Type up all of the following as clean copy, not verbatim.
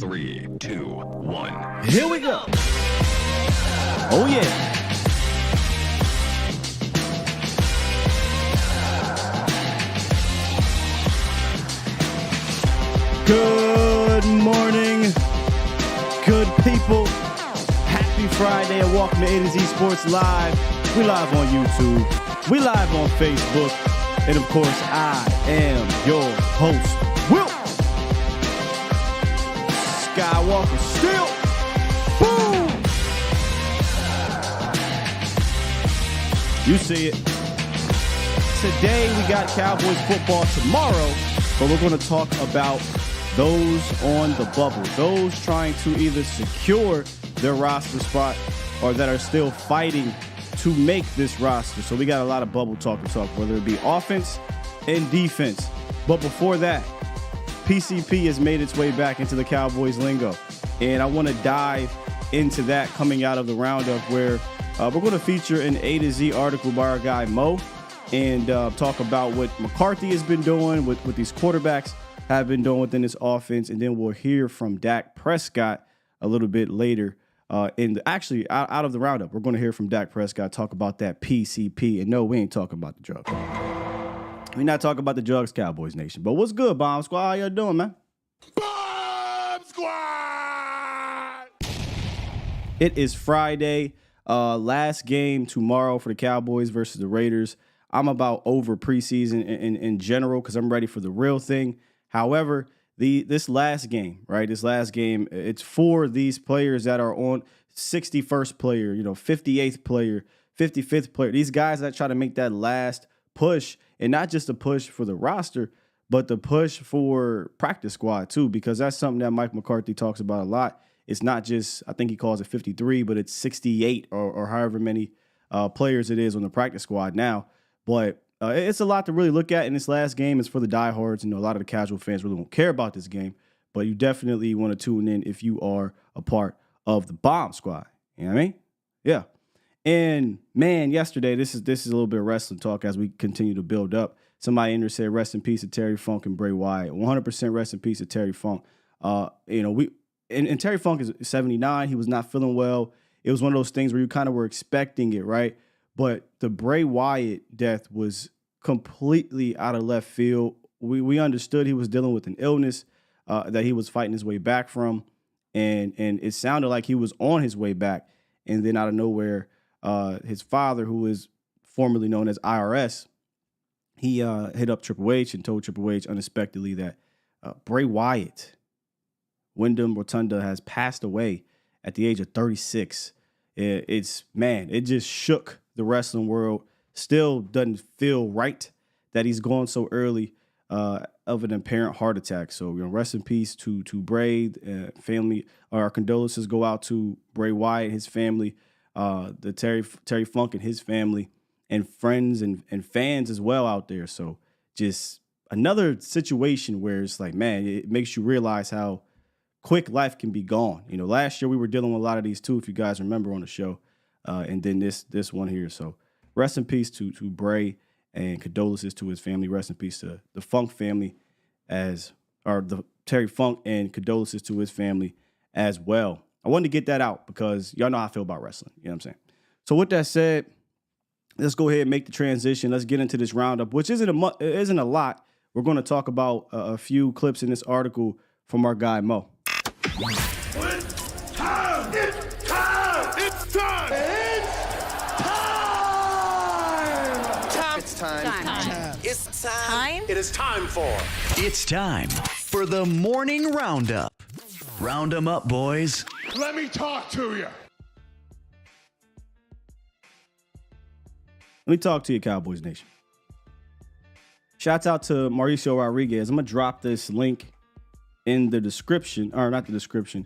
3, 2, 1. Here we go. Oh, yeah. Good morning, good people. Happy Friday and welcome to A to Z Sports Live. We live on YouTube. We live on Facebook. And of course, I am your host, Will Skywalker. Still, boom! You see it. Today we got Cowboys football tomorrow, but we're going to talk about those on the bubble, those trying to either secure their roster spot or that are still fighting to make this roster. So we got a lot of bubble talk, whether it be offense and defense. But before that, PCP has made its way back into the Cowboys lingo. And I want to dive into that coming out of the roundup where we're going to feature an A to Z article by our guy Mo and talk about what McCarthy has been doing, what these quarterbacks have been doing within this offense. And then we'll hear from Dak Prescott a little bit later. Out of the roundup, we're going to hear from Dak Prescott talk about that PCP. And no, we ain't talking about the drugs. We're not talking about the drugs, Cowboys Nation. But what's good, Bomb Squad? How y'all doing, man? Bomb Squad! It is Friday. Last game tomorrow for the Cowboys versus the Raiders. I'm about over preseason in general because I'm ready for the real thing. However, this last game, it's for these players that are on 61st player, 58th player, 55th player. These guys that try to make that last push, and not just a push for the roster, but the push for practice squad too, because that's something that Mike McCarthy talks about a lot. It's not just, I think he calls it 53, but it's 68 or however many players it is on the practice squad now. But it's a lot to really look at in this last game. It's for the diehards. A lot of the casual fans really don't care about this game, but you definitely want to tune in if you are a part of the Bomb Squad. You know what I mean? Yeah. And man, yesterday, this is a little bit of wrestling talk as we continue to build up. Somebody in there said, rest in peace to Terry Funk and Bray Wyatt. 100% rest in peace to Terry Funk. And Terry Funk is 79. He was not feeling well. It was one of those things where you kind of were expecting it, right? But the Bray Wyatt death was completely out of left field. We understood he was dealing with an illness that he was fighting his way back from. And it sounded like he was on his way back. And then out of nowhere, his father, who is formerly known as IRS, he hit up Triple H and told Triple H unexpectedly that Bray Wyatt, Wyndham Rotunda, has passed away at the age of 36. It just shook the wrestling world. Still doesn't feel right that he's gone so early of an apparent heart attack. So, rest in peace to Bray family. Our condolences go out to Bray Wyatt, his family, the Terry Funk and his family, and friends and fans as well out there. So, just another situation where it's like, man, it makes you realize how quick life can be gone. Last year we were dealing with a lot of these too, if you guys remember on the show, and then this one here. So, rest in peace to Bray and condolences to his family. Rest in peace to the Funk family the Terry Funk, and condolences to his family as well. I wanted to get that out because y'all know how I feel about wrestling. You know what I'm saying? So with that said, let's go ahead and make the transition. Let's get into this roundup, which isn't a lot. We're going to talk about a few clips in this article from our guy Mo. It's time! It's time! It's time! It's time! It's time! It is time for. It's time for the morning roundup. Round 'em up, boys. Let me talk to you. Let me talk to you, Cowboys Nation. Shouts out to Mauricio Rodriguez. I'm going to drop this link in the description, or not the description,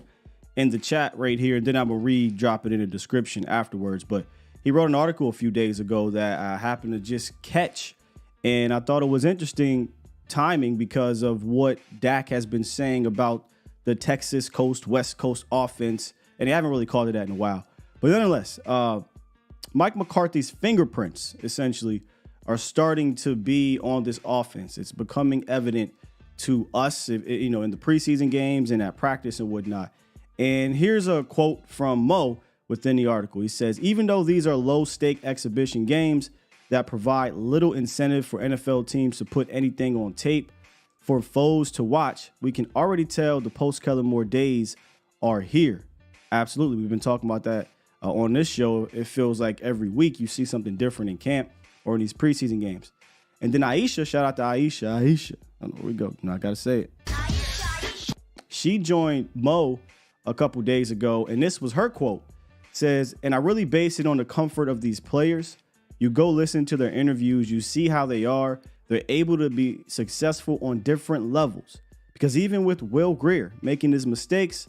in the chat right here. And then I'm going to re-drop it in the description afterwards. But he wrote an article a few days ago that I happened to just catch. And I thought it was interesting timing because of what Dak has been saying about the Texas Coast, West Coast offense. And they haven't really called it that in a while. But nonetheless, Mike McCarthy's fingerprints essentially are starting to be on this offense. It's becoming evident to us, in the preseason games and at practice and whatnot. And here's a quote from Mo within the article. He says, even though these are low-stake exhibition games that provide little incentive for NFL teams to put anything on tape for foes to watch, we can already tell the post-Kellen Moore days are here. Absolutely. We've been talking about that on this show. It feels like every week you see something different in camp or in these preseason games. And then Aisha, shout out to Aisha. I know where we go. I got to say it. She joined Mo a couple days ago, and this was her quote. Says, and I really base it on the comfort of these players. You go listen to their interviews, you see how they are. They're able to be successful on different levels. Because even with Will Grier making his mistakes,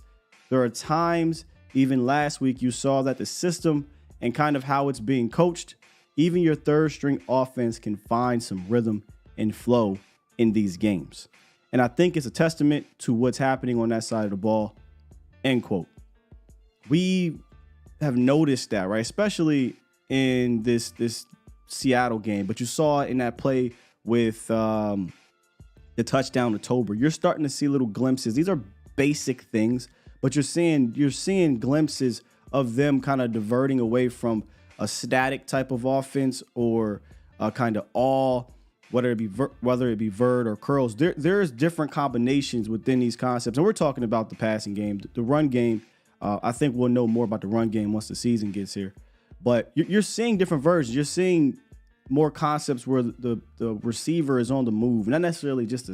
there are times, even last week, you saw that the system and kind of how it's being coached, even your third string offense can find some rhythm and flow in these games. And I think it's a testament to what's happening on that side of the ball. End quote. We have noticed that, right? Especially in this Seattle game, but you saw it in that play with the touchdown to Tober. You're starting to see little glimpses. These are basic things, but you're seeing glimpses of them kind of diverting away from a static type of offense or a kind of all, whether it be vert or curls. There's different combinations within these concepts, and we're talking about the passing game, the run game. I think we'll know more about the run game once the season gets here. But you're seeing different versions. You're seeing more concepts where the receiver is on the move, not necessarily just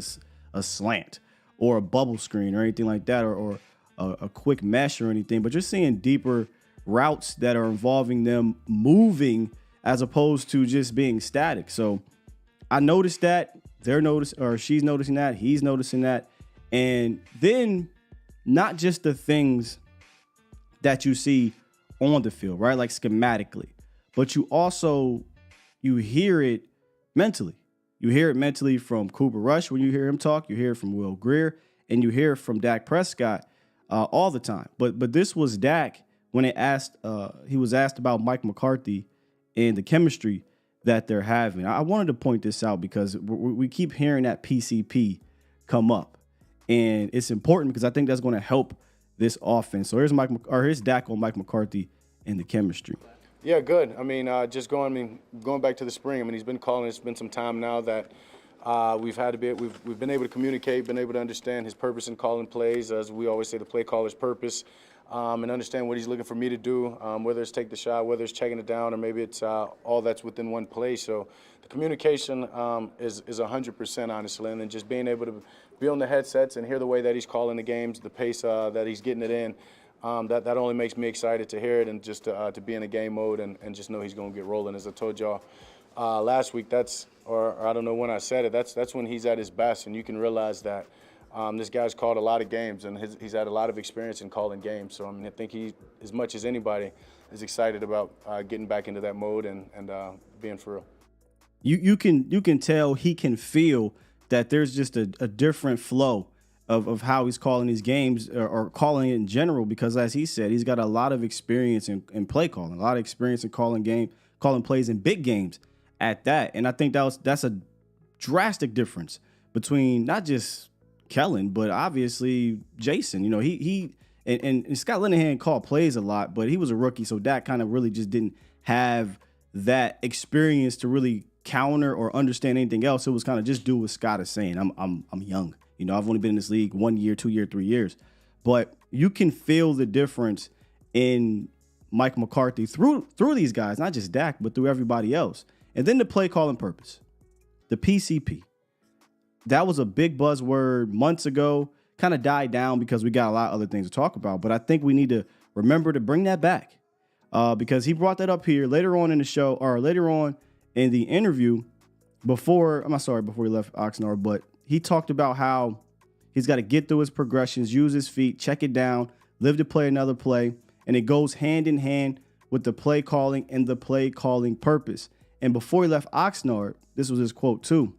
a slant or a bubble screen or anything like that, or a quick mesh or anything. But you're seeing deeper routes that are involving them moving as opposed to just being static. So I noticed that. She's noticing that. He's noticing that. And then not just the things that you see on the field, right? Like schematically, but you hear it mentally. You hear it mentally from Cooper Rush when you hear him talk. You hear it from Will Grier, and you hear it from Dak Prescott all the time. But this was Dak when he was asked about Mike McCarthy and the chemistry that they're having. I wanted to point this out because we keep hearing that PCP come up, and it's important because I think that's going to help this offense. So here's Dak on Mike McCarthy and the chemistry. Yeah, good. I mean, going back to the spring. I mean, he's been calling. It's been some time now that we've been able to communicate, been able to understand his purpose in calling plays. As we always say, the play caller's purpose, and understand what he's looking for me to do, whether it's take the shot, whether it's checking it down, or maybe it's all that's within one play. So the communication is 100%, honestly, and then just being able to be on the headsets and hear the way that he's calling the games, the pace that he's getting it in. That only makes me excited to hear it and just to be in a game mode and just know he's going to get rolling. As I told y'all last week, or I don't know when I said it, that's when he's at his best, and you can realize that this guy's called a lot of games and he's had a lot of experience in calling games. So I mean, I think he, as much as anybody, is excited about getting back into that mode and being for real. You can tell he can feel that there's just a different flow of how he's calling these games or calling it in general, because as he said, he's got a lot of experience in play calling, a lot of experience in calling plays in big games at that. And I think that's a drastic difference between not just Kellen, but obviously Jason. You know, he and Scott Linehan called plays a lot, but he was a rookie, so Dak kind of really just didn't have that experience to really counter or understand anything else. It was kind of just do what Scott is saying. I'm young. You know, I've only been in this league 1 year, 2 year, 3 years. But you can feel the difference in Mike McCarthy through these guys, not just Dak, but through everybody else. And then the play calling purpose, the PCP. That was a big buzzword months ago, kind of died down because we got a lot of other things to talk about. But I think we need to remember to bring that back because he brought that up here later on in the show, or later on in the interview before he left Oxnard, but he talked about how he's got to get through his progressions, use his feet, check it down, live to play another play. And it goes hand in hand with the play calling and the play calling purpose. And before he left Oxnard, this was his quote too: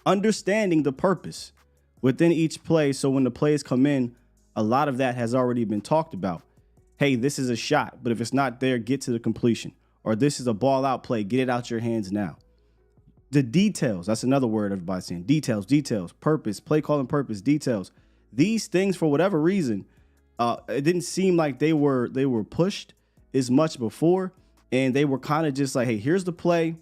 understanding the purpose within each play. So when the plays come in, a lot of that has already been talked about. Hey, this is a shot, but if it's not there, get to the completion. Or this is a ball out play, get it out your hands now. The details, that's another word everybody's saying. Details, purpose, play calling purpose, details. These things, for whatever reason, it didn't seem like they were pushed as much before. And they were kind of just like, hey, here's the play,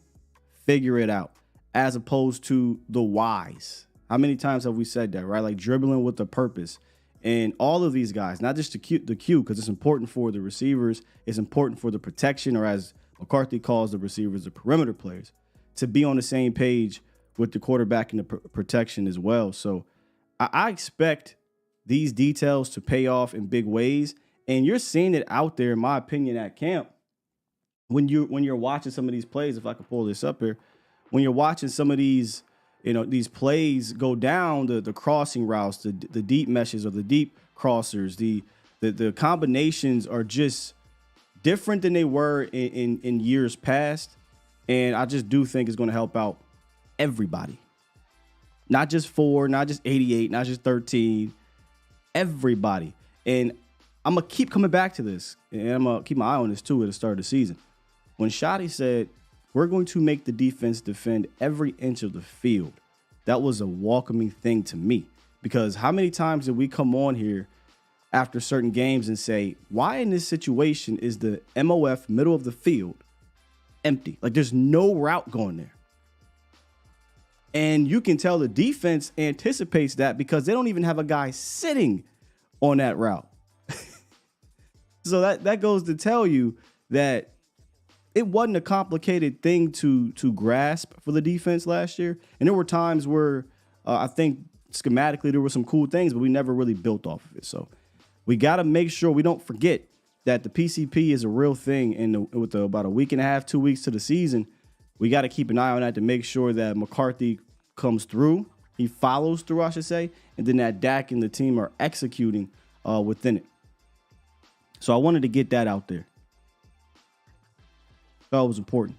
figure it out, as opposed to the whys. How many times have we said that, right? Like dribbling with a purpose. And all of these guys, not just the Q, because it's important for the receivers, it's important for the protection, or as McCarthy calls the receivers, the perimeter players, to be on the same page with the quarterback and the protection as well. So I expect these details to pay off in big ways. And you're seeing it out there, in my opinion, at camp. When you're watching some of these plays, if I can pull this up here, when you're watching some of these, these plays go down, the crossing routes, the deep meshes or the deep crossers, the combinations are just different than they were in years past. And I just do think it's going to help out everybody. Not just 4, not just 88, not just 13, everybody. And I'm going to keep coming back to this, and I'm going to keep my eye on this too at the start of the season. When Shotty said, we're going to make the defense defend every inch of the field, that was a welcoming thing to me. Because how many times did we come on here after certain games and say, why in this situation is the MOF middle of the field empty? Like there's no route going there. And you can tell the defense anticipates that because they don't even have a guy sitting on that route. So that goes to tell you that it wasn't a complicated thing to grasp for the defense last year. And there were times where I think schematically there were some cool things, but we never really built off of it. So we got to make sure we don't forget that the PCP is a real thing. And with about a week and a half, 2 weeks to the season, we got to keep an eye on that to make sure that McCarthy comes through. He follows through, I should say. And then that Dak and the team are executing within it. So I wanted to get that out there. That was important.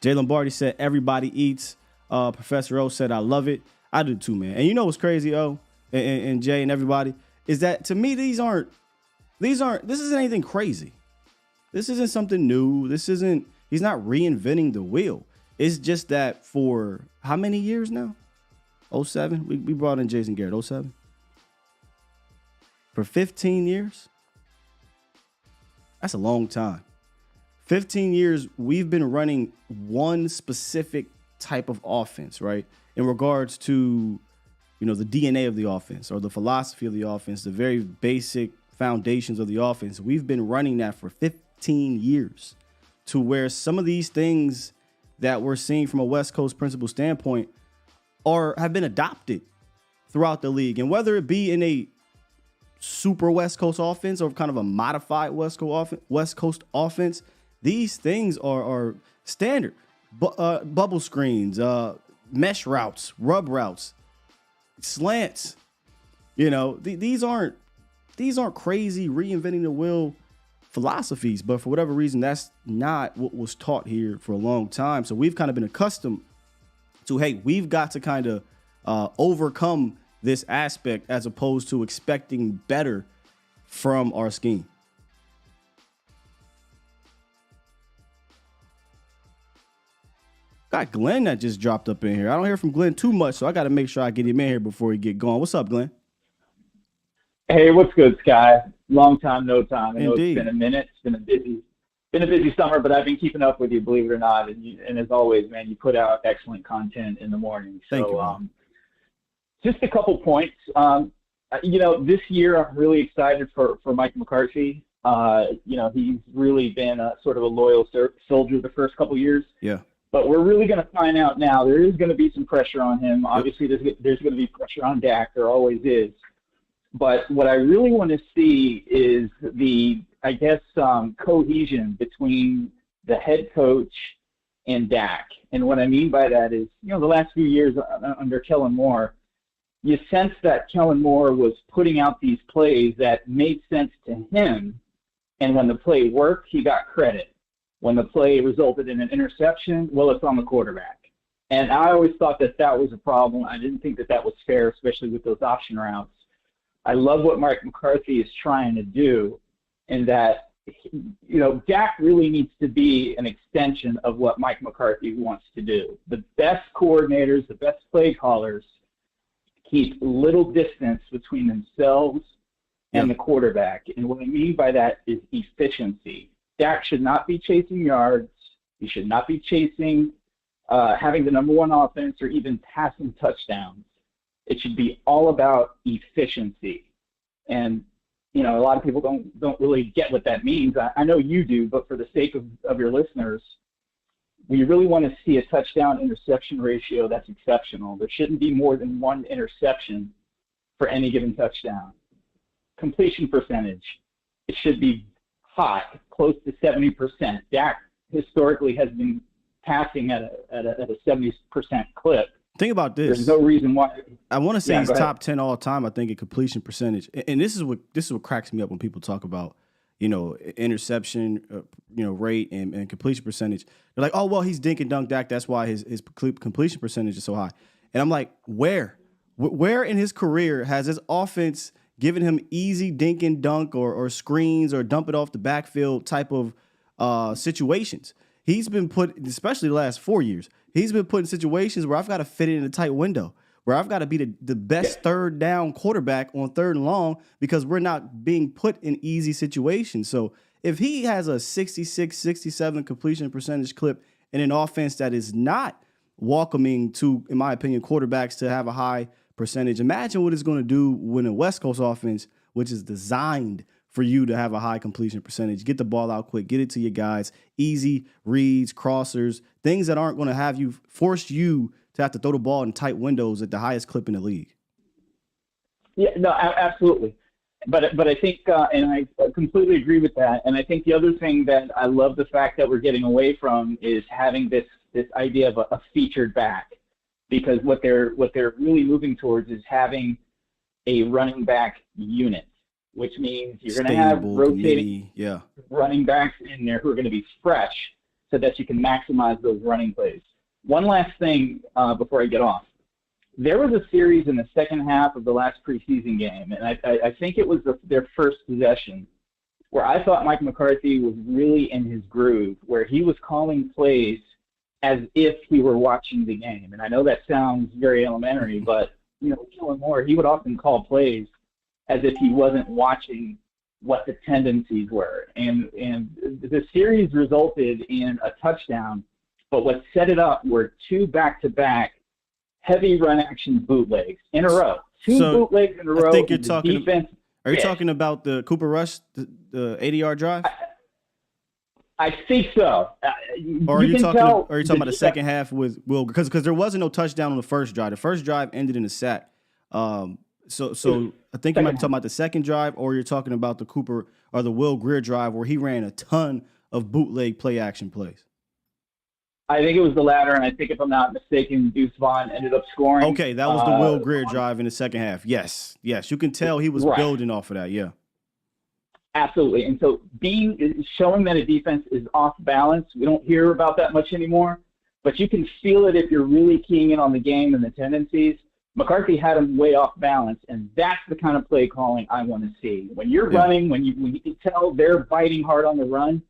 Jay Lombardi said, everybody eats. Professor O said, I love it. I do too, man. And you know what's crazy, O, and Jay and everybody, is that to me, this isn't anything crazy. This isn't something new. He's not reinventing the wheel. It's just that for how many years now? 07? We brought in Jason Garrett, 07? For 15 years? That's a long time. 15 years, we've been running one specific type of offense, right? In regards to, the DNA of the offense or the philosophy of the offense, the very basic foundations of the offense. We've been running that for 15 years to where some of these things that we're seeing from a West Coast principle standpoint have been adopted throughout the league. And whether it be in a super West Coast offense or kind of a modified West Coast offense, these things are standard. Bubble screens, mesh routes, rub routes, slants. These aren't crazy reinventing the wheel philosophies, but for whatever reason, that's not what was taught here for a long time. So we've kind of been accustomed to, hey, we've got to kind of overcome this aspect as opposed to expecting better from our scheme. Got Glenn that just dropped up in here. I don't hear from Glenn too much, so I got to make sure I get him in here before he get going. What's up, Glenn? Hey, what's good, Sky? Long time, no time. I know Indeed. It's been a minute. It's been a busy summer, but I've been keeping up with you, believe it or not. And as always, man, you put out excellent content in the morning. Thank you, man. Just a couple points. This year I'm really excited for Mike McCarthy. He's really been a sort of a loyal soldier the first couple years. Yeah. But we're really going to find out now. There is going to be some pressure on him. Obviously, there's going to be pressure on Dak. There always is. But what I really want to see is the, cohesion between the head coach and Dak. And what I mean by that is, the last few years under Kellen Moore, you sense that Kellen Moore was putting out these plays that made sense to him. And when the play worked, he got credit. When the play resulted in an interception, well, it's on the quarterback. And I always thought that was a problem. I didn't think that was fair, especially with those option routes. I love what Mike McCarthy is trying to do in that Dak really needs to be an extension of what Mike McCarthy wants to do. The best coordinators, the best play callers keep little distance between themselves and the quarterback. And what I mean by that is efficiency. Dak should not be chasing yards. He should not be chasing having the number one offense or even passing touchdowns. It should be all about efficiency. And, a lot of people don't really get what that means. I know you do, but for the sake of your listeners, we really want to see a touchdown interception ratio that's exceptional. There shouldn't be more than one interception for any given touchdown. Completion percentage, it should be high, close to 70%. Dak historically has been passing at a 70% clip. Think about this. There's no reason why. I want to say he's top 10 all time, I think, in completion percentage. And this is what cracks me up when people talk about, interception, rate and completion percentage. They're like, oh, well, he's dink and dunk Dak. That's why his completion percentage is so high. And I'm like, where in his career has his offense given him easy dink and dunk or screens or dump it off the backfield type of situations? He's been put, especially the last 4 years, he's been put in situations where I've got to fit it in a tight window, where I've got to be the best third down quarterback on third and long because we're not being put in easy situations. So if he has a 66, 67 completion percentage clip in an offense that is not welcoming to, in my opinion, quarterbacks to have a high percentage, imagine what it's going to do when a West Coast offense, which is designed for you to have a high completion percentage, get the ball out quick, get it to your guys, easy reads, crossers, things that aren't going to force you to have to throw the ball in tight windows at the highest clip in the league. Yeah, no, absolutely. But I think, and I completely agree with that. And I think the other thing that I love the fact that we're getting away from is having this idea of a featured back, because what they're really moving towards is having a running back unit, which means you're going to have rotating running backs in there who are going to be fresh so that you can maximize those running plays. One last thing before I get off. There was a series in the second half of the last preseason game, and I think it was their first possession, where I thought Mike McCarthy was really in his groove, where he was calling plays as if he were watching the game. And I know that sounds very elementary, but, Kellen Moore, he would often call plays as if he wasn't watching what the tendencies were. And the series resulted in a touchdown, but what set it up were two back-to-back heavy run action bootlegs in a row. Two bootlegs in a row. I think you're talking. Are you talking about the Cooper Rush, the 80-yard drive? I think so. Or are you talking about the second half with Will? Because there wasn't no touchdown on the first drive. The first drive ended in a sack. So I think you might be talking about the second drive, or you're talking about the Cooper or the Will Grier drive where he ran a ton of bootleg play action plays. I think it was the latter, and I think if I'm not mistaken, Deuce Vaughn ended up scoring. Okay, that was the Will Grier drive in the second half. Yes, you can tell he was building off of that. Yeah, absolutely. And so showing that a defense is off balance, we don't hear about that much anymore, but you can feel it if you're really keying in on the game and the tendencies. McCarthy had him way off balance, and that's the kind of play calling I want to see. When you're running, when you can tell they're biting hard on the run,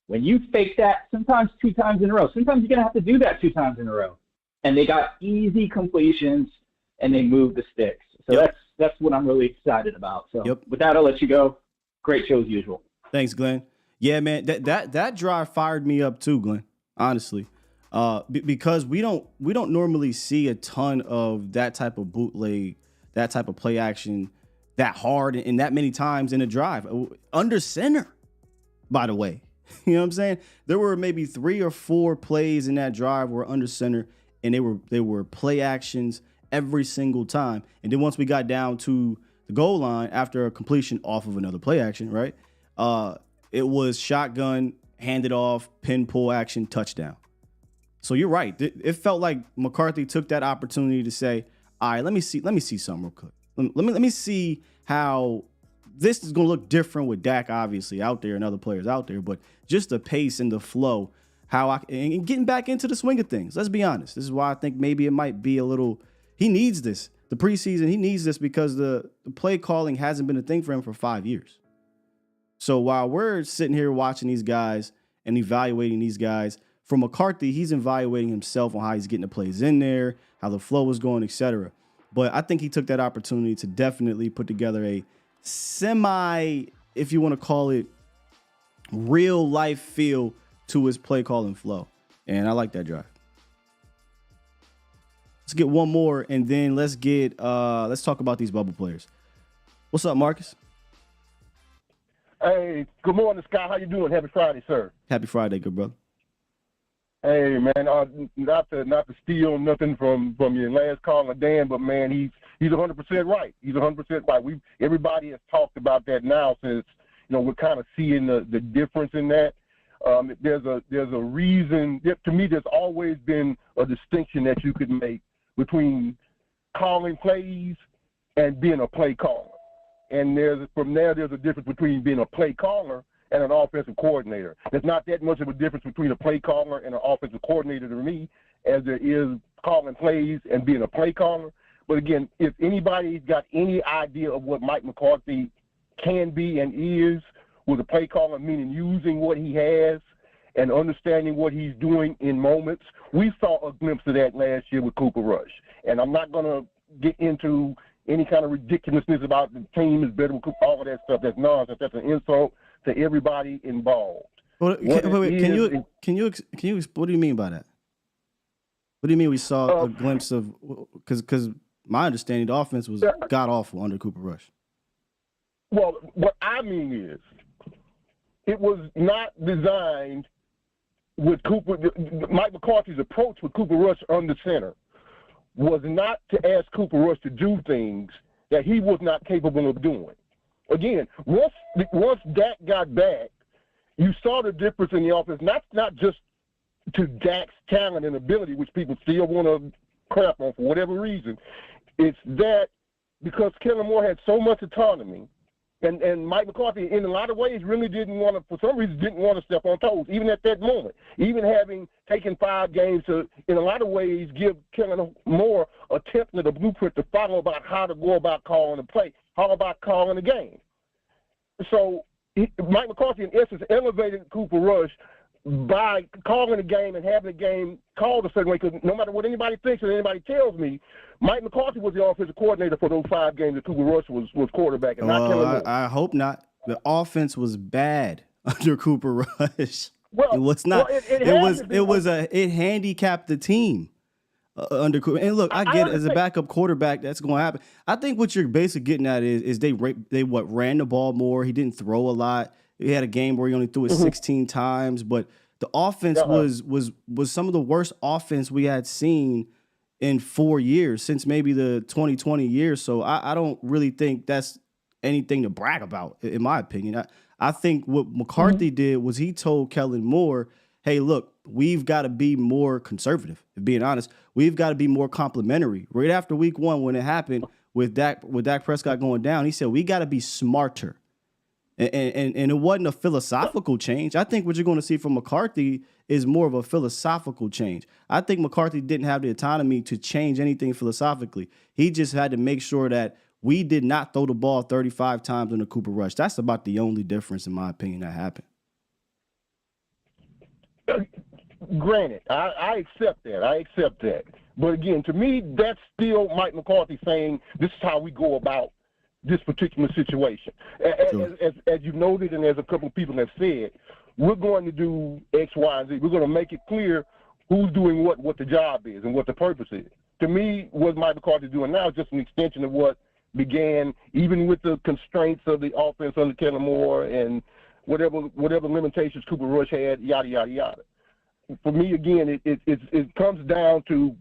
when you fake that, sometimes 2 times in a row, sometimes you're going to have to do that 2 times in a row. And they got easy completions, and they moved the sticks. So that's what I'm really excited about. So with that, I'll let you go. Great show as usual. Thanks, Glenn. Yeah, man, that drive fired me up too, Glenn, honestly. Because we don't normally see a ton of that type of bootleg, that type of play action that hard and that many times in a drive under center, by the way. You know what I'm saying? There were maybe 3 or 4 plays in that drive were under center, and they were play actions every single time. And then once we got down to the goal line after a completion off of another play action, right? It was shotgun, handed off, pin pull action, touchdown. So you're right. It felt like McCarthy took that opportunity to say, all right, let me see something real quick. Let me see how this is going to look different with Dak, obviously, out there and other players out there, but just the pace and the flow, and getting back into the swing of things. Let's be honest. This is why I think maybe it might be a little, he needs this. The preseason, he needs this because the play calling hasn't been a thing for him for 5 years. So while we're sitting here watching these guys and evaluating these guys, for McCarthy, he's evaluating himself on how he's getting the plays in there, how the flow is going, etc. But I think he took that opportunity to definitely put together a semi, if you want to call it, real life feel to his play calling flow. And I like that drive. Let's get one more, and then let's talk about these bubble players. What's up, Marcus? Hey, good morning, Scott. How you doing? Happy Friday, sir. Happy Friday, good brother. Hey, man, not to steal nothing from your last caller, Dan, but man, he's 100% right. He's 100% right. Everybody has talked about that now since we're kind of seeing the difference in that. There's a reason. To me, there's always been a distinction that you could make between calling plays and being a play caller. And from there, there's a difference between being a play caller and an offensive coordinator. There's not that much of a difference between a play caller and an offensive coordinator to me as there is calling plays and being a play caller. But again, if anybody's got any idea of what Mike McCarthy can be and is with a play caller, meaning using what he has and understanding what he's doing in moments, we saw a glimpse of that last year with Cooper Rush. And I'm not going to get into any kind of ridiculousness about the team is better with Cooper, all of that stuff. That's nonsense. That's an insult to everybody involved. Well, can you what do you mean by that? What do you mean we saw a glimpse of, because my understanding the offense was god awful under Cooper Rush. Well, what I mean is it was not designed with Cooper. Mike McCarthy's approach with Cooper Rush under center was not to ask Cooper Rush to do things that he was not capable of doing. Again, once Dak got back, you saw the difference in the offense, not just to Dak's talent and ability, which people still want to crap on for whatever reason. It's that because Kellen Moore had so much autonomy, and Mike McCarthy, in a lot of ways, really didn't want to, for some reason, didn't want to step on toes, even at that moment. Even having taken 5 games to, in a lot of ways, give Kellen Moore a template, a blueprint to follow about how to go about calling a play, how about calling a game. So Mike McCarthy, in essence, elevated Cooper Rush by calling a game and having a game called a certain way, because no matter what anybody thinks or anybody tells me, Mike McCarthy was the offensive coordinator for those 5 games that Cooper Rush was quarterback, and not Kellen Moore. I hope not. The offense was bad under Cooper Rush. Well, it was not. It handicapped the team under Cooper. And look, I get it, as a backup quarterback, that's going to happen. I think what you're basically getting at is they ran the ball more. He didn't throw a lot. He had a game where he only threw it 16 times, but the offense was some of the worst offense we had seen in 4 years, since maybe the 2020 year. So I don't really think that's anything to brag about, in my opinion. I think what McCarthy did was he told Kellen Moore, hey, look, we've got to be more conservative, being honest. We've got to be more complimentary. Right after week 1, when it happened with Dak Prescott going down, he said, we got to be smarter. And it wasn't a philosophical change. I think what you're going to see from McCarthy is more of a philosophical change. I think McCarthy didn't have the autonomy to change anything philosophically. He just had to make sure that we did not throw the ball 35 times in the Cooper Rush. That's about the only difference, in my opinion, that happened. Granted, I accept that. But again, to me, that's still Mike McCarthy saying this is how we go about this particular situation. As you noted, and as a couple of people have said, we're going to do X, Y, and Z. We're going to make it clear who's doing what the job is, and what the purpose is. To me, what Mike McCarthy is doing now is just an extension of what began, even with the constraints of the offense under Kellen Moore and whatever limitations Cooper Rush had, yada, yada, yada. For me, again, it comes down to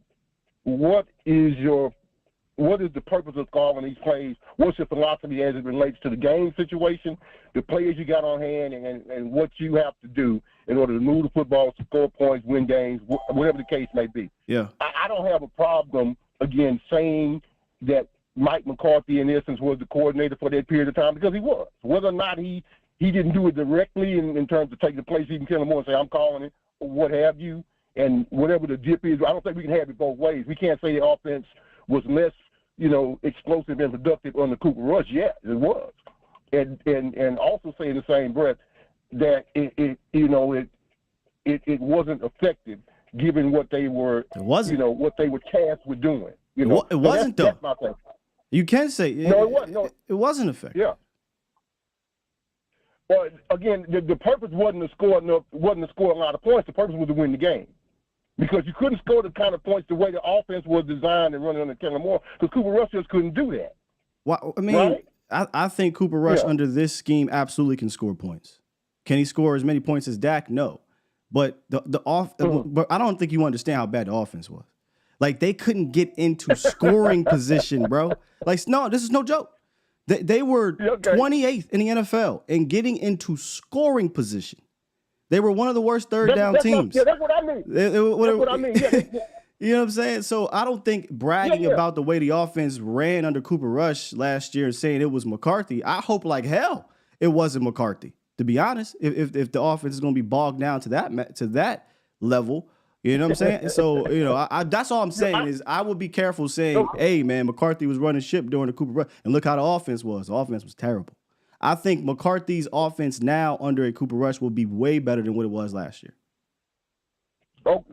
what is the purpose of calling these plays? What's your philosophy as it relates to the game situation, the players you got on hand, and what you have to do in order to move the football, score points, win games, whatever the case may be. Yeah, I don't have a problem, again, saying that Mike McCarthy, in essence, was the coordinator for that period of time, because he was. Whether or not he didn't do it directly in terms of taking the place, even Kellen Moore and say, I'm calling it, or what have you, and whatever the dip is, I don't think we can have it both ways. We can't say the offense was less explosive and productive under Cooper Rush. Yeah, it was. and also say in the same breath that it wasn't effective given what they were what they were tasked with doing. It wasn't, though. That's my thing. You can say no, it wasn't. No, it wasn't effective. Yeah. But again, the purpose wasn't to score a lot of points. The purpose was to win the game, because you couldn't score the kind of points the way the offense was designed and running under Kellen Moore, because Cooper Rush just couldn't do that. Well, I mean, right? I think Cooper Rush under this scheme absolutely can score points. Can he score as many points as Dak? No, but but I don't think you understand how bad the offense was. Like, they couldn't get into scoring position, bro. Like, no, this is no joke. They were 28th in the NFL in getting into scoring position. They were one of the worst third down teams. That's what I mean. That's what I mean. Yeah. You know what I'm saying? So I don't think bragging about the way the offense ran under Cooper Rush last year and saying it was McCarthy, I hope like hell it wasn't McCarthy. To be honest, if the offense is going to be bogged down to that level, you know what I'm saying? So, I that's all I'm saying is I would be careful saying, hey, man, McCarthy was running ship during the Cooper Rush. And look how the offense was. The offense was terrible. I think McCarthy's offense now under a Cooper Rush will be way better than what it was last year. Oh,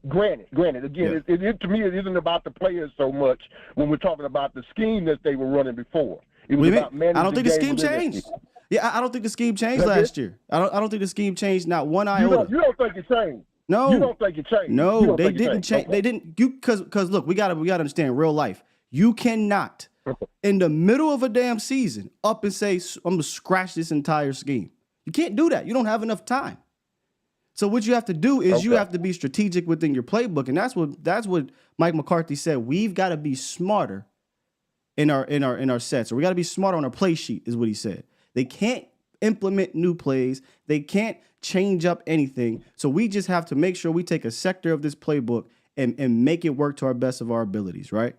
granted. Again, it to me, it isn't about the players so much when we're talking about the scheme that they were running before. It was about managing. I don't think the scheme changed. Yeah, I don't think the scheme changed last year. I don't think the scheme changed not one iota. You don't think it changed? No, you don't think it changed? No, they didn't change. They didn't. Because look, we gotta understand real life. You cannot in the middle of a damn season up and say I'm gonna scratch this entire scheme. You can't do that. You don't have enough time. So what you have to do is you have to be strategic within your playbook, and that's what Mike McCarthy said. We've got to be smarter in our sets, or we got to be smarter on our play sheet, is what he said. They can't implement new plays. They can't change up anything. So we just have to make sure we take a sector of this playbook and make it work to our best of our abilities, right?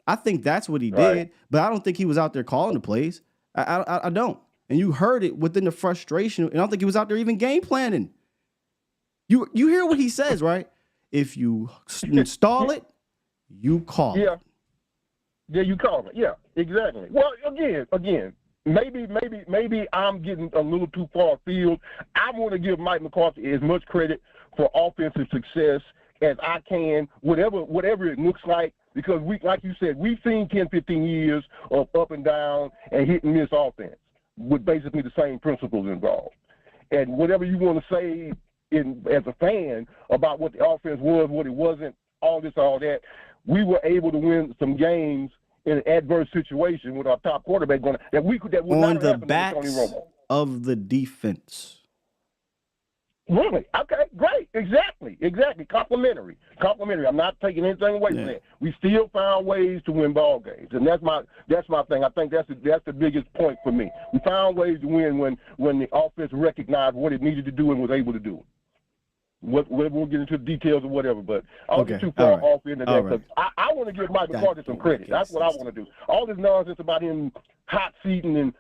I think that's what he did, but I don't think he was out there calling the plays. I don't. And you heard it within the frustration, and I don't think he was out there even game planning. You hear what he says, right? If you install it, you call it. Yeah, you call it. Yeah, exactly. Well, again, maybe I'm getting a little too far afield. I want to give Mike McCarthy as much credit for offensive success as I can, whatever it looks like, because like you said, we've seen 10, 15 years of up and down and hit and miss offense with basically the same principles involved. And whatever you want to say as a fan about what the offense was, what it wasn't, all this, all that, we were able to win some games in an adverse situation with our top quarterback going that would on not the happen backs with Tony Romo. Of the defense. Really? Okay, great. Exactly. Complimentary. I'm not taking anything away from that. We still found ways to win ball games, and that's my thing. I think that's the biggest point for me. We found ways to win when the offense recognized what it needed to do and was able to do. We'll get into the details or whatever, but I'll get too far off into that because I want to give Mike McCarthy some credit. That's what I want to do. All this nonsense about him hot seating and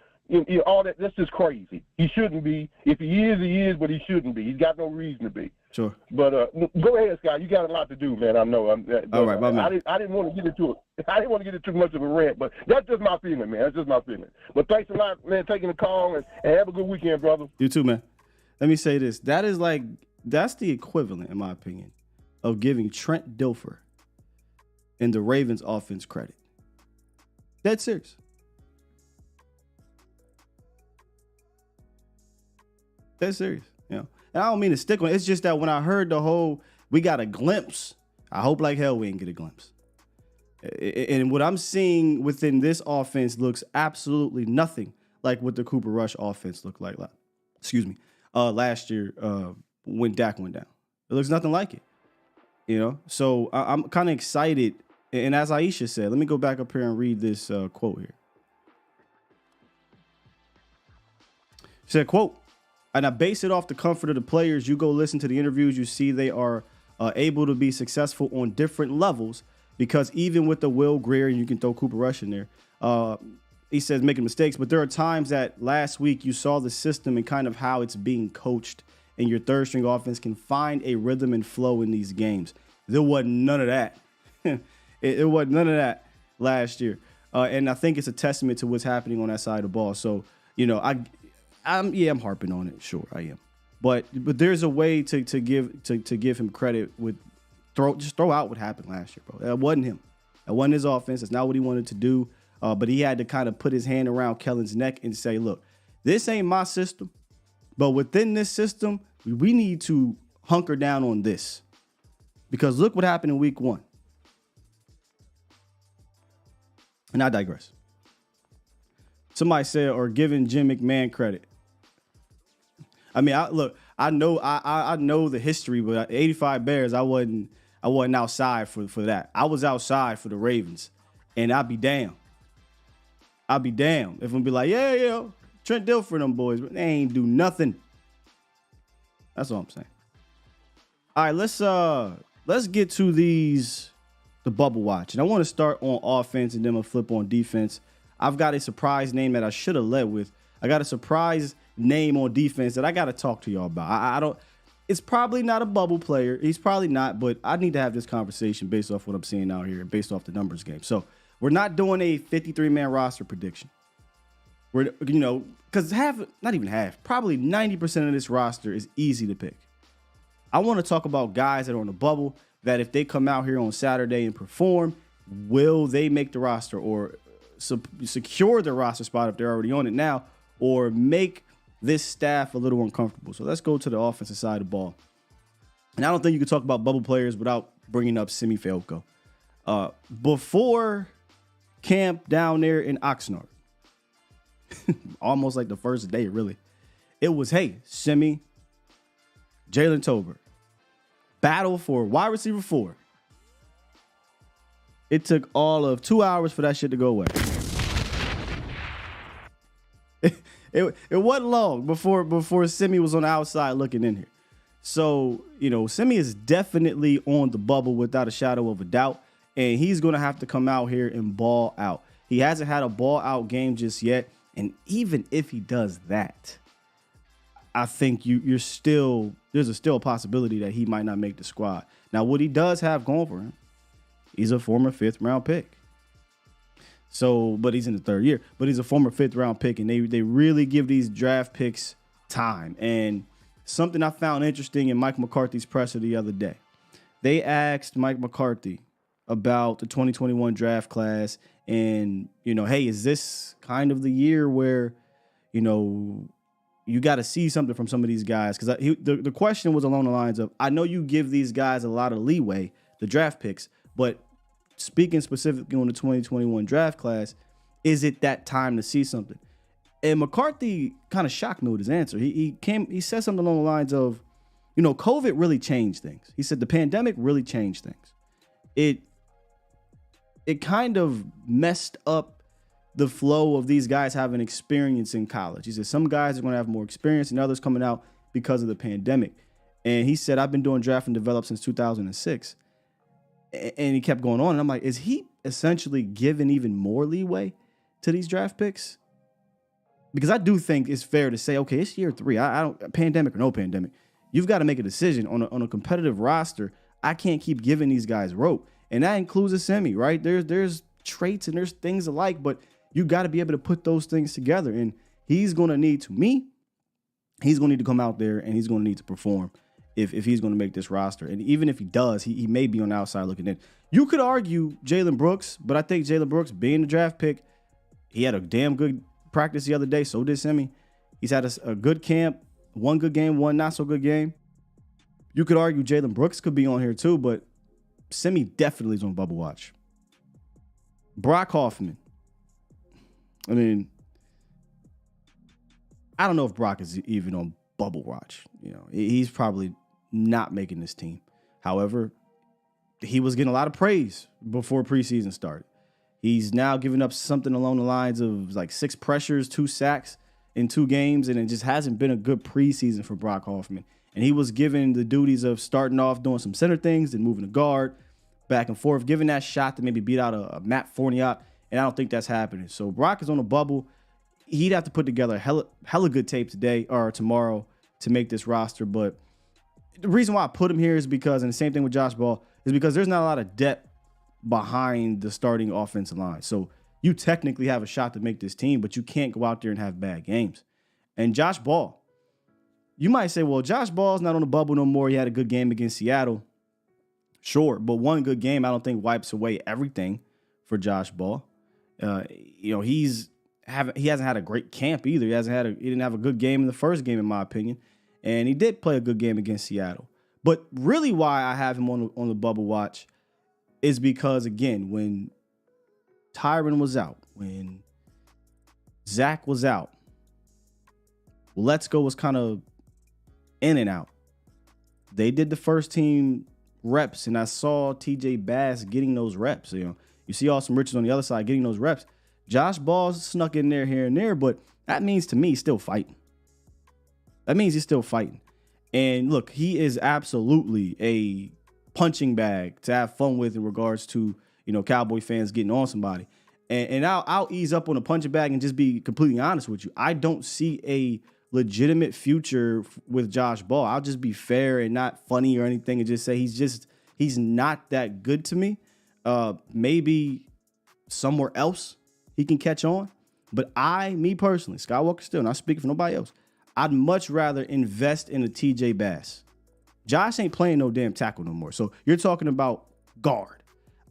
all that's just crazy. He shouldn't be. If he is, but he shouldn't be. He's got no reason to be. Sure. But go ahead, Scott. You got a lot to do, man. I know. All right, my man. I didn't want to get into it. I didn't want to get into too much of a rant, but that's just my feeling, man. That's just my feeling. But thanks a lot, man, taking the call, and have a good weekend, brother. You too, man. Let me say this. That's the equivalent, in my opinion, of giving Trent Dilfer and the Ravens offense credit. Dead serious. Dead serious. And I don't mean to stick on it. It's just that when I heard the whole, we got a glimpse, I hope like hell we didn't get a glimpse. And what I'm seeing within this offense looks absolutely nothing like what the Cooper Rush offense looked like. Last year when Dak went down. It looks nothing like it. So I'm kind of excited. And as Aisha said, let me go back up here and read this quote here. She said, quote, and I base it off the comfort of the players. You go listen to the interviews, you see they are able to be successful on different levels because even with the Will Grier, and you can throw Cooper Rush in there, he says making mistakes, but there are times that last week you saw the system and kind of how it's being coached, and your third string offense can find a rhythm and flow in these games. There wasn't none of that. It wasn't none of that last year. And I think it's a testament to what's happening on that side of the ball. So, I'm harping on it. Sure, I am. But there's a way to give him credit with throw out what happened last year, bro. That wasn't him. That wasn't his offense. That's not what he wanted to do. But he had to kind of put his hand around Kellen's neck and say, look, this ain't my system. But within this system, we need to hunker down on this. Because look what happened in week 1. And I digress. Somebody said, or giving Jim McMahon credit. I mean, I know the history, but 85 Bears, I wasn't outside for that. I was outside for the Ravens, and I'd be damned. I'd be damned if I'm be like, yeah, Trent Dilfer, them boys, but they ain't do nothing. That's all I'm saying. All right, let's get to the bubble watch, and I want to start on offense, and then I'm gonna flip on defense. I've got a surprise name that I should have led with. I got a surprise name on defense that I got to talk to y'all about. I don't. It's probably not a bubble player. He's probably not, but I need to have this conversation based off what I'm seeing out here, based off the numbers game. So we're not doing a 53-man roster prediction. We're, because not even half, probably 90% of this roster is easy to pick. I want to talk about guys that are on the bubble that if they come out here on Saturday and perform, will they make the roster or secure the roster spot if they're already on it now, or make this staff a little uncomfortable. So let's go to the offensive side of the ball. And I don't think you can talk about bubble players without bringing up Simi Fehoko. Before camp down there in Oxnard, almost like the first day, really, it was, hey, Simi, Jalen Tolbert, battle for wide receiver 4. It took all of 2 hours for that shit to go away. It wasn't long before Simi was on the outside looking in here. So, Simi is definitely on the bubble without a shadow of a doubt, and he's going to have to come out here and ball out. He hasn't had a ball out game just yet, and even if he does that, I think there's still a possibility that he might not make the squad. Now, what he does have going for him, he's a former 5th round pick. So, but he's in the 3rd year. But he's a former 5th round pick, and they really give these draft picks time. And something I found interesting in Mike McCarthy's presser the other day, they asked Mike McCarthy about the 2021 draft class, and hey, is this kind of the year where you got to see something from some of these guys? Because the question was along the lines of, I know you give these guys a lot of leeway, the draft picks, but speaking specifically on the 2021 draft class, is it that time to see something? And McCarthy kind of shocked me with his answer. He said something along the lines of, COVID really changed things. He said the pandemic really changed things. It kind of messed up the flow of these guys having experience in college. He said some guys are going to have more experience and others coming out because of the pandemic. And he said, I've been doing draft and develop since 2006. And he kept going on. And I'm like, is he essentially giving even more leeway to these draft picks? Because I do think it's fair to say, okay, it's year 3. I don't, pandemic or no pandemic, you've got to make a decision on a competitive roster. I can't keep giving these guys rope. And that includes a Semi, right? There's traits and there's things alike, but you got to be able to put those things together. And he's going to need to come out there and he's going to need to perform if he's going to make this roster. And even if he does, he may be on the outside looking in. You could argue Jalen Brooks, but I think Jalen Brooks, being the draft pick, he had a damn good practice the other day. So did Semi. He's had a good camp, one good game, one not so good game. You could argue Jalen Brooks could be on here too, but Semi definitely is on bubble watch. Brock Hoffman. I mean, I don't know if Brock is even on bubble watch. He's probably not making this team. However, he was getting a lot of praise before preseason started. He's now giving up something along the lines of like 6 pressures, 2 sacks in 2 games, and it just hasn't been a good preseason for Brock Hoffman. And he was given the duties of starting off doing some center things, then moving to guard, back and forth, giving that shot to maybe beat out a Matt Fournier, and I don't think that's happening. So Brock is on a bubble. He'd have to put together hella good tape today or tomorrow to make this roster. But the reason why I put him here is because, and the same thing with Josh Ball, is because there's not a lot of depth behind the starting offensive line. So you technically have a shot to make this team, but you can't go out there and have bad games. And Josh Ball, you might say, well, Josh Ball's not on the bubble no more. He had a good game against Seattle. Sure, but one good game I don't think wipes away everything for Josh Ball. He hasn't had a great camp either. He didn't have a good game in the first game, in my opinion. And he did play a good game against Seattle. But really why I have him on the bubble watch is because, again, when Tyron was out, when Zach was out, Let's Go was kind of in and out. They did the first team reps, and I saw TJ Bass getting those reps. You see Austin Richards on the other side getting those reps. Josh Ball snuck in there here and there, but that means to me he's still fighting. That means he's still fighting. And look, he is absolutely a punching bag to have fun with in regards to, Cowboy fans getting on somebody. And I'll ease up on a punching bag and just be completely honest with you. I don't see a legitimate future with Josh Ball. I'll just be fair and not funny or anything and just say he's not that good to me. Maybe somewhere else he can catch on. But me personally, Skywalker still, not speaking for nobody else, I'd much rather invest in a TJ Bass. Josh ain't playing no damn tackle no more. So you're talking about guard.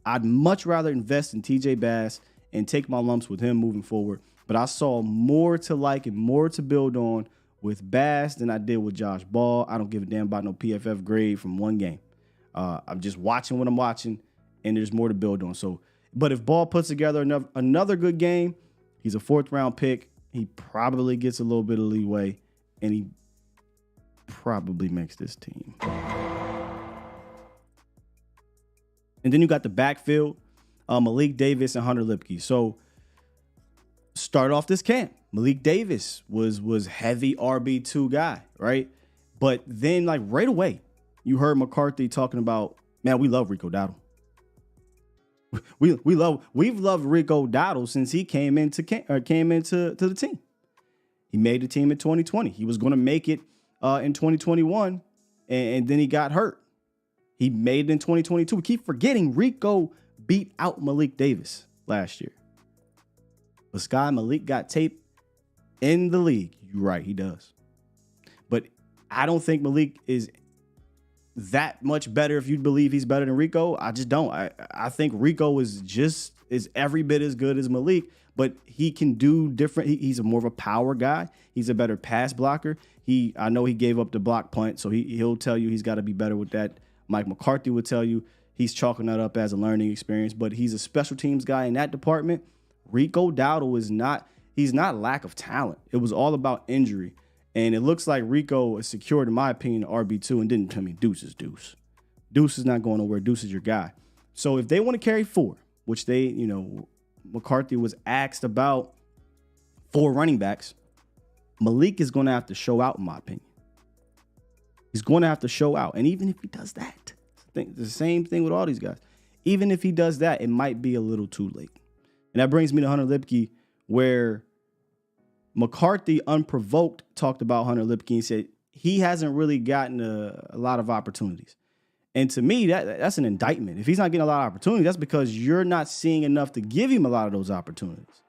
I'd much rather invest in TJ Bass and take my lumps with him moving forward. But I saw more to like and more to build on with Bass than I did with Josh Ball. I don't give a damn about no PFF grade from one game. I'm just watching what I'm watching, and there's more to build on. So, but if Ball puts together another good game, he's a 4th-round pick. He probably gets a little bit of leeway, and he probably makes this team. And then you got the backfield, Malik Davis and Hunter Lipke. So start off this camp. Malik Davis was heavy RB2 guy, right? But then right away, you heard McCarthy talking about, man, we love Rico Dowdle. We've loved Rico Dowdle since he came into the team. He made the team in 2020. He was going to make it in 2021, and then he got hurt. He made it in 2022. We keep forgetting Rico beat out Malik Davis last year. But Malik got tape in the league. You're right, he does. But I don't think Malik is that much better if you believe he's better than Rico. I just don't. I think Rico is every bit as good as Malik, but he can do different. He's more of a power guy. He's a better pass blocker. I know he gave up the block punt, so he'll tell you he's got to be better with that. Mike McCarthy would tell you he's chalking that up as a learning experience, but he's a special teams guy in that department. Rico Dowdle he's not lack of talent. It was all about injury. And it looks like Rico is secured, in my opinion, RB2, and didn't tell me Deuce is Deuce. Deuce is not going nowhere. Deuce is your guy. So if they want to carry 4, which McCarthy was asked about 4 running backs, Malik is going to have to show out, in my opinion. He's going to have to show out. And even if he does that, the same thing with all these guys. Even if he does that, it might be a little too late. And that brings me to Hunter Lipke, where McCarthy, unprovoked, talked about Hunter Lipke and said he hasn't really gotten a lot of opportunities. And to me, that's an indictment. If he's not getting a lot of opportunities, that's because you're not seeing enough to give him a lot of those opportunities.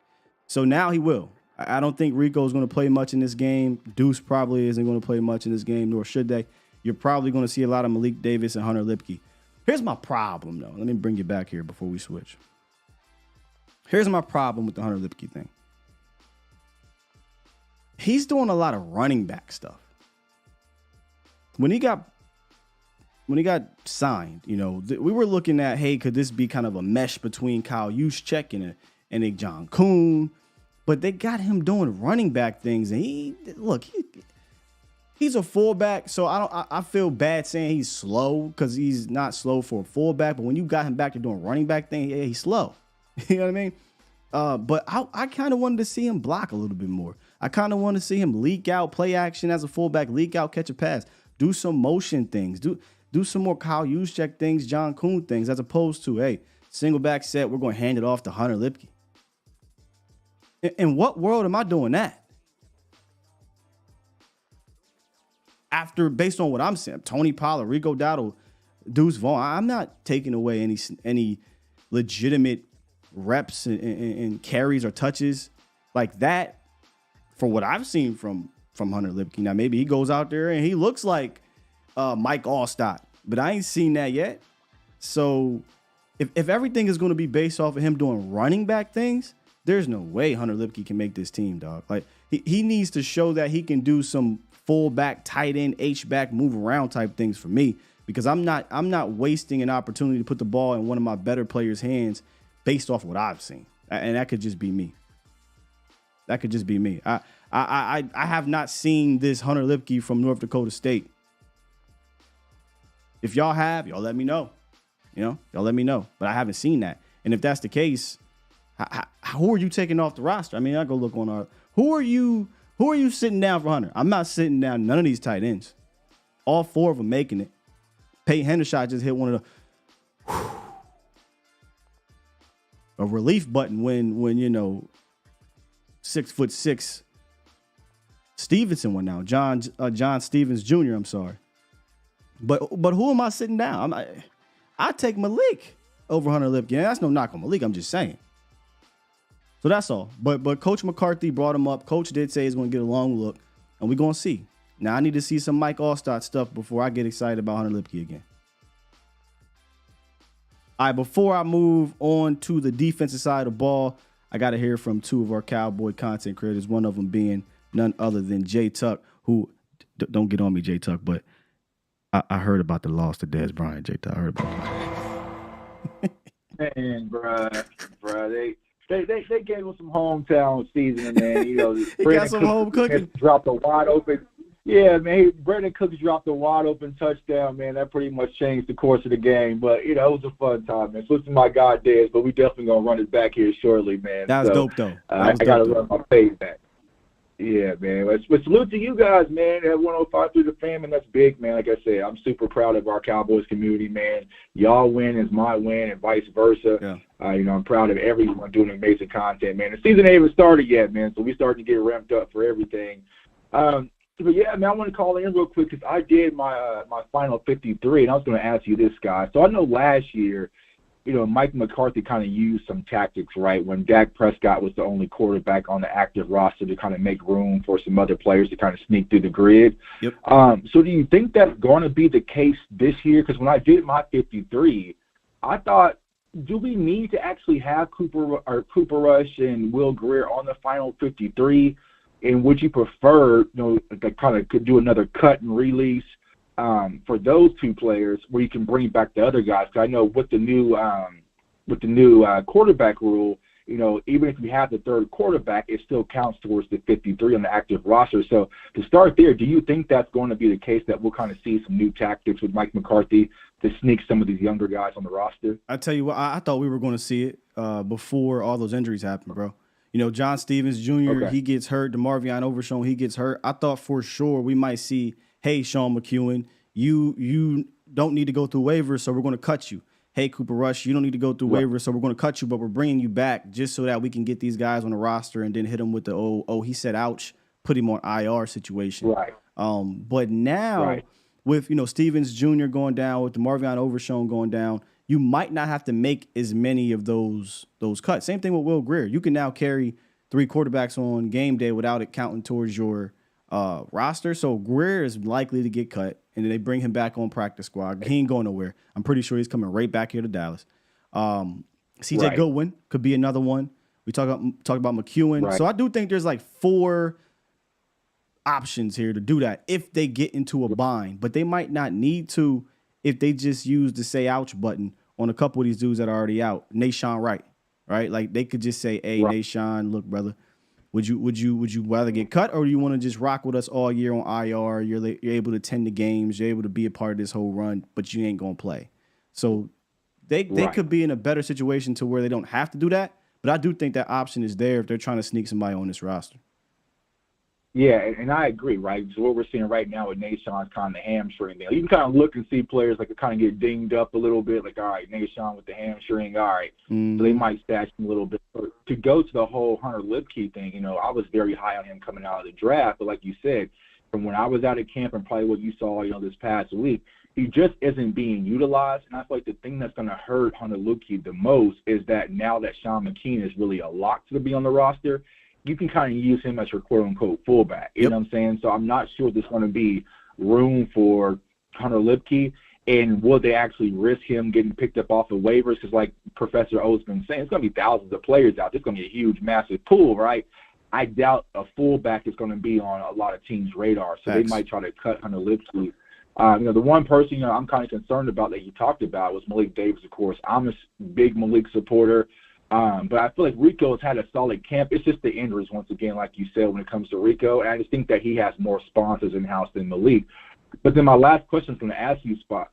So now he will. I don't think Rico is going to play much in this game. Deuce probably isn't going to play much in this game, nor should they. You're probably going to see a lot of Malik Davis and Hunter Lipke. Here's my problem, though. Let me bring you back here before we switch. Here's my problem with the Hunter Lipke thing. He's doing a lot of running back stuff. When he got signed, we were looking at, hey, could this be kind of a mesh between Kyle Juszczyk and a John Kuhn? But they got him doing running back things, and he's a fullback, so I feel bad saying he's slow because he's not slow for a fullback. But when you got him back to doing running back thing, yeah, he's slow. You know what I mean? But I kind of wanted to see him block a little bit more. I kind of want to see him leak out, play action as a fullback, leak out, catch a pass, do some motion things, do some more Kyle Juszczyk things, John Kuhn things, as opposed to, hey, single back set, we're going to hand it off to Hunter Lipke. In what world am I doing that? Based on what I'm saying, Tony Pollard, Rico Dowdle, Deuce Vaughn, I'm not taking away any legitimate reps and carries or touches like that. For what I've seen from Hunter Lipke, now maybe he goes out there and he looks like Mike Allstott, but I ain't seen that yet. So if everything is going to be based off of him doing running back things, there's no way Hunter Lipke can make this team, dog. Like he needs to show that he can do some fullback, tight end, H-back, move around type things for me, because I'm not wasting an opportunity to put the ball in one of my better players' hands based off what I've seen. And that could just be me. That could just be me. I have not seen this Hunter Lipke from North Dakota State. If y'all have, y'all let me know. Y'all let me know. But I haven't seen that. And if that's the case, who are you taking off the roster? I mean, I go look on our. Who are you sitting down for Hunter? I'm not sitting down none of these tight ends. All 4 of them making it. Peyton Hendershot just hit one of the a relief button when 6'6" Stevenson went out. John Stevens Jr. I'm sorry, but who am I sitting down? I take Malik over Hunter Lipke. And that's no knock on Malik. I'm just saying. So that's all. But Coach McCarthy brought him up. Coach did say he's going to get a long look, and we're going to see. Now I need to see some Mike Allstott stuff before I get excited about Hunter Lipke again. All right, before I move on to the defensive side of the ball, I got to hear from 2 of our Cowboy content creators, one of them being none other than Jay Tuck, who, don't get on me, Jay Tuck, but I heard about the loss to Dez Bryant, Jay Tuck. I heard about it. Man, bruh, they gave us some hometown seasoning, man. He got some home cooking. Dropped a wide open. Yeah, man. Brandon Cooks dropped a wide open touchdown, man. That pretty much changed the course of the game. But it was a fun time, man. Switching my guy Dez, but we definitely gonna run it back here shortly, man. That was dope, though. I gotta run my face back. Yeah, man. But salute to you guys, man. At 105 through the fam, and that's big, man. Like I said, I'm super proud of our Cowboys community, man. Y'all win is my win, and vice versa. Yeah. I'm proud of everyone doing amazing content, man. The season ain't even started yet, man, so we starting to get ramped up for everything. But yeah, man, I want to call in real quick because I did my final 53, and I was going to ask you this, guy. So I know last year, Mike McCarthy kind of used some tactics, right, when Dak Prescott was the only quarterback on the active roster to kind of make room for some other players to kind of sneak through the grid. Yep. So do you think that's going to be the case this year? Because when I did my 53, I thought, do we need to actually have Cooper Rush and Will Grier on the final 53? And would you prefer, kind of do another cut and release for those 2 players where you can bring back the other guys? Because I know with the new quarterback rule, even if you have the 3rd quarterback, it still counts towards the 53 on the active roster. So to start there, do you think that's going to be the case, that we'll kind of see some new tactics with Mike McCarthy to sneak some of these younger guys on the roster? I tell you what, I thought we were going to see it before all those injuries happened, bro. John Stevens Jr., He gets hurt. DeMarvion Overshown, he gets hurt. I thought for sure we might see, hey, Sean McEwen, you don't need to go through waivers, so we're going to cut you. Hey, Cooper Rush, you don't need to go through waivers, so we're going to cut you, but we're bringing you back just so that we can get these guys on the roster and then hit them with the, he said, ouch, put him on IR situation. Right. But now with, Stevens Jr. going down, with DeMarvion Overshown going down, you might not have to make as many of those cuts. Same thing with Will Grier. You can now carry 3 quarterbacks on game day without it counting towards your roster. So Grier is likely to get cut, and then they bring him back on practice squad. He ain't going nowhere. I'm pretty sure he's coming right back here to Dallas. CJ Goodwin could be another one. We talk about McEwen. Right. So I do think there's like 4 options here to do that if they get into a bind, but they might not need to if they just use the say ouch button on a couple of these dudes that are already out. Nashawn Wright, right? Like they could just say, hey, Nashawn, look, brother, would you rather get cut, or do you want to just rock with us all year on IR? You're able to attend the games, you're able to be a part of this whole run, but you ain't gonna play. So they could be in a better situation to where they don't have to do that. But I do think that option is there if they're trying to sneak somebody on this roster. Yeah, and I agree, right? So what we're seeing right now with Nashawn's kind of the hamstring thing. You can kind of look and see players like kind of get dinged up a little bit, like, all right, Nashawn with the hamstring, all right. So they might stash him a little bit. But to go to the whole Hunter Lipke thing, I was very high on him coming out of the draft. But like you said, from when I was out at camp and probably what you saw, this past week, he just isn't being utilized. And I feel like the thing that's going to hurt Hunter Luepke the most is that now that Sean McKeon is really a lock to be on the roster, you can kind of use him as your quote-unquote fullback. You know what I'm saying? So I'm not sure there's going to be room for Hunter Luepke. And will they actually risk him getting picked up off of waivers? Because like Professor O's been saying, it's going to be thousands of players out. There's going to be a huge, massive pool, right? I doubt a fullback is going to be on a lot of teams' radar. So they might try to cut Hunter Luepke. The one person I'm kind of concerned about that you talked about was Malik Davis, of course. I'm a big Malik supporter. But I feel like Rico has had a solid camp. It's just the injuries, once again, like you said, when it comes to Rico. And I just think that he has more sponsors in-house than Malik. But then my last question is going to ask you, Scott.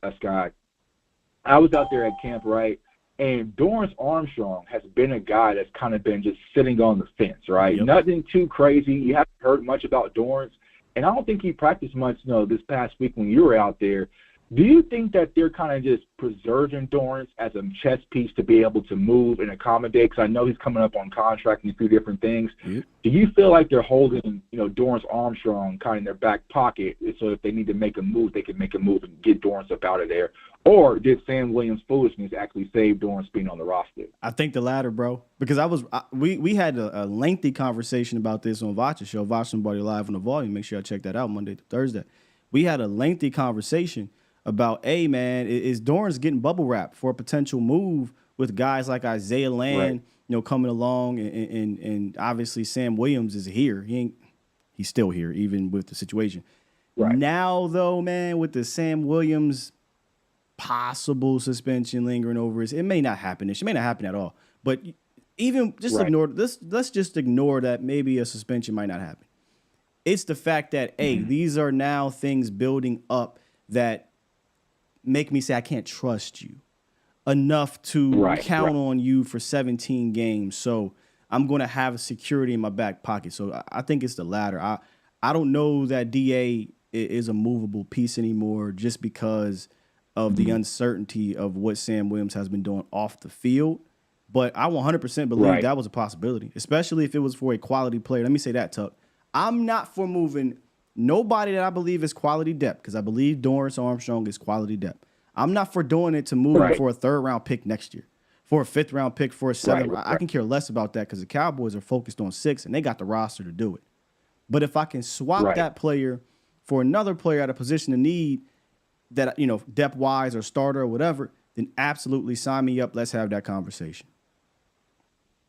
I was out there at camp, right? And Dorrance Armstrong has been a guy that's kind of been just sitting on the fence, right? Yep. Nothing too crazy. You haven't heard much about Dorrance. And I don't think he practiced much, this past week when you were out there. Do you think that they're kind of just preserving Dorrance as a chess piece to be able to move and accommodate? Because I know he's coming up on contract and a few different things. Mm-hmm. Do you feel like they're holding, Dorrance Armstrong kind of in their back pocket so if they need to make a move, they can make a move and get Dorrance up out of there? Or did Sam Williams' foolishness actually save Dorrance being on the roster? I think the latter, bro. Because we had a lengthy conversation about this on Vacha's show, Vacha Somebody Live on the Volume. Make sure I check that out Monday to Thursday. We had a lengthy conversation about, hey, man, is Dorrance getting bubble wrap for a potential move with guys like Isaiah Land, coming along, and obviously Sam Williams is here. He's still here, even with the situation. Right. Now, though, man, with the Sam Williams possible suspension lingering over it may not happen. It may not happen at all. But even just ignore this. Let's just ignore that maybe a suspension might not happen. It's the fact that, these are now things building up that make me say I can't trust you enough to count on you for 17 games. So I'm going to have a security in my back pocket. So I think it's the latter. I don't know that DA is a movable piece anymore just because of the uncertainty of what Sam Williams has been doing off the field. But I 100% believe that was a possibility, especially if it was for a quality player. Let me say that, Tuck. I'm not for moving nobody that I believe is quality depth, because I believe Dorrance Armstrong is quality depth. I'm not for doing it to move for a third-round pick next year, for a fifth-round pick, for a seventh. I can care less about that because the Cowboys are focused on 6, and they got the roster to do it. But if I can swap that player for another player at a position of need that, depth-wise or starter or whatever, then absolutely sign me up. Let's have that conversation.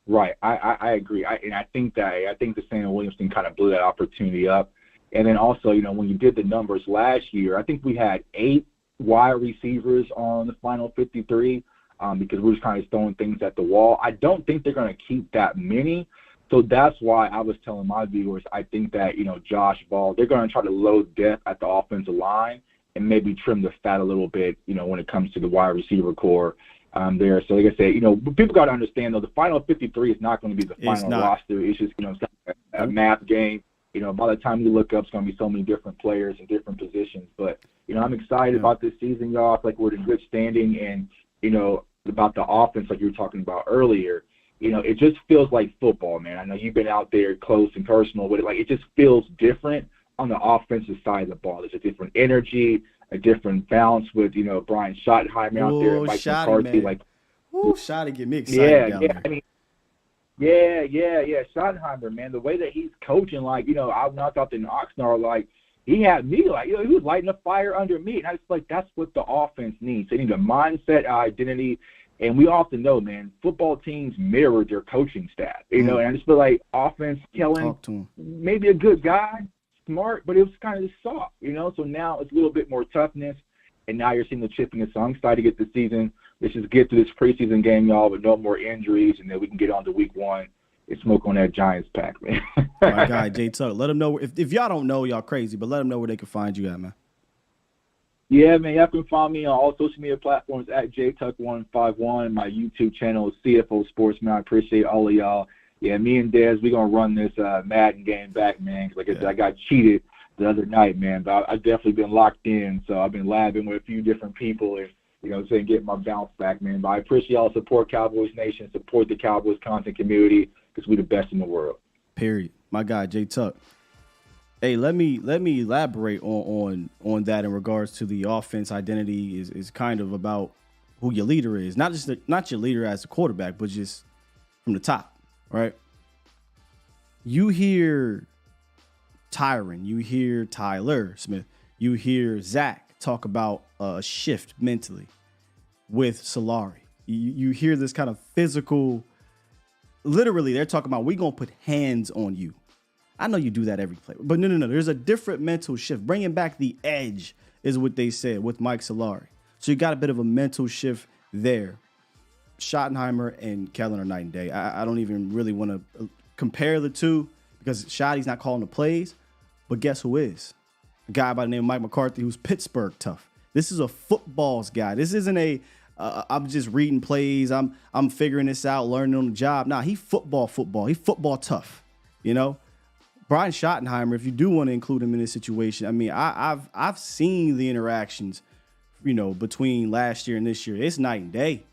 Right. I agree. I think the Sam Williams thing kind of blew that opportunity up. And then also, when you did the numbers last year, I think we had 8 wide receivers on the final 53 because we were just kind of throwing things at the wall. I don't think they're going to keep that many. So that's why I was telling my viewers, I think that, Josh Ball, they're going to try to load depth at the offensive line and maybe trim the fat a little bit, when it comes to the wide receiver core there. So like I said, people got to understand, though, the final 53 is not going to be the final roster. It's just, it's like a math game. By the time you look up, it's going to be so many different players in different positions. But, I'm excited about this season, y'all. I feel like we're in good standing. And, about the offense, like you were talking about earlier, it just feels like football, man. I know you've been out there close and personal with it. Like, it just feels different on the offensive side of the ball. There's a different energy, a different balance with, Brian Schottenheimer out there, and Mike McCarthy. Like, Schotty get me excited down there. I mean, yeah. Schottenheimer, man, the way that he's coaching, like, I knocked out in Oxnard, like, he had me, like, he was lighting a fire under me. And I was like, that's what the offense needs. They need a mindset, identity. And we often know, man, football teams mirror their coaching staff, and I just feel like offense, Kellen, maybe a good guy, smart, but it was kind of just soft, So now it's a little bit more toughness, and now you're seeing the chip in it. So I'm excited to get the season. Let's just get to this preseason game, y'all, with no more injuries, and then we can get on to week 1 and smoke on that Giants pack, man. My guy, Jay Tuck. Let them know. If y'all don't know, y'all crazy, but let them know where they can find you at, man. Yeah, man, y'all can find me on all social media platforms at JTuck151. My YouTube channel is CFO Sports, man. I appreciate all of y'all. Yeah, me and Dez, we're going to run this Madden game back, man, because I got cheated the other night, man. But I've definitely been locked in, so I've been labbing with a few different people and, getting my bounce back, man. But I appreciate y'all support Cowboys Nation, support the Cowboys content community, because we're the best in the world. Period. My guy, Jay Tuck. Hey, let me elaborate on that in regards to the offense identity is kind of about who your leader is. Not your leader as a quarterback, but just from the top, right? You hear Tyron, you hear Tyler Smith, you hear Zach talk about a shift mentally with Solari. You hear this kind of physical, literally they're talking about, we gonna put hands on you. I know you do that every play, but no. There's a different mental shift. Bringing back the edge is what they said with Mike Solari. So you got a bit of a mental shift there. Schottenheimer and Kellen are night and day. I don't even really want to compare the two because Schotty's not calling the plays, but guess who is? A guy by the name of Mike McCarthy who's Pittsburgh tough. This is a footballs guy. This isn't a I'm just reading plays. I'm figuring this out, learning on the job. Nah, he football. He football tough, you know? Brian Schottenheimer, if you do want to include him in this situation, I mean, I've seen the interactions, you know, between last year and this year. It's night and day.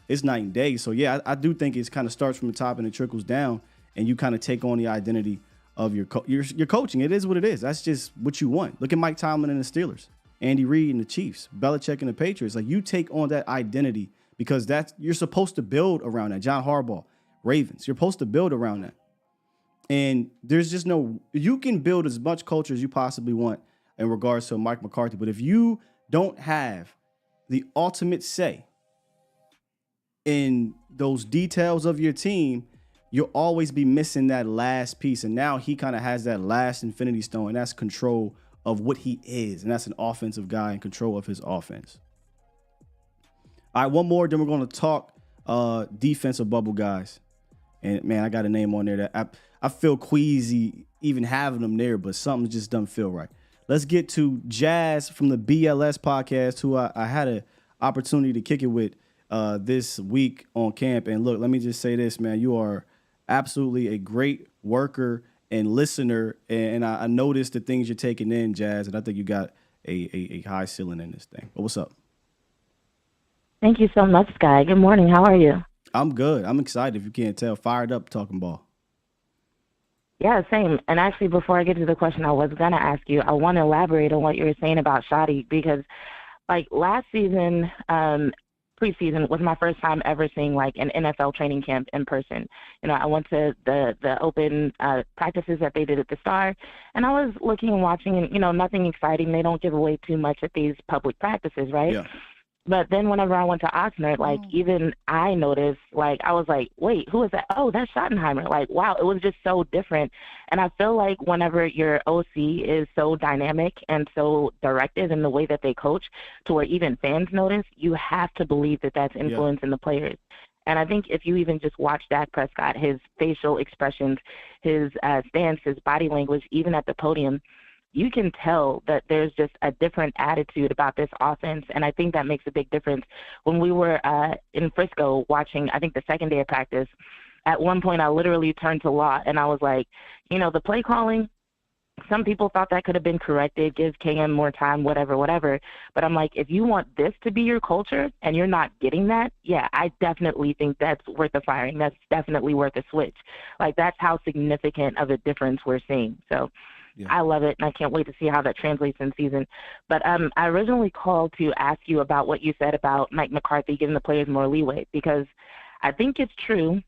It's night and day. So, yeah, I do think it kind of starts from the top and it trickles down, and you kind of take on the identity of your coaching. It is what it is. That's just what you want. Look at Mike Tomlin and the Steelers, Andy Reid and the Chiefs, Belichick and the Patriots. Like, you take on that identity because you're supposed to build around that. John Harbaugh, Ravens, you're supposed to build around that. And there's just you can build as much culture as you possibly want in regards to Mike McCarthy. But if you don't have the ultimate say in those details of your team, you'll always be missing that last piece. And now he kind of has that last infinity stone, and that's control of what he is. And that's an offensive guy in control of his offense. All right, one more, then we're going to talk defensive bubble guys. And, man, I got a name on there that I feel queasy even having them there, but something just doesn't feel right. Let's get to Jazz from the BLS podcast, who I had an opportunity to kick it with this week on camp. And, look, let me just say this, man. You are absolutely a great worker and listener, and I noticed the things you're taking in, Jazz, and I think you got a high ceiling in this thing. But what's up? Thank you so much, Sky. Good morning. How are you? I'm good. I'm excited, if you can't tell. Fired up talking ball. Yeah, same. And actually, before I get to the question I was going to ask you, I want to elaborate on what you were saying about Shotty, because, like, last season, preseason was my first time ever seeing, like, an NFL training camp in person. You know, I went to the open practices that they did at the Star, and I was looking and watching, and, you know, nothing exciting. They don't give away too much at these public practices, right? Yeah. But then whenever I went to Oxnard, like, even I noticed, like, I was like, wait, who is that? Oh, that's Schottenheimer. Like, wow, it was just so different. And I feel like whenever your OC is so dynamic and so directive in the way that they coach, to where even fans notice, you have to believe that that's influencing the players. And I think if you even just watch Dak Prescott, his facial expressions, his stance, his body language, even at the podium, you can tell that there's just a different attitude about this offense, and I think that makes a big difference. When we were in Frisco watching, I think, the second day of practice, at one point I literally turned to Law, and I was like, you know, the play calling, some people thought that could have been corrected, give KM more time, whatever. But I'm like, if you want this to be your culture and you're not getting that, yeah, I definitely think that's worth a firing. That's definitely worth a switch. Like, that's how significant of a difference we're seeing. So yeah. I love it, and I can't wait to see how that translates in season. But I originally called to ask you about what you said about Mike McCarthy giving the players more leeway, because I think it's true,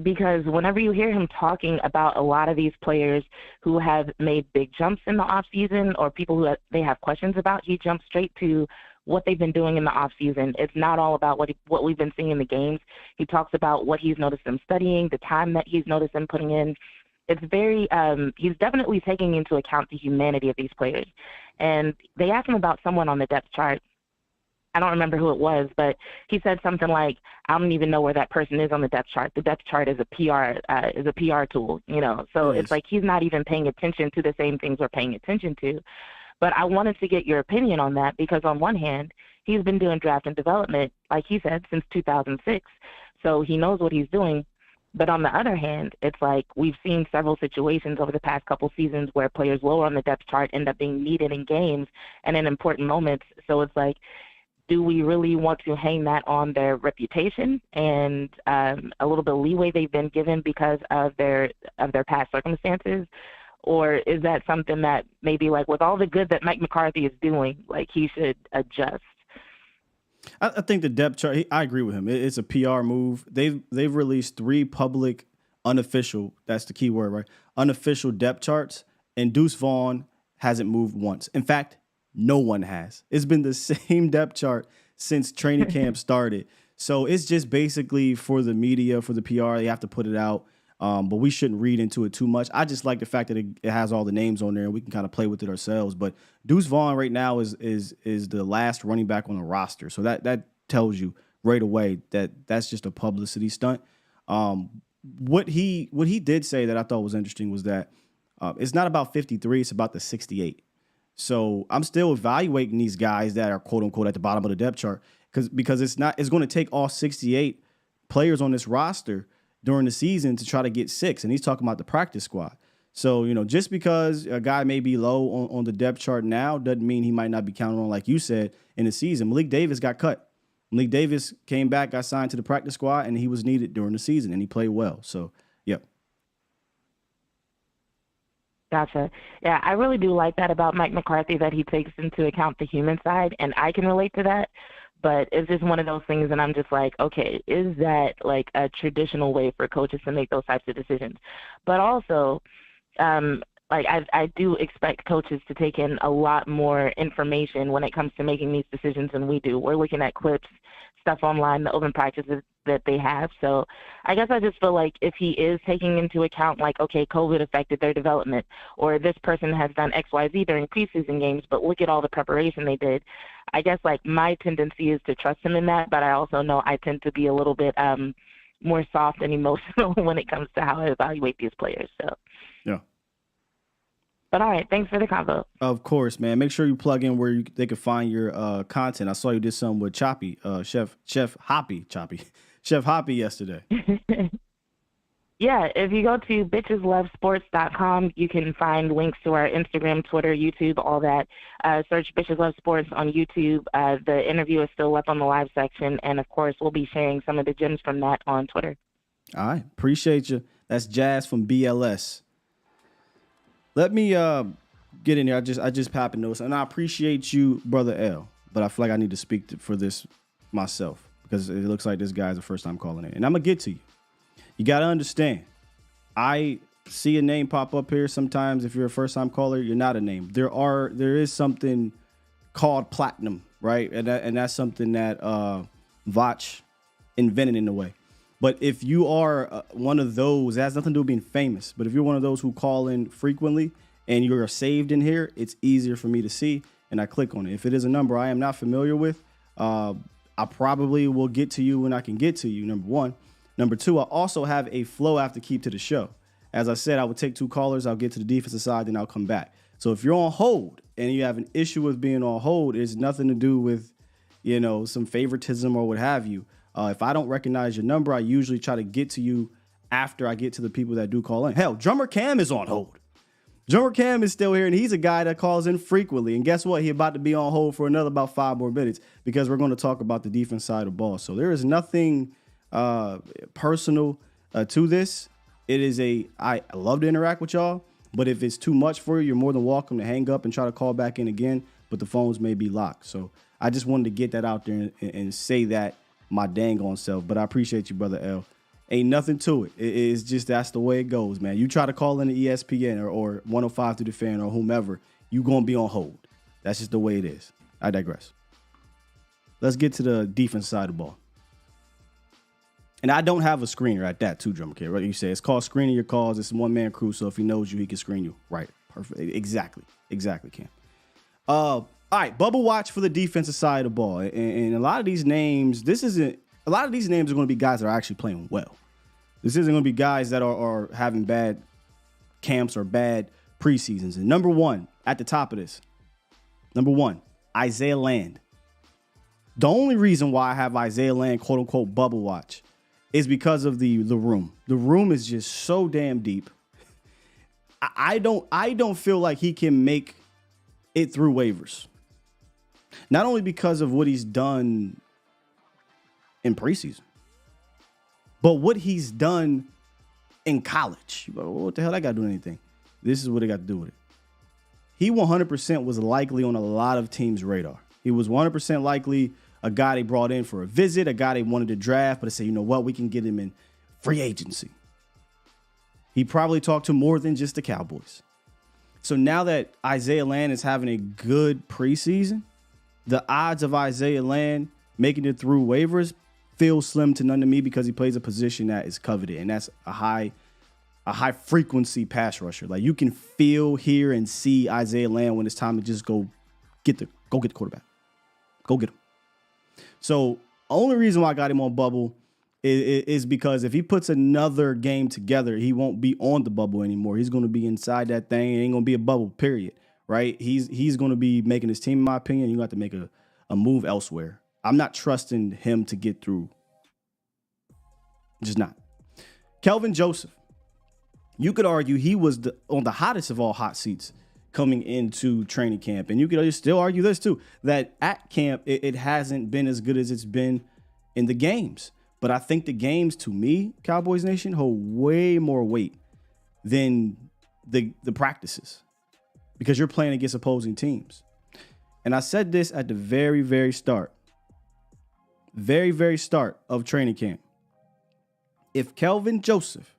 because whenever you hear him talking about a lot of these players who have made big jumps in the offseason, or people who they have questions about, he jumps straight to what they've been doing in the offseason. It's not all about what we've been seeing in the games. He talks about what he's noticed them studying, the time that he's noticed them putting in. It's very he's definitely taking into account the humanity of these players. And they asked him about someone on the depth chart. I don't remember who it was, but he said something like, I don't even know where that person is on the depth chart. The depth chart is a PR tool, you know. So it's like he's not even paying attention to the same things we're paying attention to. But I wanted to get your opinion on that, because on one hand, he's been doing draft and development, like he said, since 2006. So he knows what he's doing. But on the other hand, it's like we've seen several situations over the past couple seasons where players lower on the depth chart end up being needed in games and in important moments. So it's like, do we really want to hang that on their reputation and a little bit of leeway they've been given because of their past circumstances? Or is that something that maybe, like, with all the good that Mike McCarthy is doing, like, he should adjust? I think the depth chart, I agree with him. It's a PR move. They've released 3 public, unofficial, that's the key word, right? Unofficial depth charts, and Deuce Vaughn hasn't moved once. In fact, no one has. It's been the same depth chart since training camp started. So it's just basically for the media, for the PR, they have to put it out. But we shouldn't read into it too much. I just like the fact that it has all the names on there and we can kind of play with it ourselves. But Deuce Vaughn right now is the last running back on the roster. So that tells you right away that that's just a publicity stunt. What he did say that I thought was interesting was that it's not about 53, it's about the 68. So I'm still evaluating these guys that are quote unquote at the bottom of the depth chart because it's going to take all 68 players on this roster during the season to try to get 6. And he's talking about the practice squad. So, just because a guy may be low on the depth chart now doesn't mean he might not be counted on, like you said, in the season. Malik Davis got cut. Malik Davis came back, got signed to the practice squad, and he was needed during the season, and he played well. So, yep. Gotcha. Yeah, I really do like that about Mike McCarthy, that he takes into account the human side, and I can relate to that. But it's just one of those things, and I'm just like, okay, is that like a traditional way for coaches to make those types of decisions? But also, I do expect coaches to take in a lot more information when it comes to making these decisions than we do. We're looking at clips, stuff online, the open practices that they have. So I guess I just feel like if he is taking into account, like, okay, COVID affected their development, or this person has done X, Y, Z during preseason games, but look at all the preparation they did. I guess, like, my tendency is to trust him in that, but I also know I tend to be a little bit more soft and emotional when it comes to how I evaluate these players. So, yeah. But all right, thanks for the convo. Of course, man. Make sure you plug in where they can find your content. I saw you did something with Choppy, Chef Hoppy yesterday. Yeah, if you go to bitcheslovesports.com, you can find links to our Instagram, Twitter, YouTube, all that. Search Bitches Love Sports on YouTube. The interview is still up on the live section, and of course, we'll be sharing some of the gems from that on Twitter. All right, appreciate you. That's Jazz from BLS. Let me get in there. I just popping those, and I appreciate you, Brother L. But I feel like I need to speak for this myself because it looks like this guy's the first time calling in, and I'm gonna get to you. You got to understand, I see a name pop up here. Sometimes if you're a first time caller, you're not a name. There is something called platinum, right? And that's something that Vach invented in a way. But if you are one of those, it has nothing to do with being famous. But if you're one of those who call in frequently and you're saved in here, it's easier for me to see. And I click on it. If it is a number I am not familiar with, I probably will get to you when I can get to you, number one. Number two, I also have a flow I have to keep to the show. As I said, I would take 2 callers. I'll get to the defensive side, then I'll come back. So if you're on hold and you have an issue with being on hold, it's nothing to do with, some favoritism or what have you. If I don't recognize your number, I usually try to get to you after I get to the people that do call in. Hell, Drummer Cam is on hold. Drummer Cam is still here, and he's a guy that calls in frequently. And guess what? He's about to be on hold for another about 5 more minutes because we're going to talk about the defense side of the ball. So there is nothing personal to this. It is I love to interact with y'all, but if it's too much for you, you're more than welcome to hang up and try to call back in again, but the phones may be locked. So I just wanted to get that out there and say that my dang on self, but I appreciate you, Brother L. Ain't nothing to it. It's just that's the way it goes, man. You try to call in the ESPN or 105 through the Fan or whomever, you going to be on hold. That's just the way it is. I digress. Let's get to the defense side of the ball. And I don't have a screener at that too, Drummer Kid. Right? You say it's called screening your calls. It's a one-man crew, so if he knows you, he can screen you. Right. Perfect. Exactly, Cam. All right, bubble watch for the defensive side of the ball. And a lot of these names, a lot of these names are going to be guys that are actually playing well. This isn't going to be guys that are having bad camps or bad preseasons. And number one, at the top of this, Isaiah Land. The only reason why I have Isaiah Land, quote unquote, bubble watch is because of the room. The room is just so damn deep. I don't feel like he can make it through waivers. Not only because of what he's done in preseason, but what he's done in college. What the hell that got to do with anything? This is what it got to do with it. He 100% was likely on a lot of teams' radar. He was 100% likely a guy they brought in for a visit, a guy they wanted to draft, but they said, you know what, we can get him in free agency. He probably talked to more than just the Cowboys. So now that Isaiah Land is having a good preseason, the odds of Isaiah Land making it through waivers feel slim to none to me because he plays a position that is coveted, and that's a high frequency pass rusher. Like, you can feel, hear, and see Isaiah Land when it's time to just go get the quarterback. Go get him. So only reason why I got him on bubble is because if he puts another game together, he won't be on the bubble anymore. He's going to be inside that thing. It ain't going to be a bubble, period. Right? He's going to be making his team, in my opinion. You have to make a move elsewhere. I'm not trusting him to get through. Just not. Kelvin Joseph. You could argue he was on the hottest of all hot seats coming into training camp. And you could still argue this too, that at camp, it hasn't been as good as it's been in the games. But I think the games, to me, Cowboys Nation, hold way more weight than the practices because you're playing against opposing teams. And I said this at the very, very start of training camp. If Kelvin Joseph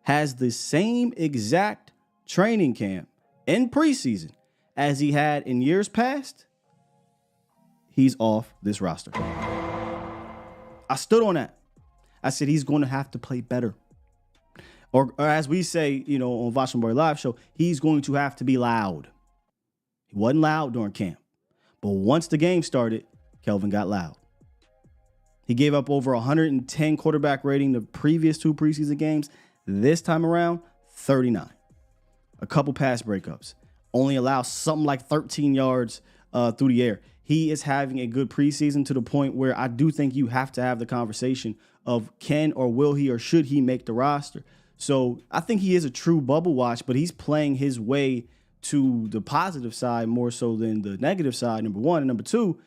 has the same exact training camp in preseason as he had in years past, he's off this roster. I stood on that. I said he's going to have to play better. Or as we say, on Washington Live Show, he's going to have to be loud. He wasn't loud during camp. But once the game started, Kelvin got loud. He gave up over 110 quarterback rating the previous 2 preseason games. This time around, 39. A couple pass breakups. Only allows something like 13 yards through the air. He is having a good preseason to the point where I do think you have to have the conversation of can or will he or should he make the roster. So I think he is a true bubble watch, but he's playing his way to the positive side more so than the negative side, number one. And number two,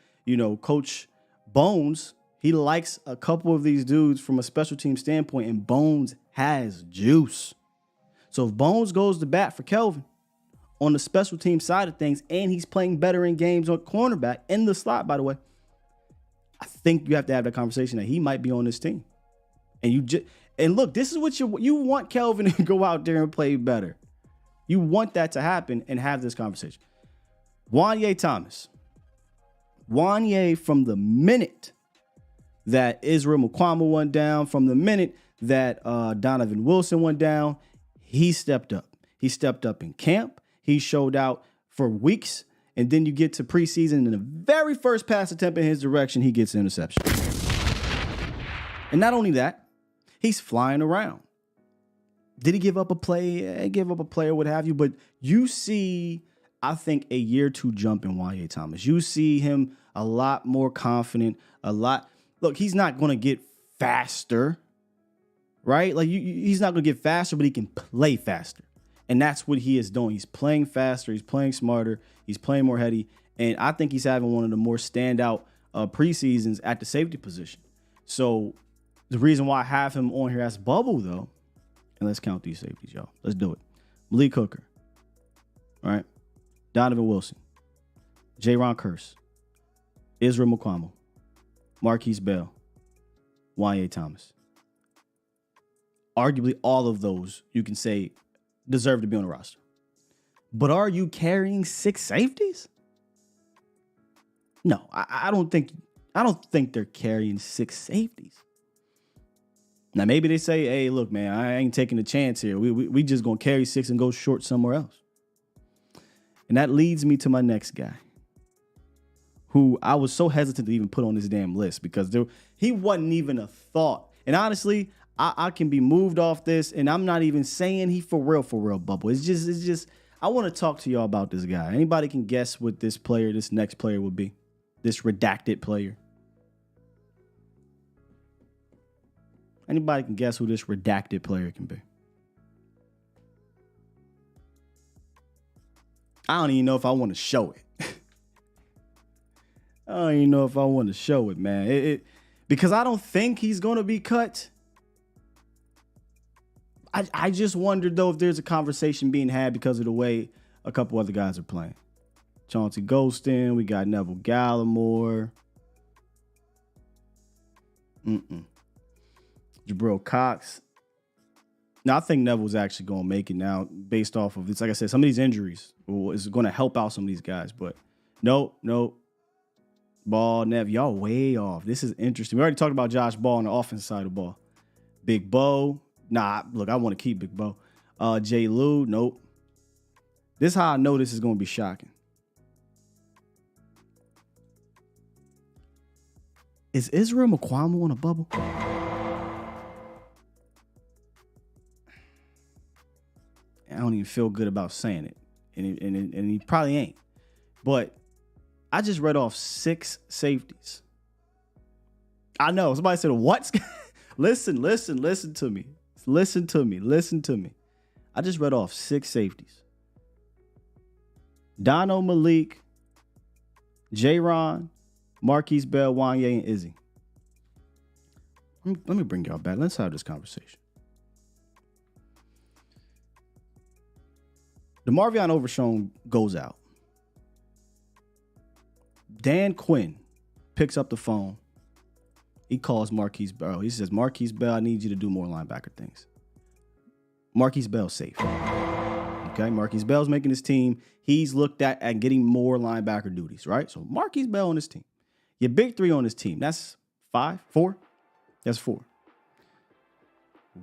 Coach Bones, he likes a couple of these dudes from a special team standpoint, and Bones has juice. So if Bones goes to bat for Kelvin on the special team side of things, and he's playing better in games on cornerback, in the slot, by the way, I think you have to have that conversation that he might be on this team. And look, this is what you want Kelvin to go out there and play better. You want that to happen and have this conversation. Wanye Thomas. Wanye, from the minute that Israel Mukuamu went down, from the minute that Donovan Wilson went down, he stepped up. He stepped up in camp. He showed out for weeks. And then you get to preseason, and the very first pass attempt in his direction, he gets an interception. And not only that, he's flying around. Did he give up a play? He gave up a play or what have you. But you see, I think, a year 2 jump in Wanye Thomas. You see him a lot more confident, Look, he's not going to get faster, right? Like, he's not going to get faster, but he can play faster. And that's what he is doing. He's playing faster. He's playing smarter. He's playing more heady. And I think he's having one of the more standout preseasons at the safety position. So the reason why I have him on here as bubble, though, and let's count these safeties, y'all. Let's do it. Malik Hooker, all right? Donovan Wilson, Jaron Kearse, Israel Mukuamu, Marquise Bell, Wanye Thomas. Arguably, all of those, you can say, deserve to be on the roster. But are you carrying 6 safeties? No, I don't think they're carrying 6 safeties. Now, maybe they say, hey, look, man, I ain't taking a chance here. We just going to carry 6 and go short somewhere else. And that leads me to my next guy, who I was so hesitant to even put on this damn list because he wasn't even a thought. And honestly, I can be moved off this, and I'm not even saying he for real, bubble. It's just, I want to talk to y'all about this guy. Anybody can guess what this next player would be? This redacted player. Anybody can guess who this redacted player can be? I don't even know if I want to show it. I don't even know if I want to show it, man. Because I don't think he's going to be cut. I just wondered, though, if there's a conversation being had because of the way a couple other guys are playing. Chauncey Golston, we got Neville Gallimore. Jabril Cox. Now, I think Neville's actually going to make it now based off of, it's like I said, some of these injuries is going to help out some of these guys. But nope. Ball, Nev, y'all way off. This is interesting. We already talked about Josh Ball on the offensive side of the ball. Big Bo. Nah, look, I want to keep Big Bo. Jay Lou, nope. This is how I know this is going to be shocking. Is Israel Mukuamu on a bubble? I don't even feel good about saying it. And he probably ain't. But I just read off 6 safeties. I know. Somebody said, what? Listen to me. Listen to me. I just read off 6 safeties. Dono Malik, J-Ron, Marquise Bell, Wanye, and Izzy. Let me bring y'all back. Let's have this conversation. DeMarvion Overshown goes out. Dan Quinn picks up the phone. He calls Marquise Bell. He says, Marquise Bell, I need you to do more linebacker things. Marquise Bell's safe. Okay, Marquise Bell's making his team. He's looked at getting more linebacker duties, right? So Marquise Bell on his team. Your big 3 on his team. That's 4? That's 4.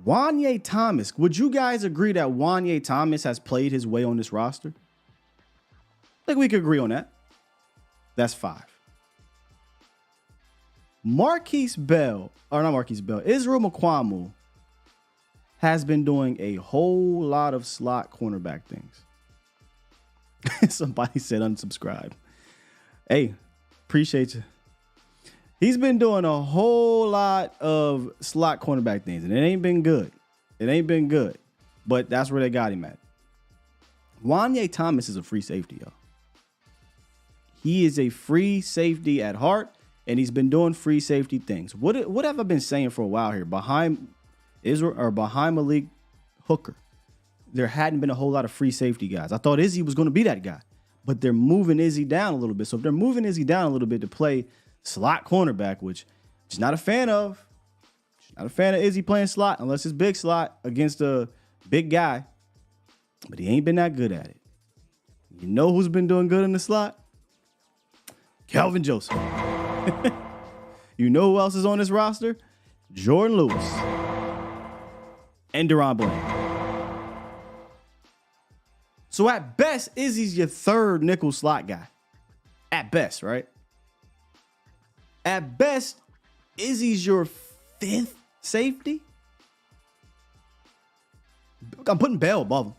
Wanye Thomas. Would you guys agree that Wanye Thomas has played his way on this roster? I think we could agree on that. That's 5. Israel Mukuamu has been doing a whole lot of slot cornerback things. Somebody said unsubscribe. Hey, appreciate you. He's been doing a whole lot of slot cornerback things, and it ain't been good. But that's where they got him at. Wanye Thomas is a free safety, y'all. He is a free safety at heart, and he's been doing free safety things. What have I been saying for a while here? Behind Malik Hooker, there hadn't been a whole lot of free safety guys. I thought Izzy was going to be that guy, but they're moving Izzy down a little bit. So if they're moving Izzy down a little bit to play slot cornerback, which I'm just not a fan of. Not a fan of Izzy playing slot unless it's big slot against a big guy. But he ain't been that good at it. You know who's been doing good in the slot? Calvin Joseph. You know who else is on this roster? Jordan Lewis and Deron Bland. So at best, Izzy's your 3rd nickel slot guy. At best, right? At best, Izzy's your 5th safety. I'm putting Bell above him.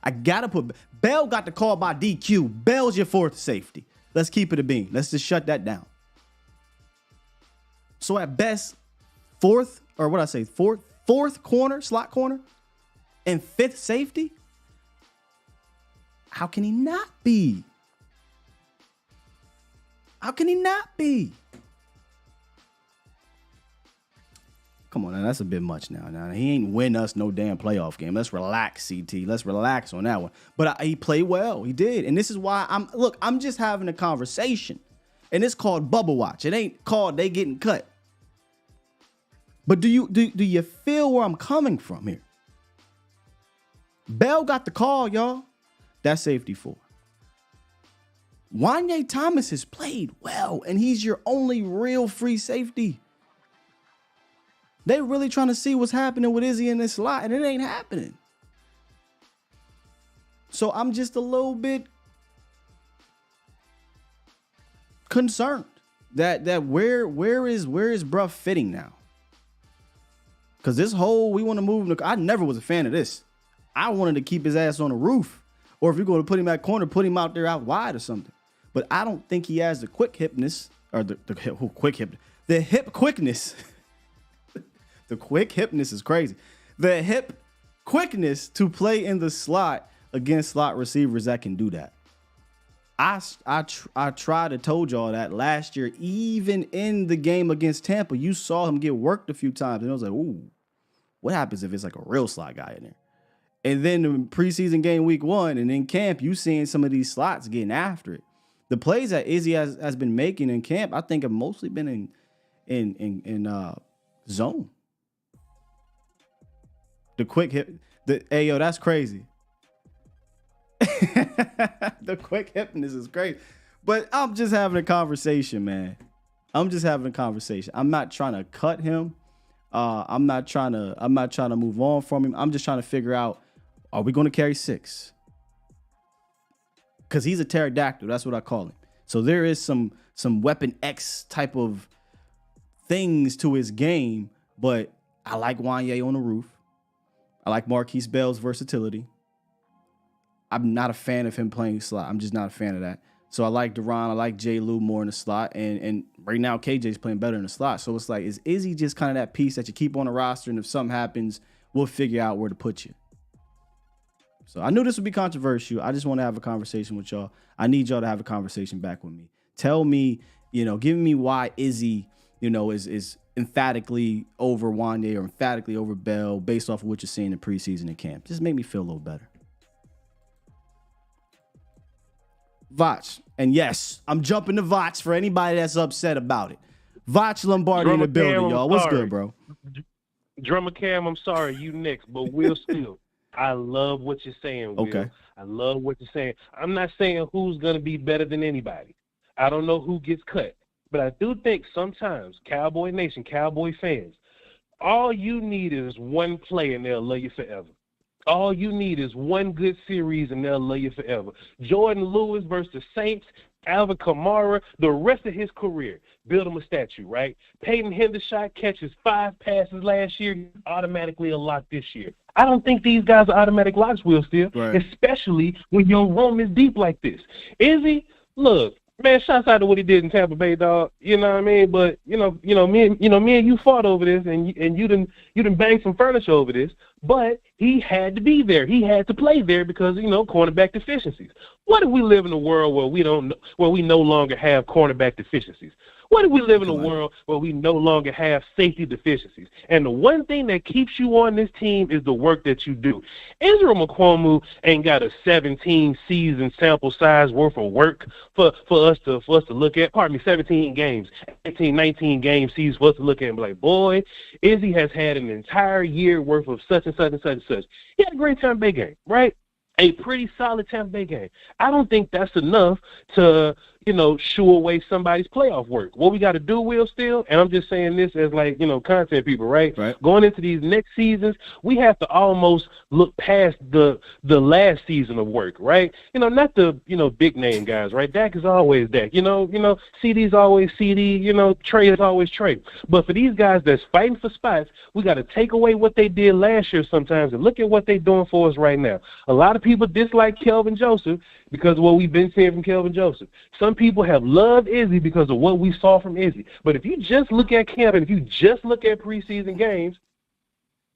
I gotta put Bell got the call by DQ. Bell's your 4th safety. Let's keep it a bean. Let's just shut that down. So at best, 4th corner, slot corner, and 5th safety. How can he not be? Come on, now that's a bit much now. Now he ain't win us no damn playoff game. Let's relax, CT. Let's relax on that one. But he played well. He did, and this is why I'm just having a conversation, and it's called Bubble Watch. It ain't called they getting cut. But do you feel where I'm coming from here? Bell got the call, y'all. That's safety 4. Wanye Thomas has played well, and he's your only real free safety. They really trying to see what's happening with Izzy in this slot, and it ain't happening. So I'm just a little bit concerned that where is bruh fitting now? Because this whole we want to move him. I never was a fan of this. I wanted to keep his ass on the roof, or if you're going to put him at corner, put him out there out wide or something. But I don't think he has the quick hipness or the hip quickness. The quick hipness is crazy. The hip quickness to play in the slot against slot receivers that can do that. I tried to told y'all that last year, even in the game against Tampa, you saw him get worked a few times, and I was like, ooh, What happens if it's like a real slot guy in there? And then in preseason game week 1 and in camp, you seeing some of these slots getting after it. The plays that Izzy has been making in camp, I think have mostly been in zone. The quick hip, hey yo, that's crazy. The quick hipness is great. But I'm just having a conversation, man. I'm just having a conversation. I'm not trying to cut him. I'm not trying to move on from him. I'm just trying to figure out, are we going to carry 6? Because he's a pterodactyl. That's what I call him. So there is some Weapon X type of things to his game, but I like Wanye on the roof. I like Marquise Bell's versatility. I'm not a fan of him playing slot. I'm just not a fan of that. So I like Deron. I like J. Lou more in the slot. And right now, KJ's playing better in the slot. So it's like, is Izzy just kind of that piece that you keep on the roster, and if something happens, we'll figure out where to put you? So I knew this would be controversial. I just want to have a conversation with y'all. I need y'all to have a conversation back with me. Tell me, give me why Izzy, is emphatically over Wanye or emphatically over Bell based off of what you're seeing in preseason and camp. Just make me feel a little better. Vach. And yes, I'm jumping to Vach for anybody that's upset about it. Vach Lombardi in the building, y'all. What's good, bro? Drummer Cam, I'm sorry, you next, but Will Steele. I love what you're saying, Will. Okay. I love what you're saying. I'm not saying who's going to be better than anybody. I don't know who gets cut. But I do think sometimes, Cowboy Nation, Cowboy fans, all you need is one play and they'll love you forever. All you need is one good series and they'll love you forever. Jordan Lewis versus Saints, Alvin Kamara, the rest of his career, build him a statue, right? Peyton Hendershot catches 5 passes last year, automatically a lock this year. I don't think these guys are automatic locks, Will Steele, right, especially when your room is deep like this. Izzy, look, man, shouts out to what he did in Tampa Bay, dog. You know what I mean? But me and you fought over this, and you done banged some furniture over this. But he had to be there. He had to play there because cornerback deficiencies. What if we live in a world where we no longer have cornerback deficiencies? What if we live in a world where we no longer have safety deficiencies? And the one thing that keeps you on this team is the work that you do. Israel McCormu ain't got a 17-season sample size worth of work for us to look at. 17 games, 18, 19 game seasons for us to look at and be like, boy, Izzy has had an entire year worth of such and such and such and such. He had a great Tampa Bay game, right? A pretty solid Tampa Bay game. I don't think that's enough to, shoo away somebody's playoff work. What we got to do, Will Steele, and I'm just saying this as content people, right? Going into these next seasons, we have to almost look past the last season of work, right? Not the, big name guys, right? Dak is always Dak. CD's always CD, Trey is always Trey. But for these guys that's fighting for spots, we got to take away what they did last year sometimes and look at what they're doing for us right now. A lot of people dislike Kelvin Joseph because of what we've been seeing from Kelvin Joseph. Some people have loved Izzy because of what we saw from Izzy. But if you just look at camp and if you just look at preseason games,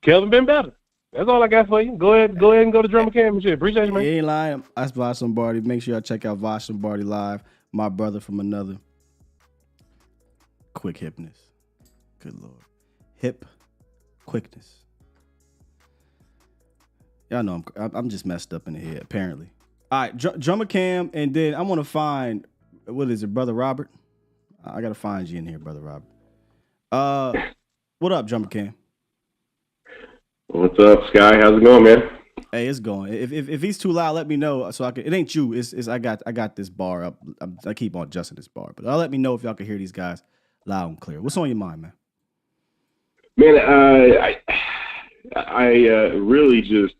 Kelvin been better. That's all I got for you. Go ahead and go to Drummer Cam and shit. Appreciate you, man. He ain't lying. That's Vosh Lombardi. Make sure y'all check out Vosh Lombardi live. My brother from another. Quick hipness. Good Lord. Hip quickness. Y'all know I'm just messed up in the head, apparently. All right, Drummer Cam, and then I want to find, what is it, Brother Robert? I got to find you in here, Brother Robert. What up, Drummer Cam? What's up, Sky? How's it going, man? Hey, it's going. If he's too loud, let me know so I can. It ain't you. It's I got this bar up. I keep on adjusting this bar, but let me know if y'all can hear these guys loud and clear. What's on your mind, man? Man, I really just.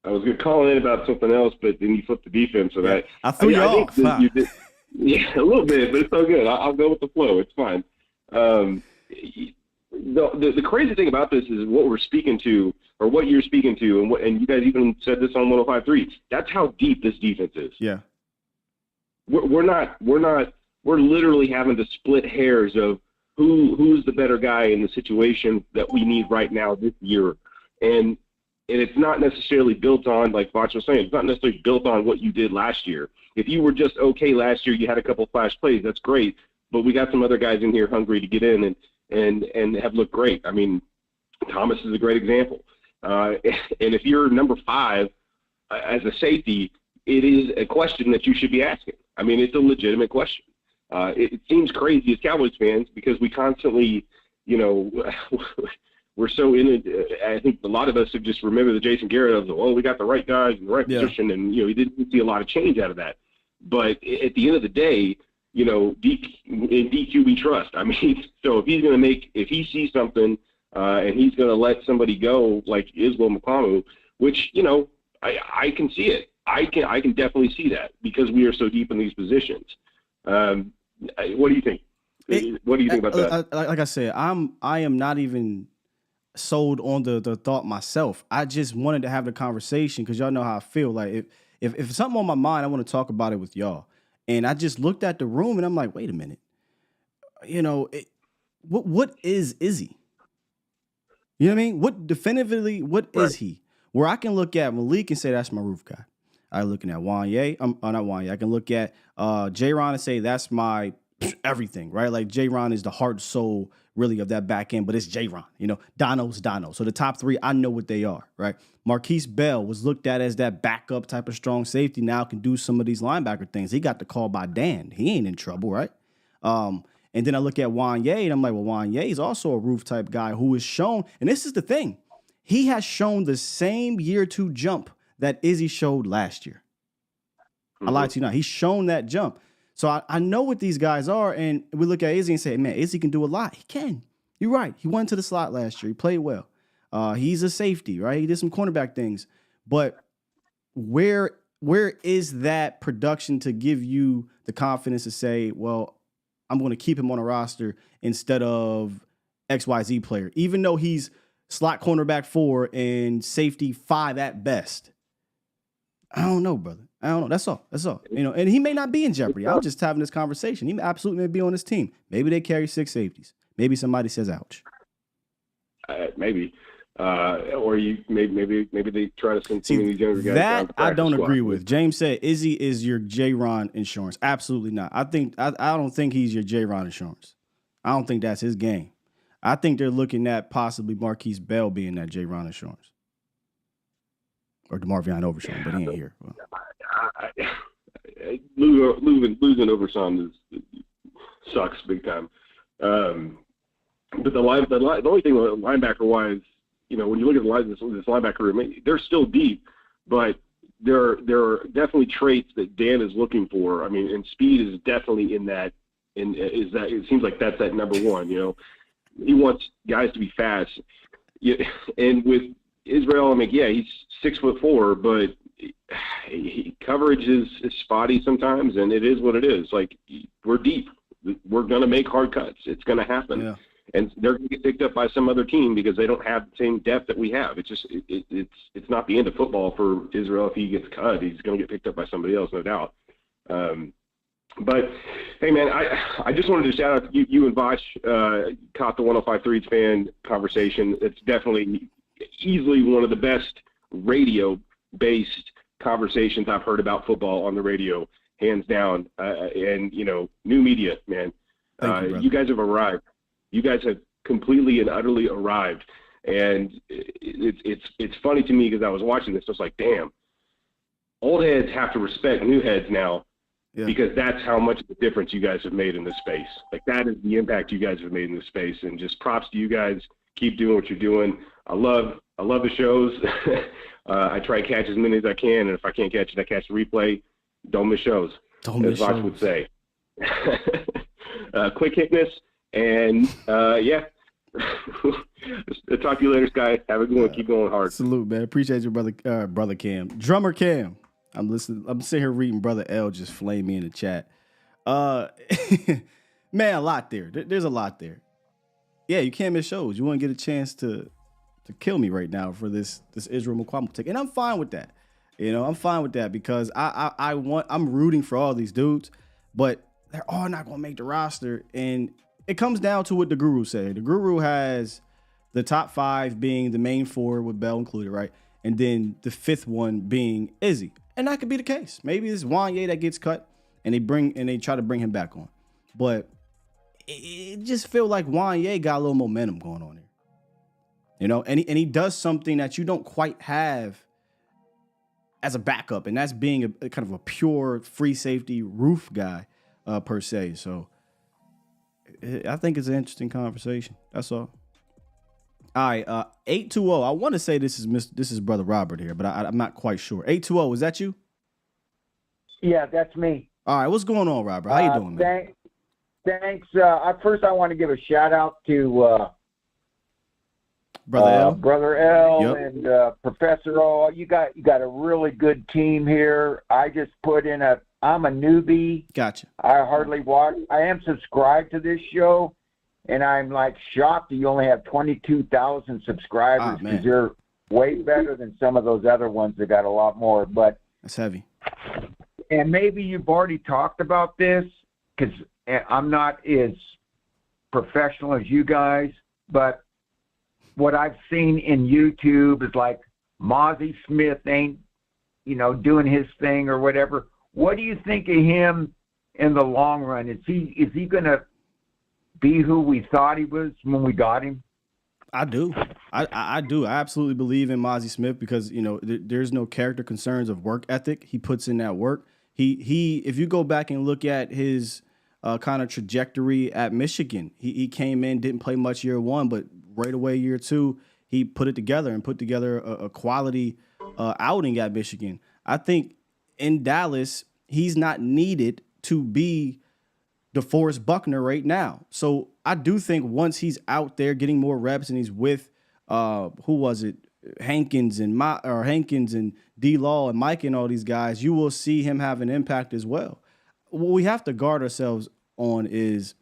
I was going to call in about something else, but then you flipped the defense. So that I threw you off. You did, yeah, a little bit, but it's so good. I'll go with the flow. It's fine. The crazy thing about this is what we're speaking to, or what you're speaking to, and you guys even said this on 105.3. That's how deep this defense is. Yeah. We're literally having to split hairs of who's the better guy in the situation that we need right now this year, and it's not necessarily built on, like Voch was saying, it's not necessarily built on what you did last year. If you were just okay last year, you had a couple flash plays, that's great. But we got some other guys in here hungry to get in and have looked great. I mean, Thomas is a great example. And if you're number 5 as a safety, it is a question that you should be asking. I mean, it's a legitimate question. It seems crazy as Cowboys fans because we constantly, we're so in it. I think a lot of us have just remember the Jason Garrett of, we got the right guys in the right position, and he didn't see a lot of change out of that. But at the end of the day, in DQ we trust. I mean, so if he sees something and he's going to let somebody go like Iswell McCollum, which I can see it. I can definitely see that because we are so deep in these positions. What do you think? What do you think about that? Like I said, I am not even sold on the thought myself. I just wanted to have the conversation because y'all know how I feel. Like if something on my mind, I want to talk about it with y'all. And I just looked at the room and I'm like, wait a minute. What is Izzy? You know what I mean? What is he? Where I can look at Malik and say that's my roof guy. I'm looking at Wanye. Not Wanye. I can look at J-Ron and say that's my everything, right? Like J-Ron is the heart soul really of that back end, but it's J-Ron. Dono's Dono. So the top 3, I know what they are, right? Marquise Bell was looked at as that backup type of strong safety. Now can do some of these linebacker things. He got the call by Dan. He ain't in trouble, right? And then I look at Wanye and I'm like, well, Wanye is also a roof type guy who is shown, and this is the thing. He has shown the same year 2 jump that Izzy showed last year. I lied to you not. He's shown that jump. So I know what these guys are, and we look at Izzy and say, man, Izzy can do a lot. He can. You're right. He went to the slot last year. He played well. He's a safety, right? He did some cornerback things. But where is that production to give you the confidence to say, well, I'm going to keep him on a roster instead of XYZ player, even though he's slot cornerback 4 and safety 5 at best? I don't know, brother. I don't know. That's all. And he may not be in jeopardy. I'm just having this conversation. He absolutely may be on this team. Maybe they carry 6 safeties. Maybe somebody says, ouch. Maybe. Or maybe they try to send some of these younger guys down that I don't agree with. James said Izzy is your J-Ron insurance. Absolutely not. I don't think he's your J-Ron insurance. I don't think that's his game. I think they're looking at possibly Marquise Bell being that J-Ron insurance. Or DeMarvion Overshown, but he ain't here. Well. Losing Overshown sucks big time. But the only thing linebacker wise, when you look at this linebacker room, they're still deep, but there are definitely traits that Dan is looking for. I mean, and speed is definitely in that. And it seems like that's that number 1. He wants guys to be fast. And with Israel, he's 6'4", but coverage is spotty sometimes, and it is what it is. Like, we're deep. We're gonna make hard cuts. It's gonna happen. Yeah. And they're going to get picked up by some other team because they don't have the same depth that we have. It's just it's not the end of football for Israel. If he gets cut, he's going to get picked up by somebody else, no doubt. But hey, man, I just wanted to shout out you and Vosh caught the 105.3's fan conversation. It's definitely easily one of the best radio-based conversations I've heard about football on the radio, hands down. And new media, man, you guys have arrived. You guys have completely and utterly arrived, and it's funny to me because I was watching this. I was like, damn, old heads have to respect new heads now, because that's how much of a difference you guys have made in this space. Like, that is the impact you guys have made in this space, and just props to you guys. Keep doing what you're doing. I love the shows. I try to catch as many as I can, and if I can't catch it, I catch the replay. Don't miss shows, as Vosh would say. Quick hitness. And, talk to you later, Sky. Have a good one. Keep going hard. Salute, man. Appreciate you, brother Cam. Drummer Cam. I'm listening. I'm sitting here reading Brother L just flame me in the chat. Man, a lot there. There's a lot there. Yeah, you can't miss shows. You want to get a chance to kill me right now for this Israel McCollum take. And I'm fine with that. I'm fine with that because I'm rooting for all these dudes, but they're all not going to make the roster. And it comes down to what the Guru said. The Guru has the top 5 being the main 4 with Bell included, right? And then the 5th one being Izzy. And that could be the case. Maybe it's Wanye that gets cut and they try to bring him back on. But it just feels like Wanye got a little momentum going on here. You know, and he does something that you don't quite have as a backup, and that's being a kind of a pure free safety roof guy per se. So I think it's an interesting conversation. That's all. All right, 820. I want to say this is Brother Robert here, but I'm not quite sure. 820, is that you? Yeah, that's me. All right, what's going on, Robert? How you doing, man? Thanks. First, I want to give a shout out to Brother L, yep. And Professor O. You got a really good team here. I just put in I'm a newbie. Gotcha. I hardly watch. I am subscribed to this show, and I'm like shocked that you only have 22,000 subscribers because you're way better than some of those other ones that got a lot more. But that's heavy. And maybe you've already talked about this because I'm not as professional as you guys, but what I've seen in YouTube is like Mozzie Smith ain't, doing his thing or whatever. What do you think of him in the long run? Is he going to be who we thought he was when we got him? I do. I do. I absolutely believe in Mozzie Smith because, there's no character concerns of work ethic. He puts in that work. He if you go back and look at his kind of trajectory at Michigan, he came in, didn't play much year one, but right away year two, he put it together and put together a quality outing at Michigan. I think in Dallas, he's not needed to be DeForest Buckner right now. So I do think once he's out there getting more reps and he's with Hankins and D-Law and Mike and all these guys, you will see him have an impact as well. What we have to guard ourselves on is,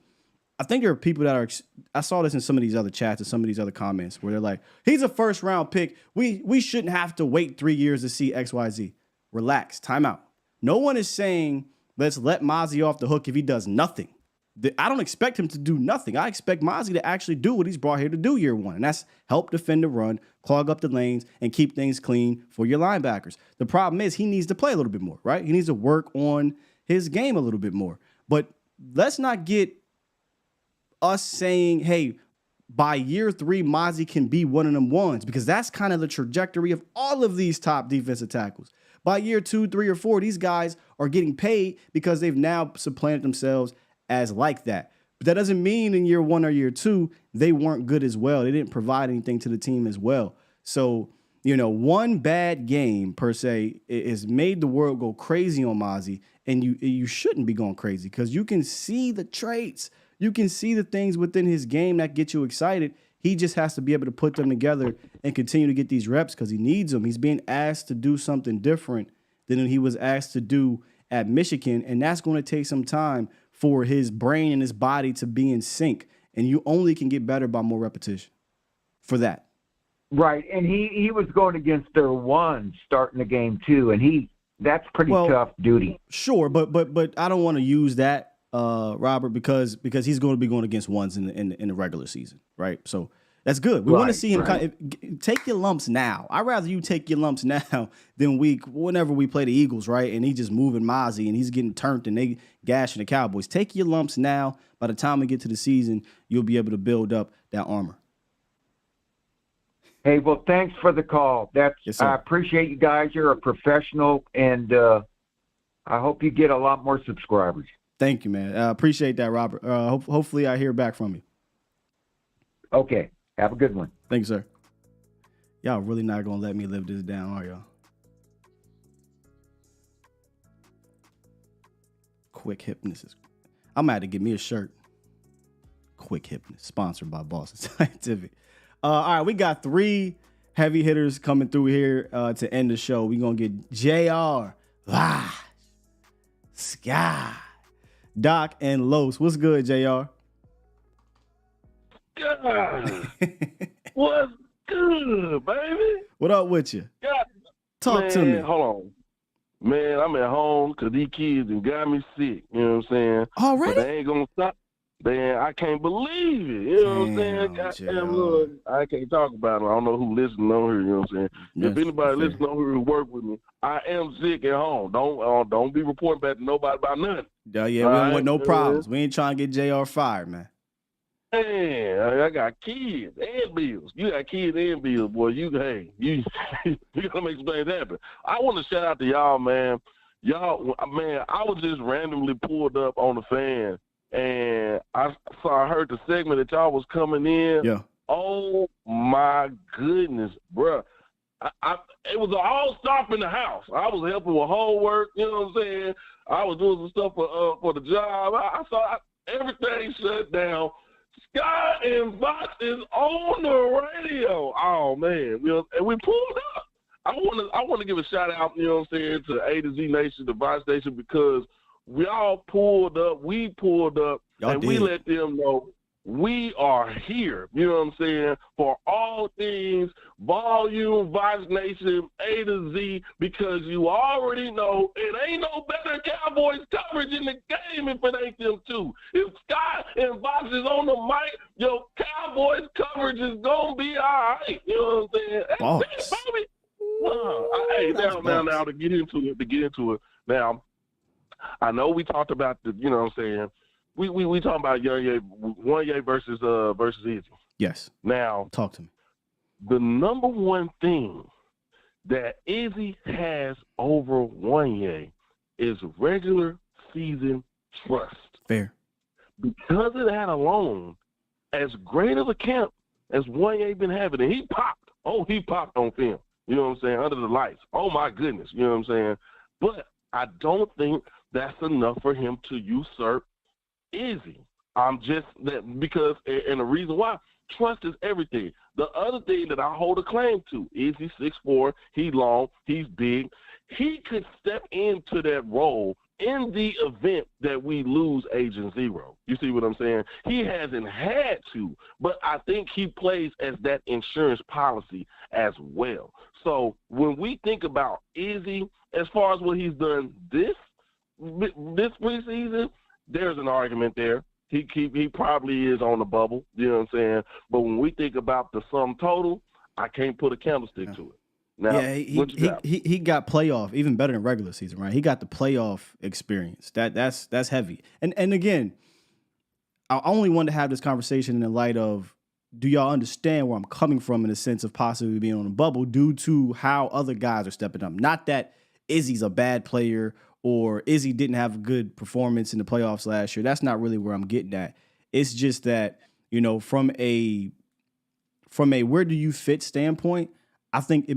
I think there are people that are, I saw this in some of these other chats and some of these other comments where they're like, he's a first round pick. We shouldn't have to wait 3 years to see XYZ. Relax, time out. No one is saying let's let Mozzie off the hook if he does nothing. I don't expect him to do nothing. I expect Mozzie to actually do what he's brought here to do year one, and that's help defend the run, clog up the lanes, and keep things clean for your linebackers. The problem is he needs to play a little bit more, right? He needs to work on his game a little bit more. But let's not get us saying, hey, by year 3, Mozzie can be one of them ones, because that's kind of the trajectory of all of these top defensive tackles. By year 2, 3, or 4, these guys are getting paid because they've now supplanted themselves as like that. But that doesn't mean in year 1 or year 2, they weren't good as well. They didn't provide anything to the team as well. So, one bad game per se has made the world go crazy on Mozzie, and you shouldn't be going crazy because you can see the traits. You can see the things within his game that get you excited. He just has to be able to put them together and continue to get these reps because he needs them. He's being asked to do something different than he was asked to do at Michigan, and that's going to take some time for his brain and his body to be in sync. And you only can get better by more repetition for that. Right, and he was going against their one starting the game too, and that's pretty tough duty. Sure, but I don't want to use that, Robert, because he's going to be going against ones in the regular season, right? So that's good. We want to see him take your lumps now. I'd rather you take your lumps now than whenever we play the Eagles, right? And he's just moving Mozzie and he's getting turned and they gashing the Cowboys. Take your lumps now. By the time we get to the season, you'll be able to build up that armor. Hey, well, thanks for the call. Yes, I appreciate you guys. You're a professional, and I hope you get a lot more subscribers. Thank you, man. I appreciate that, Robert. Hopefully I hear back from you. Okay. Have a good one. Thank you, sir. Y'all really not going to let me live this down, are y'all? Quick Hypnosis. I'm going to have to get me a shirt. Quick Hypnosis, sponsored by Boston Scientific. All right, we got 3 heavy hitters coming through here to end the show. We're going to get JR, Vash, Sky, Doc, and Los. What's good, JR? God, what's good, baby? What up with you? God, Talk to me. Hold on. Man, I'm at home because these kids done got me sick. You know what I'm saying? Already? But they ain't going to stop. Man, I can't believe it. You know what I'm saying? Goddamn, Lord, I can't talk about it. I don't know who listening on here. You know what I'm saying? If anybody listening on here who work with me, I am sick at home. Don't be reporting back to nobody about nothing. Yeah, we don't want no problems. We ain't trying to get JR fired, man. Man, I got kids and bills. You got kids and bills, boy. You gotta make some things happen. I want to shout out to y'all, man. Y'all, man, I was just randomly pulled up on the fan, and I heard the segment that y'all was coming in. Yeah. Oh my goodness, bruh. It was an all-stop in the house. I was helping with homework, you know what I'm saying? I was doing some stuff for the job. I saw everything shut down. Sky and Fox is on the radio. Oh man, and we pulled up. I want to give a shout out, you know what I'm saying, to A to Z Nation, the Vice Nation, because we all pulled up. We pulled up, we let them know we are here. You know what I'm saying, for all things volume, Vice Nation, A to Z, because you already know it ain't no better Cowboys coverage in the game if it ain't them two. If Scott and Fox is on the mic, your Cowboys coverage is gonna be all right. You know what I'm saying? That's it, baby. Now to get into it. Now, I know we talked about you know what I'm saying. We talking about Wanye versus Izzy. Yes. Now, talk to me. The number one thing that Izzy has over Wanye is regular season trust. Fair. Because of that alone, as great of a camp as Wanye been having, and he popped on film. You know what I'm saying? Under the lights. Oh my goodness. You know what I'm saying? But I don't think that's enough for him to usurp Izzy. Because the reason why, trust is everything. The other thing that I hold a claim to, Izzy 6'4", he's long, he's big. He could step into that role in the event that we lose Agent Zero. You see what I'm saying? He hasn't had to, but I think he plays as that insurance policy as well. So when we think about Izzy, as far as what he's done this preseason, there's an argument there. He probably is on the bubble, you know what I'm saying? But when we think about the sum total, I can't put a candlestick to it. Now, he got playoff, even better than regular season, right? He got the playoff experience. That's heavy. And again, I only wanted to have this conversation in the light of, do y'all understand where I'm coming from in the sense of possibly being on a bubble due to how other guys are stepping up? Not that Izzy's a bad player or Izzy didn't have a good performance in the playoffs last year. That's not really where I'm getting at. It's just that, you know, from a where do you fit standpoint, I think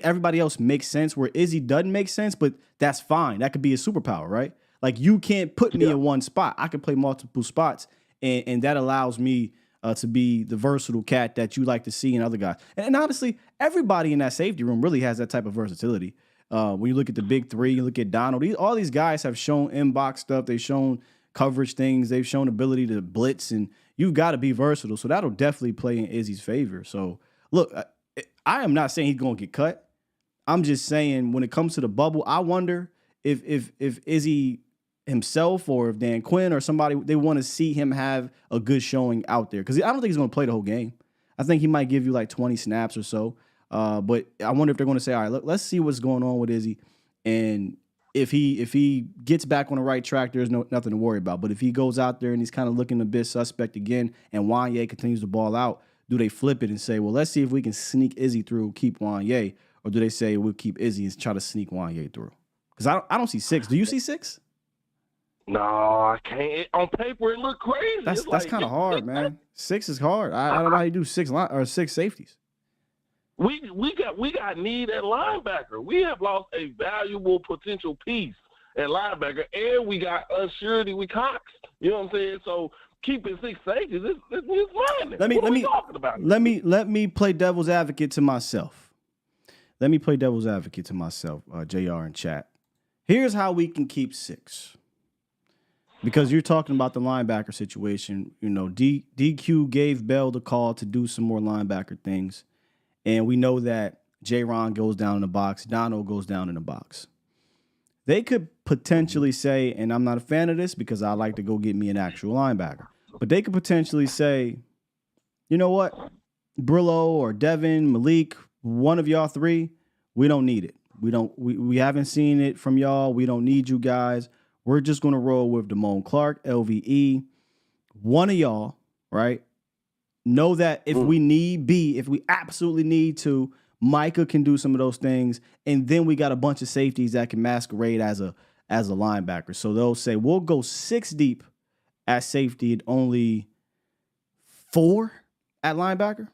everybody else makes sense where Izzy doesn't make sense, but that's fine. That could be a superpower, right? Like, you can't put me in one spot. I can play multiple spots, and that allows me to be the versatile cat that you like to see in other guys. And honestly, everybody in that safety room really has that type of versatility. When you look at the big three, you look at Donald, all these guys have shown inbox stuff. They've shown coverage things. They've shown ability to blitz, and you've got to be versatile. So that'll definitely play in Izzy's favor. So, look, I am not saying he's going to get cut. I'm just saying when it comes to the bubble, I wonder if Izzy himself or if Dan Quinn or somebody, they want to see him have a good showing out there. Because I don't think he's going to play the whole game. I think he might give you like 20 snaps or so. But I wonder if they're going to say, all right, look, let's see what's going on with Izzy. And if he gets back on the right track, there's nothing to worry about. But if he goes out there and he's kind of looking a bit suspect again and Wanye continues to ball out, do they flip it and say, well, let's see if we can sneak Izzy through, keep Wanye? Or do they say we'll keep Izzy and try to sneak Wanye through? Because I don't see 6. Do you see 6? No, I can't. On paper, it look crazy. That's kind of hard, man. 6 is hard. I don't know how you do 6 safeties. We got need at linebacker. We have lost a valuable potential piece at linebacker, and we got unsurety with Cox. You know what I'm saying? So keeping 6 safeties is madness. What are we talking about? Let me play devil's advocate to myself. JR in chat. Here's how we can keep 6. Because you're talking about the linebacker situation. You know, DQ gave Bell the call to do some more linebacker things. And we know that J-Ron goes down in the box. Dono goes down in the box. They could potentially say, and I'm not a fan of this because I like to go get me an actual linebacker, but they could potentially say, you know what, Brillo or Devin, Malik, one of y'all 3, we don't need it. We haven't seen it from y'all. We don't need you guys. We're just going to roll with Damone Clark, LVE, one of y'all, right? Know that if we need be, if we absolutely need to, Micah can do some of those things, and then we got a bunch of safeties that can masquerade as a linebacker. So they'll say we'll go 6 deep at safety and only 4 at linebacker.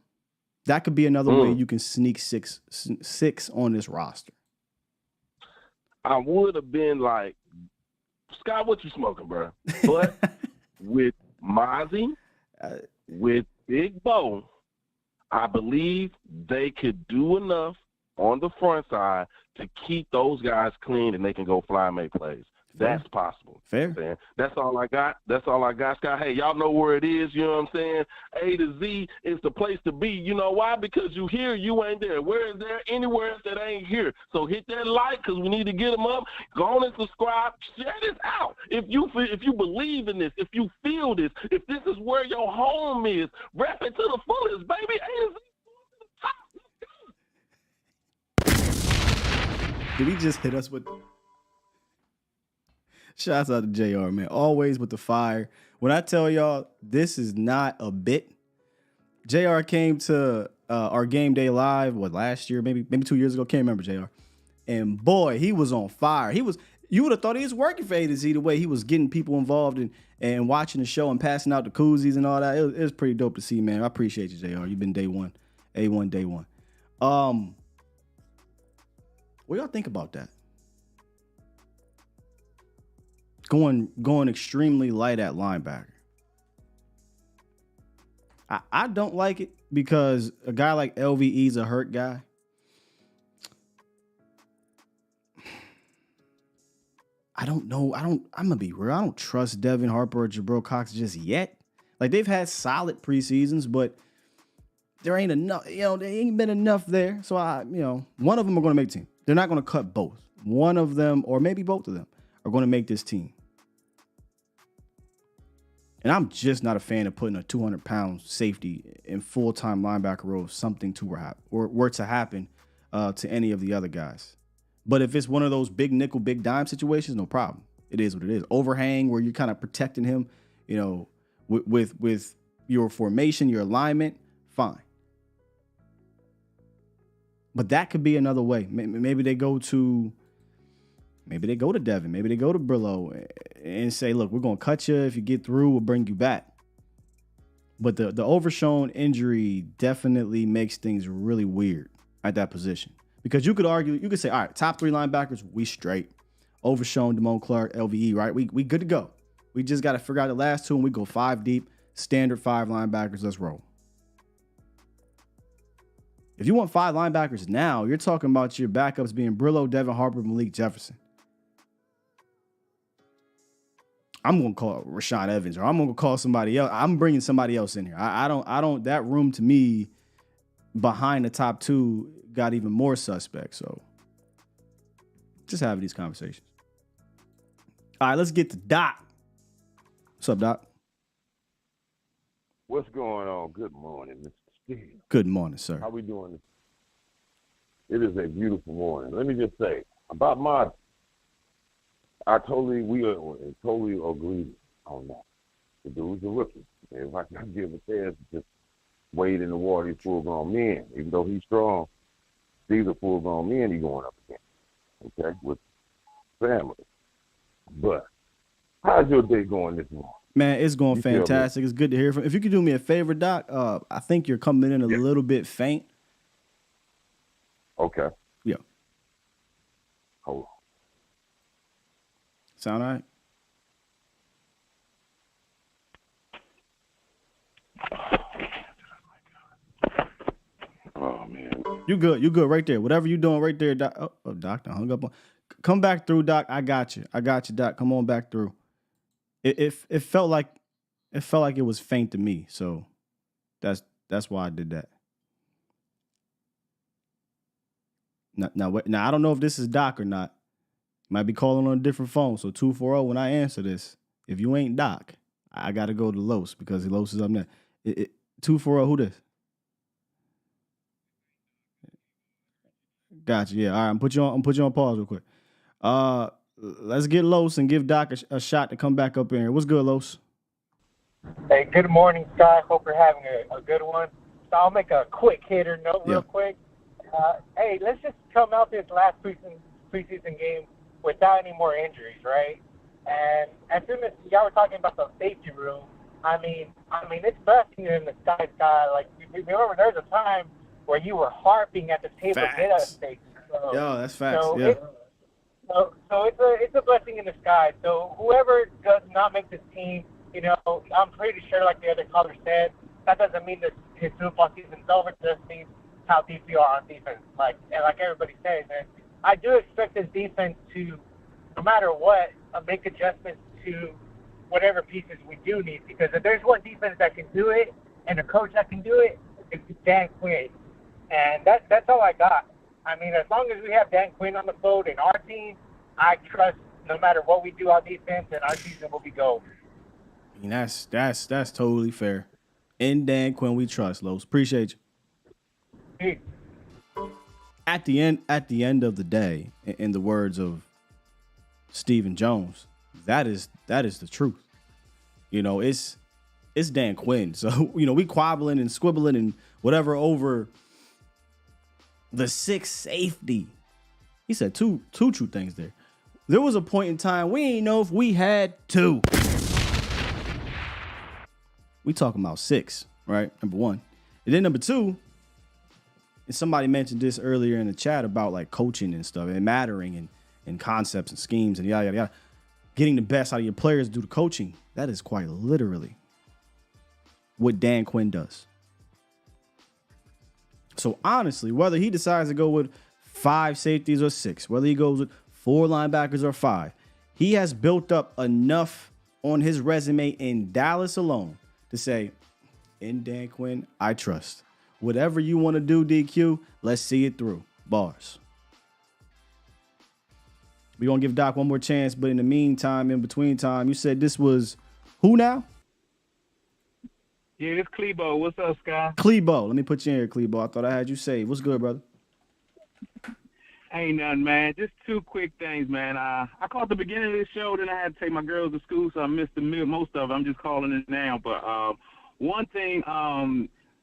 That could be another way you can sneak six on this roster. I would have been like, Scott, what you smoking, bro? But with Mozzie, with Big Bo, I believe they could do enough on the front side to keep those guys clean and they can go fly and make plays. That's possible. Fair. That's all I got. Scott. Hey, y'all know where it is. You know what I'm saying? A to Z is the place to be. You know why? Because you here, you ain't there. Where is there? Anywhere else that ain't here. So hit that like because we need to get them up. Go on and subscribe. Share this out. If you believe in this, if you feel this, if this is where your home is, rap it to the fullest, baby. A to Z. Did he just hit us with... Shouts out to JR, man. Always with the fire. When I tell y'all, this is not a bit. JR came to our game day live, last year, maybe 2 years ago. Can't remember, JR. And boy, he was on fire. You would have thought he was working for A to Z the way he was getting people involved and watching the show and passing out the koozies and all that. It was pretty dope to see, man. I appreciate you, JR. You've been day one. A1 day one. What y'all think about that? Going extremely light at linebacker. I don't like it because a guy like LVE is a hurt guy. I don't know. I'm gonna be real. I don't trust Devin Harper or Jabril Cox just yet. Like, they've had solid preseasons, but there ain't enough. There ain't been enough there. So one of them are gonna make the team. They're not gonna cut both. One of them, or maybe both of them, are gonna make this team. And I'm just not a fan of putting a 200-pound safety in full-time linebacker role if something were to happen to any of the other guys. But if it's one of those big nickel, big dime situations, no problem. It is what it is. Overhang where you're kind of protecting him, with your formation, your alignment, fine. But that could be another way. Maybe they go to Devin. Maybe they go to Brillo and say, look, we're going to cut you. If you get through, we'll bring you back. But the Overshown injury definitely makes things really weird at that position. Because you could say, all right, top 3 linebackers, we straight. Overshown, Damone Clark, LVE, right? We good to go. We just got to figure out the last 2 and we go 5 deep, standard 5 linebackers. Let's roll. If you want 5 linebackers now, you're talking about your backups being Brillo, Devin Harper, Malik Jefferson. I'm going to call Rashaan Evans, or I'm going to call somebody else. I'm bringing somebody else in here. I don't, that room to me behind the top 2 got even more suspect. So just having these conversations. All right, let's get to Doc. What's up, Doc? What's going on? Good morning, Mr. Steve. Good morning, sir. How we doing? It is a beautiful morning. Let me just say about Mozzie. We totally agree on that. The dude's a rookie. If I can give a chance to just wade in the water, he's full-grown men. Even though he's strong, these are full-grown men he's going up against, okay, with family. But how's your day going this morning? Man, it's going fantastic. It's good to hear from. If you could do me a favor, Doc, I think you're coming in a little bit faint. Okay. Yeah. Hold on. Sound all right? Oh, man. You good right there. Whatever you doing right there, Doc. Oh, Doc, I hung up on. Come back through, Doc. I got you, Doc. Come on back through. It felt like it was faint to me, so that's why I did that. Now I don't know if this is Doc or not. Might be calling on a different phone. So 240, when I answer this, if you ain't Doc, I got to go to Los because Los is up there. 240, who this? Gotcha. Yeah. All right. I'm put you on pause real quick. Let's get Los and give Doc a shot to come back up in here. What's good, Los? Hey, good morning, Scott. Hope you're having a good one. So I'll make a quick hitter note real quick. Hey, let's just come out this last preseason game without any more injuries, right? And as soon as y'all were talking about the safety room, I mean, it's blessing in the sky. Like, remember, there's a time where you were harping at the table to get us safety. So, that's facts. So yeah. So it's a blessing in the sky. So whoever does not make this team, you know, I'm pretty sure, like the other caller said, that doesn't mean that his football season's over. It just means how deep you are on defense. Like everybody says, and I do expect this defense to, no matter what, make adjustments to whatever pieces we do need. Because if there's one defense that can do it and a coach that can do it, it's Dan Quinn. And that's all I got. I mean, as long as we have Dan Quinn on the field in our team, I trust no matter what we do on defense, and our season will be gold. I mean, that's totally fair. In Dan Quinn, we trust, Los. Appreciate you. At the end of the day, in the words of Stephen Jones, that is the truth. You know, it's Dan Quinn. So, you know, we quabbling and squibbling and whatever over the sixth safety. He said two true things there. There was a point in time we ain't know if we had two. We talking about six, right? Number one. And then number two, and somebody mentioned this earlier in the chat about like coaching and stuff and mattering and concepts and schemes and yada, yada, yada. Getting the best out of your players due to coaching. That is quite literally what Dan Quinn does. So honestly, whether he decides to go with 5 safeties or 6, whether he goes with 4 linebackers or 5, he has built up enough on his resume in Dallas alone to say, in Dan Quinn, I trust. Whatever you want to do, DQ, let's see it through. Bars. We're going to give Doc one more chance, but in the meantime, in between time, you said this was who now? Yeah, it's Klebo. What's up, Sky? Klebo. Let me put you in here, Klebo. I thought I had you saved. What's good, brother? Ain't nothing, man. Just 2 quick things, man. I caught the beginning of this show, then I had to take my girls to school, so I missed most of it. I'm just calling it now. But one thing,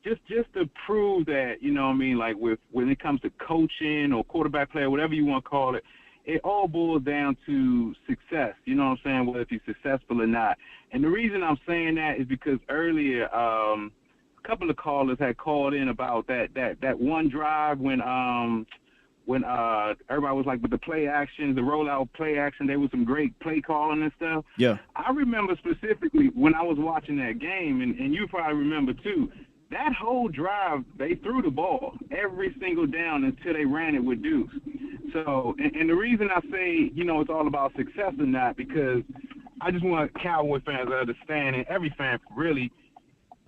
just to prove that, you know what I mean, like when it comes to coaching or quarterback play, whatever you want to call it, it all boils down to success. You know what I'm saying? Whether if you're successful or not. And the reason I'm saying that is because earlier, a couple of callers had called in about that one drive when everybody was like with the play action, the rollout play action, there was some great play calling and stuff. Yeah. I remember specifically when I was watching that game, and you probably remember too, that whole drive, they threw the ball every single down until they ran it with Deuce. So, and the reason I say, you know, it's all about success or not, because I just want Cowboy fans to understand, and every fan really,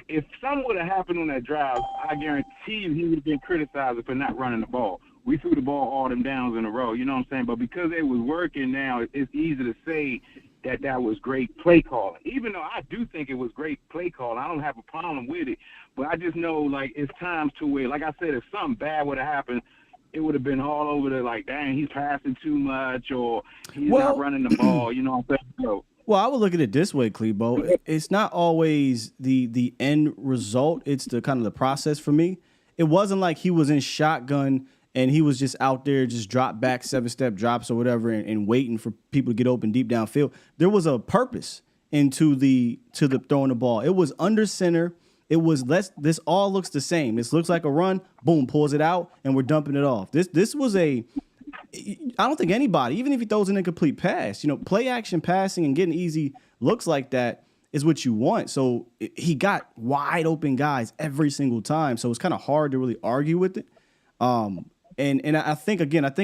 if something would have happened on that drive, I guarantee you he would have been criticized for not running the ball. We threw the ball all them downs in a row, you know what I'm saying? But because it was working now, it's easy to say that was great play calling. Even though I do think it was great play calling, I don't have a problem with it. But I just know, like, it's times to where, like I said, if something bad would have happened, it would have been all over the, like, dang, he's passing too much or he's not running the ball, you know what I'm saying? So, well, I would look at it this way, Klebo. It's not always the end result. It's the kind of the process for me. It wasn't like he was in shotgun and he was just out there, just drop back, 7-step drops or whatever, and waiting for people to get open deep downfield. There was a purpose into the throwing the ball. It was under center. It was this all looks the same. This looks like a run, boom, pulls it out, and we're dumping it off. This was I don't think anybody, even if he throws an incomplete pass, you know, play action passing and getting easy looks like that is what you want. So he got wide open guys every single time. So it's kind of hard to really argue with it. And I think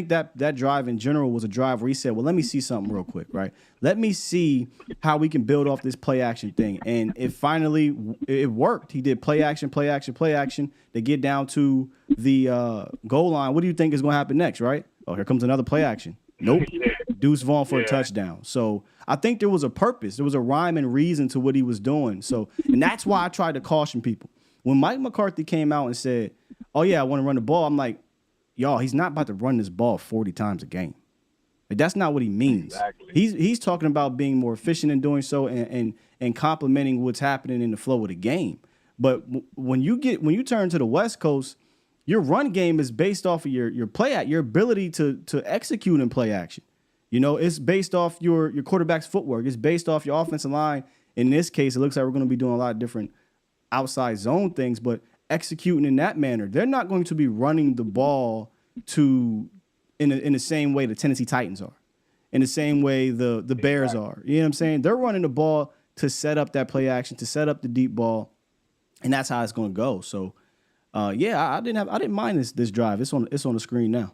that drive in general was a drive where he said, well, let me see something real quick, right? Let me see how we can build off this play action thing. And it worked. He did play action. They get down to the goal line. What do you think is going to happen next, right? Oh, here comes another play action. Nope. Deuce Vaughn for a touchdown. So I think there was a purpose. There was a rhyme and reason to what he was doing. So, and that's why I tried to caution people. When Mike McCarthy came out and said, oh, yeah, I want to run the ball, I'm like, y'all, he's not about to run this ball 40 times a game. Like, that's not what he means. Exactly. He's talking about being more efficient in doing so and complementing what's happening in the flow of the game. But when you turn to the West Coast, your run game is based off of your your ability to execute in play action. You know, it's based off your quarterback's footwork. It's based off your offensive line. In this case, it looks like we're going to be doing a lot of different outside zone things, but executing in that manner. They're not going to be running the ball in the same way the Tennessee Titans are, in the same way the Bears are. You know what I'm saying? They're running the ball to set up that play action, to set up the deep ball, and that's how it's going to go. So, I didn't mind this drive. It's on the screen now.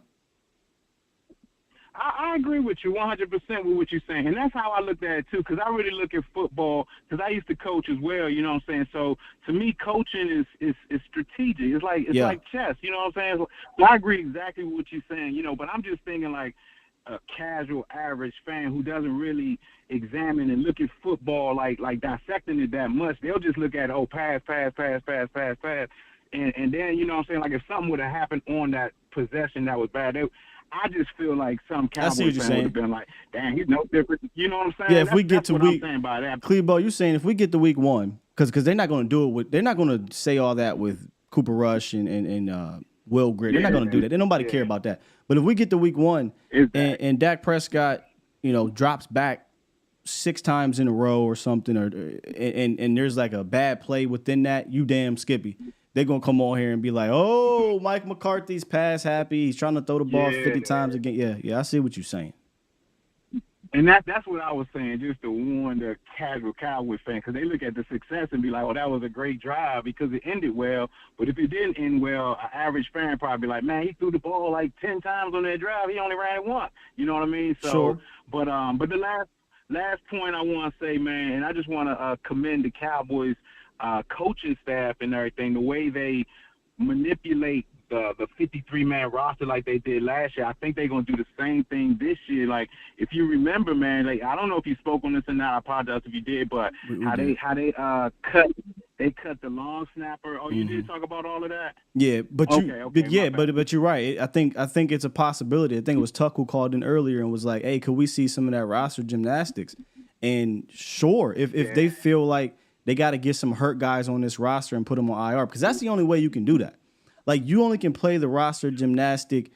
I agree with you 100% with what you're saying, and that's how I looked at it too. Because I really look at football because I used to coach as well. You know what I'm saying? So to me, coaching is strategic. It's like chess. You know what I'm saying? So I agree exactly with what you're saying. You know, but I'm just thinking like a casual, average fan who doesn't really examine and look at football like dissecting it that much. They'll just look at pass. And then, you know what I'm saying, like if something would have happened on that possession that was bad, I just feel like some Cowboys fan would have been like, damn, he's no different. You know what I'm saying? Yeah, if we get to week, Clebo, you're saying if we get to week 1, because they're not going to do it they're not going to say all that with Cooper Rush and Will Grid. They're not going to do that. Nobody care about that. But if we get to week 1 and Dak Prescott, you know, drops back 6 times in a row or something, and there's like a bad play within that, you damn Skippy. They're going to come on here and be like, oh, Mike McCarthy's pass happy. He's trying to throw the ball 50 times again. Yeah, I see what you're saying. And that's what I was saying, just to warn the casual Cowboys fan, because they look at the success and be like, oh, that was a great drive because it ended well. But if it didn't end well, an average fan probably be like, man, he threw the ball like 10 times on that drive. He only ran it once. You know what I mean? So, sure. But the last point I want to say, man, and I just want to commend the Cowboys coaching staff and everything, the way they manipulate the 53-man roster like they did last year. I think they're going to do the same thing this year. Like, if you remember, man, like, I don't know if you spoke on this or not. I apologize if you did, but how they cut the long snapper. Oh, you did talk about all of that? Yeah, but but you're right. I think it's a possibility. I think it was Tuck who called in earlier and was like, hey, could we see some of that roster gymnastics? And sure, if they feel like they got to get some hurt guys on this roster and put them on IR, because that's the only way you can do that. Like, you only can play the roster gymnastic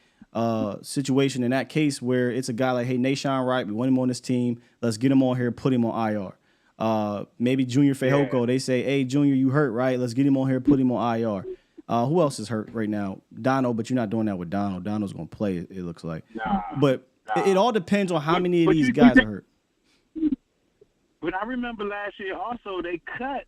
situation in that case where it's a guy like, hey, Nashawn Wright, we want him on this team. Let's get him on here, put him on IR. Maybe Junior Fehoko, they say, hey, Junior, you hurt, right? Let's get him on here, put him on IR. Who else is hurt right now? Dono, but you're not doing that with Dono. Dono's going to play, it looks like. But it all depends on how many of these guys are hurt. But I remember last year also they cut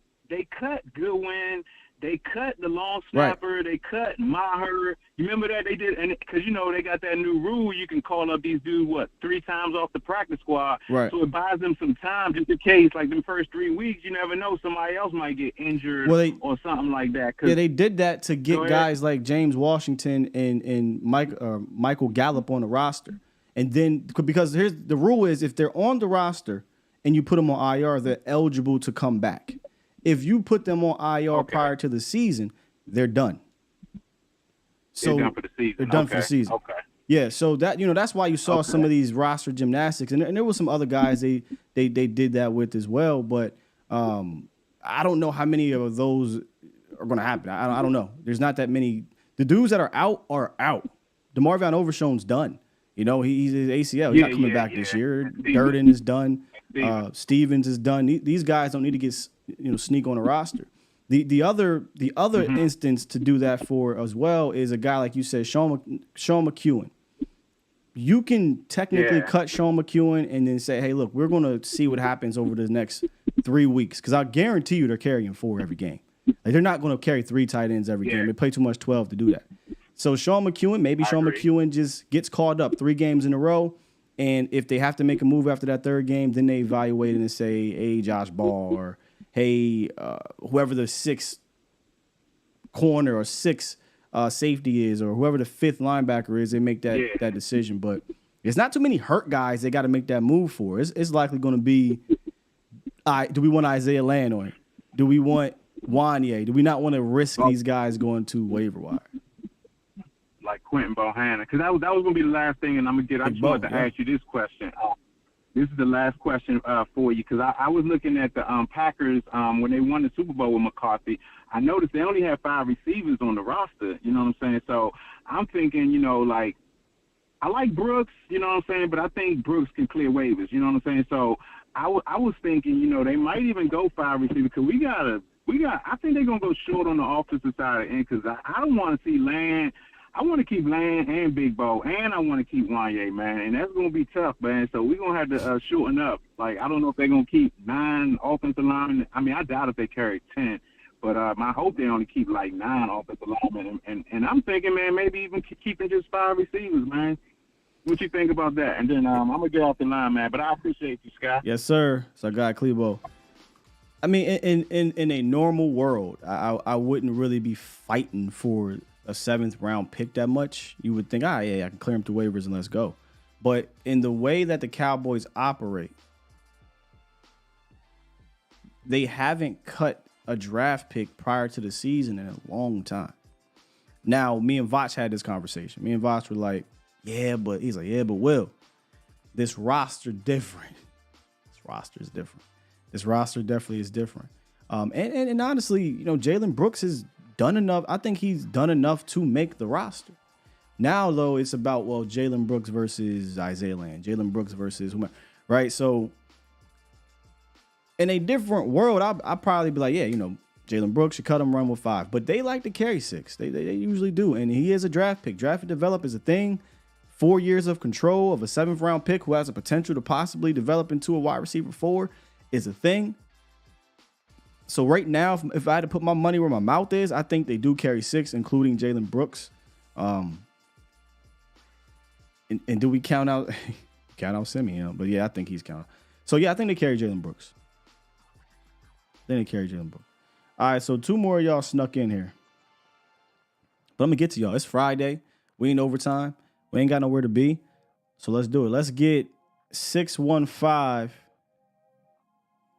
Goodwin, they cut the long snapper, right. They cut Maher. You remember that they did, and because you know they got that new rule, you can call up these dudes 3 times off the practice squad, right. So it buys them some time just in case, like the first 3 weeks, you never know, somebody else might get injured or something like that. Yeah, they did that to get guys like James Washington and Michael Gallup on the roster, and then because here's the rule is if they're on the roster and you put them on IR, they're eligible to come back. If you put them on IR prior to the season, they're done. So they're done for the season. They're done for the season. Okay. Yeah, so that's why you saw some of these roster gymnastics, and there were some other guys they did that with as well. But I don't know how many of those are going to happen. I don't know. There's not that many. The dudes that are out are out. DeMarvion Overshown's done. You know, he's ACL. He's not coming back this year. Durden is done. Stevens is done. These guys don't need to get sneak on a roster. The other instance to do that for as well is a guy like you said, Sean McEwen. You can technically cut Sean McEwen and then say, hey, look, we're going to see what happens over the next 3 weeks, because I guarantee you they're carrying 4 every game. Like, they're not going to carry 3 tight ends every game. They play too much 12 to do that. So Sean McEwen, McEwen just gets called up 3 games in a row. And if they have to make a move after that 3rd game, then they evaluate it and say, hey, Josh Ball, or hey, whoever the 6th corner or 6th safety is, or whoever the 5th linebacker is, they make that decision. But it's not too many hurt guys they got to make that move for. It's likely going to be, do we want Isaiah Land on it? Do we want Wanye? Do we not want to risk these guys going to waiver wire? Like Quentin Bohanna, because that was going to be the last thing, and I just wanted to ask you this question. This is the last question for you, because I was looking at the Packers when they won the Super Bowl with McCarthy. I noticed they only had 5 receivers on the roster, you know what I'm saying? So I'm thinking, like, I like Brooks, you know what I'm saying, but I think Brooks can clear waivers, you know what I'm saying? So I was thinking, they might even go 5 receivers, because I think they're going to go short on the offensive side of the end, because I don't want to see Land. I want to keep Land and Big Bo, and I want to keep Wanye, man, and that's going to be tough, man. So we're going to have to shorten up. Like, I don't know if they're going to keep 9 offensive linemen. I mean, I doubt if they carry 10, but I hope they only keep, 9 offensive linemen. And I'm thinking, man, maybe even keeping just 5 receivers, man. What you think about that? And then I'm going to get off the line, man, but I appreciate you, Scott. Yes, sir. It's our guy, Clebo. I mean, in a normal world, I wouldn't really be fighting for a 7th round pick that much. You would think, yeah, I can clear him through waivers and let's go. But in the way that the Cowboys operate, they haven't cut a draft pick prior to the season in a long time. Now, me and Vach had this conversation. Me and Vach were like, he's like, Will, this roster different. This roster is different. This roster definitely is different. And honestly, Jalen Brooks has done enough. I think he's done enough to make the roster. Now, though, it's about, Jalen Brooks versus Isaiah Land, Jalen Brooks versus whomever, right? So in a different world, I'd probably be like, Jalen Brooks should cut him, run with 5. But they like to carry 6. They usually do. And he is a draft pick. Draft and develop is a thing. 4 years of control of a 7th round pick who has the potential to possibly develop into a wide receiver 4 is a thing. So right now, if I had to put my money where my mouth is, I think they do carry 6, including Jalen Brooks. And do we count out Simeon? But yeah, I think he's counted. So yeah, I think they carry Jalen Brooks. Then they carry Jalen Brooks. All right, so 2 more of y'all snuck in here. But I'm gonna get to y'all. It's Friday. We ain't overtime. We ain't got nowhere to be. So let's do it. Let's get 615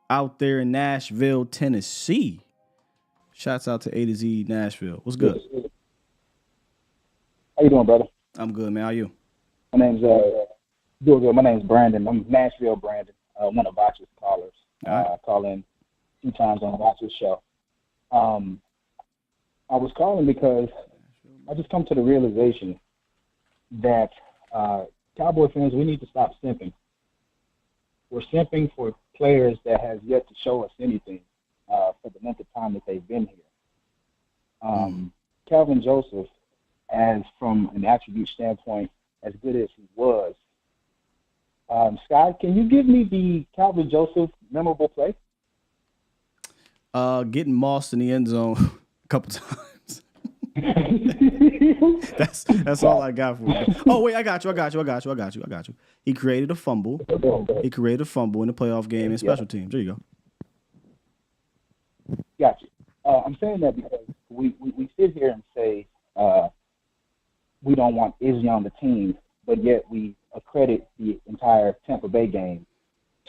out there in Nashville, Tennessee. Shouts out to A to Z Nashville. What's good? How you doing, brother? I'm good, man. How you? My name's doing good. My name's Brandon. I'm Nashville Brandon, one of Botch's callers. I call in 2 times on Botch's show. I was calling because I just come to the realization that Cowboy fans, we need to stop simping. We're simping for players that has yet to show us anything for the length of time that they've been here. Calvin Joseph, as from an attribute standpoint, as good as he was. Scott, can you give me the Calvin Joseph memorable play? Getting mossed in the end zone a couple times. That's all I got for you. Oh wait, I got you. He created a fumble. He created a fumble in the playoff game in special teams. There you go. Got you. I'm saying that because we sit here and say we don't want Izzy on the team, but yet we accredit the entire Tampa Bay game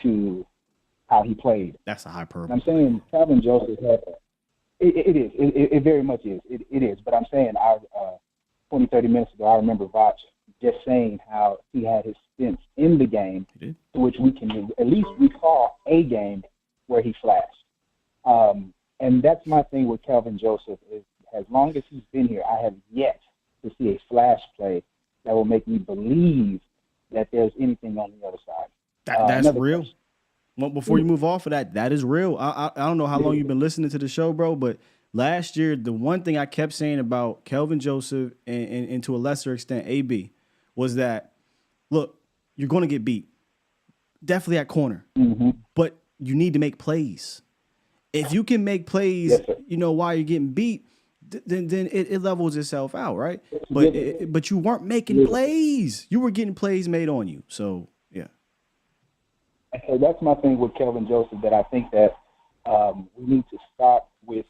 to how he played. That's a hyperbole. I'm saying Calvin Joseph had it is. It very much is. It is. But I'm saying 20, 30 minutes ago, I remember Vach just saying how he had his stints in the game, to which we can at least recall a game where he flashed. And that's my thing with Calvin Joseph is as long as he's been here, I have yet to see a flash play that will make me believe that there's anything on the other side. That's real. Well, before you move off of that is real. I don't know how long you've been listening to the show, bro, but last year, the one thing I kept saying about Kelvin Joseph and to a lesser extent AB was that, look, you're going to get beat. Definitely at corner. But you need to make plays. If you can make plays, while you're getting beat, then it levels itself out, right? But you weren't making plays. You were getting plays made on you. So, yeah. So that's my thing with Kelvin Joseph, that I think that we need to stop with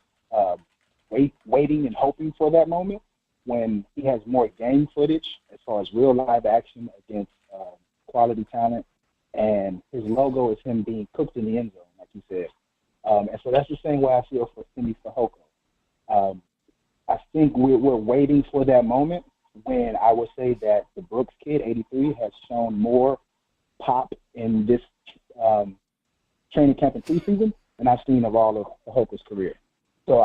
waiting and hoping for that moment when he has more game footage as far as real live action against quality talent, and his logo is him being cooked in the end zone, like you said. And so that's the same way I feel for Cindy Fehoko. I think we're waiting for that moment, when I would say that the Brooks kid, 83, has shown more pop in this training camp and preseason than I've seen of all of Hooker's career. So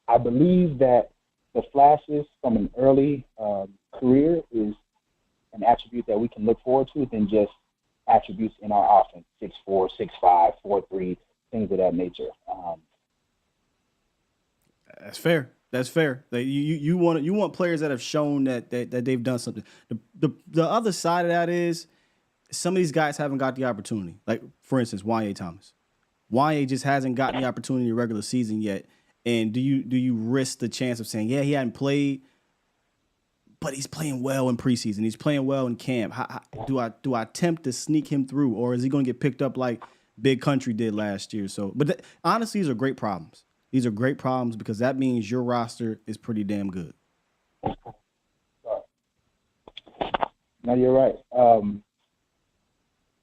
I believe that the flashes from an early career is an attribute that we can look forward to than just attributes in our offense, 6'4", 6'5", 4'3", things of that nature. That's fair. That's fair. Like you want players that have shown that they've done something. The other side of that is some of these guys haven't got the opportunity. Like, for instance, Wanye Thomas. Wanye just hasn't gotten the opportunity in the regular season yet. And do you risk the chance of saying, yeah, he hadn't played, but he's playing well in preseason. He's playing well in camp. Do I attempt to sneak him through, or is he going to get picked up like Big Country did last year? So, but honestly, these are great problems. These are great problems because that means your roster is pretty damn good. No, you're right.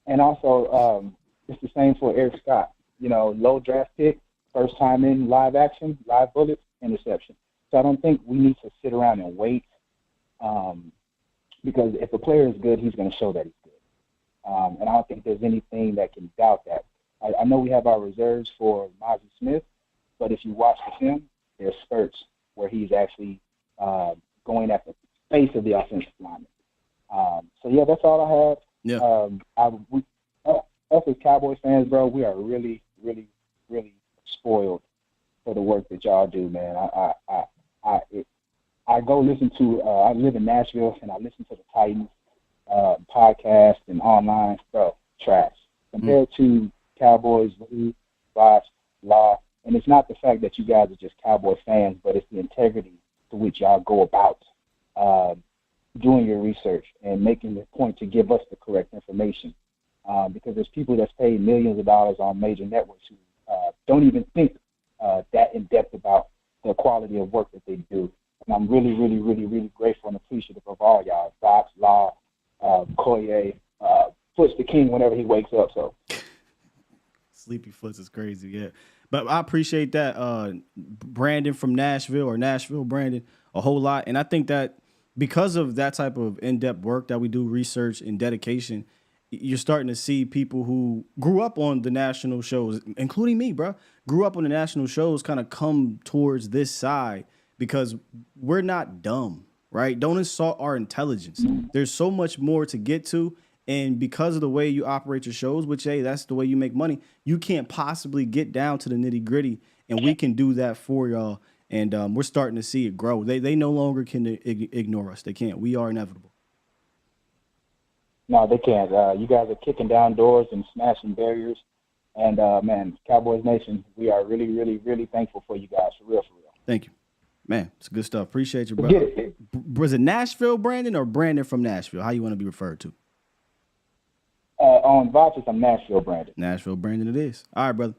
And also, it's the same for Eric Scott. You know, low draft pick, first time in live action, live bullets, interception. So I don't think we need to sit around and wait because if a player is good, he's going to show that he's good. And I don't think there's anything that can doubt that. I know we have our reserves for Mozzie Smith, but if you watch the film, there's spurts where he's actually going at the face of the offensive lineman. So, yeah, that's all I have. Yeah. Us as Cowboys fans, bro, we are really, really, really spoiled for the work that y'all do, man. I go listen to I live in Nashville, and I listen to the Titans podcast and online, bro, trash. Compared to Cowboys, Voch, Law, and it's not the fact that you guys are just Cowboy fans, but it's the integrity to which y'all go about doing your research and making the point to give us the correct information. Because there's people that's paid millions of dollars on major networks who don't even think that in depth about the quality of work that they do. And I'm really, really, really, really grateful and appreciative of all y'all. Voch, Law, Koye, Foots the King whenever he wakes up. So Sleepy Foots is crazy, yeah. But I appreciate that Brandon from Nashville, or Nashville Brandon, a whole lot. And I think that because of that type of in-depth work that we do, research and dedication, you're starting to see people who grew up on the national shows, including me, bro, grew up on the national shows, kind of come towards this side because we're not dumb, right? Don't insult our intelligence. There's so much more to get to. And because of the way you operate your shows, which, hey, that's the way you make money, you can't possibly get down to the nitty gritty. And we can do that for y'all. And we're starting to see it grow. They no longer can ignore us. They can't. We are inevitable. No, they can't. You guys are kicking down doors and smashing barriers. And, man, Cowboys Nation, we are really, really, really thankful for you guys, for real, for real. Thank you. Man, it's good stuff. Appreciate you, brother. Was it Nashville Brandon or Brandon from Nashville? How you want to be referred to? On Voches, I'm Nashville Brandon. Nashville Brandon it is. All right, brother.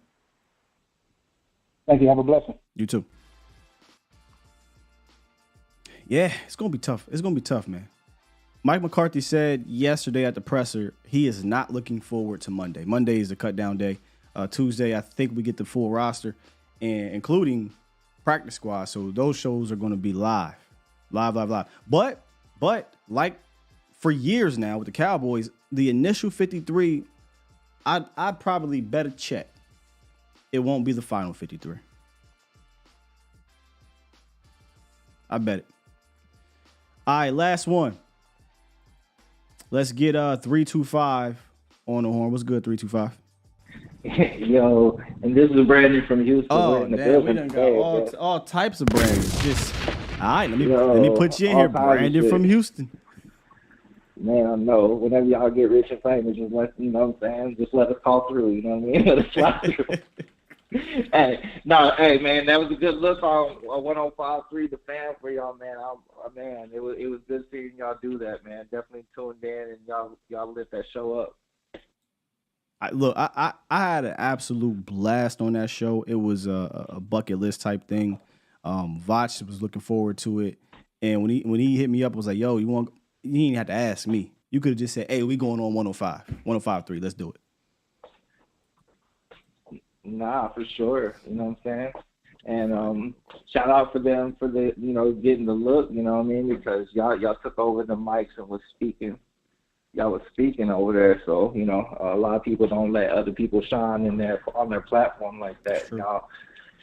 Thank you. Have a blessing. You too. Yeah, it's going to be tough. It's going to be tough, man. Mike McCarthy said yesterday at the presser he is not looking forward to Monday. Monday is the cut down day. Tuesday, I think we get the full roster, and including practice squad. So those shows are going to be live. But like for years now with the Cowboys, the initial 53, I'd probably bet a check it won't be the final 53. I bet it. All right, last one. Let's get 325 on the horn. What's good, 325? Yo, and this is Brandon from Houston. Oh, damn, we done got all types of Brandons. Just all right, let me put you in here, Brandon from Houston. Man, I know. Whenever y'all get rich and famous, just let what I'm saying. Just let us call through. You know what I mean? Let us fly through. Hey, man, that was a good look on 105.3 The Fan for y'all, man. Man, it was good seeing y'all do that, man. Definitely tuned in and y'all lit that show up. I had an absolute blast on that show. It was a bucket list type thing. Voch was looking forward to it, and when he hit me up, I was like, "Yo, you didn't have to ask me. You could have just said, hey, we going on 105.3. Let's do it." Nah, for sure. You know what I'm saying? And shout out for them for the getting the look, you know what I mean? Because y'all took over the mics and was speaking. Y'all was speaking over there, so a lot of people don't let other people shine on their platform like that. Y'all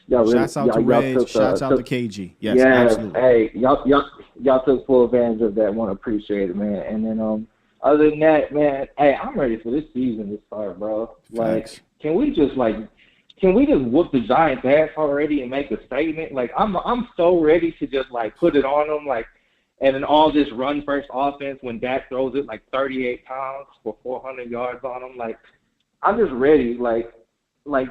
really, shouts out to Reg, shouts out to KG. Yes, yeah, absolutely. Hey, y'all took full advantage of that. Want to appreciate it, man. And then other than that, man, hey, I'm ready for this season to start, bro. Like, Facts. can we just whoop the Giants' ass already and make a statement? Like, I'm so ready to just put it on them, and then all this run first offense when Dak throws it 38 times for 400 yards on them. Like, I'm just ready. Like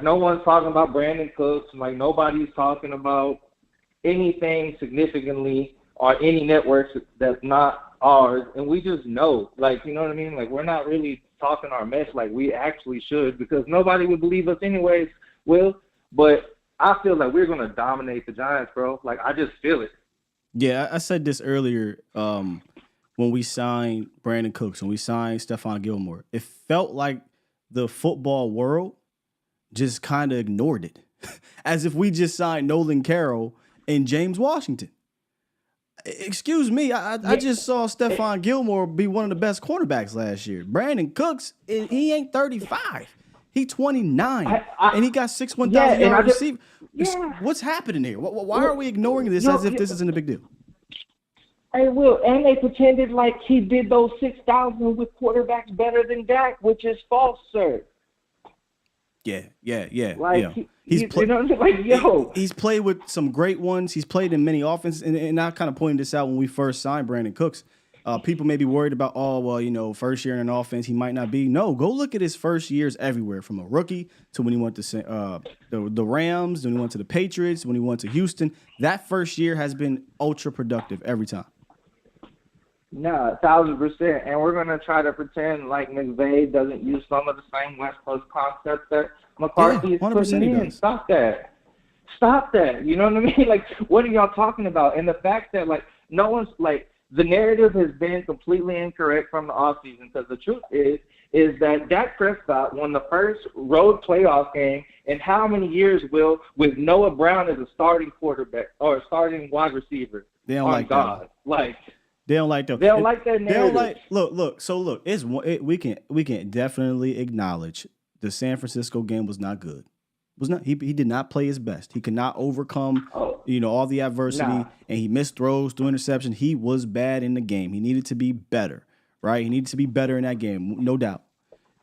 no one's talking about Brandon Cooks. Like, nobody's talking about anything significantly on any networks that's not ours, and we just know. Like, you know what I mean? Like, we're not really talking our mess like we actually should, because nobody would believe us anyways, Will. But I feel like we're going to dominate the Giants, bro. Like, I just feel it. Yeah, I said this earlier when we signed Brandon Cooks and we signed Stephon Gilmore. It felt like the football world just kind of ignored it, as if we just signed Nolan Carroll and James Washington. Excuse me, I just saw Stephon Gilmore be one of the best cornerbacks last year. Brandon Cooks, he ain't 35. He 29, and he got 1,000 yard receiver. What's happening here? Why are we ignoring this as if this isn't a big deal? Hey, Will, and they pretended like he did those 6,000 with quarterbacks better than Dak, which is false, sir. Yeah. Like, He's yo. He's played with some great ones. He's played in many offenses, and I kind of pointed this out when we first signed Brandon Cooks. People may be worried about, first year in an offense, he might not be. No, go look at his first years everywhere, from a rookie to when he went to the Rams, when he went to the Patriots, when he went to Houston. That first year has been ultra productive every time. No, 1,000%. And we're going to try to pretend like McVay doesn't use some of the same West Coast concepts that McCarthy is putting in. Stop that. You know what I mean? Like, what are y'all talking about? And the fact that, no one's, the narrative has been completely incorrect from the offseason, because the truth is that Dak Prescott won the first road playoff game in how many years, Will, with Noah Brown as a starting quarterback or a starting wide receiver? They don't like that. They don't like that. They don't like that narrative. Look. So we can definitely acknowledge the San Francisco game was not good. He did not play his best. He could not overcome all the adversity, and he missed throws, threw interception. He was bad in the game. He needed to be better, right? He needed to be better in that game, no doubt.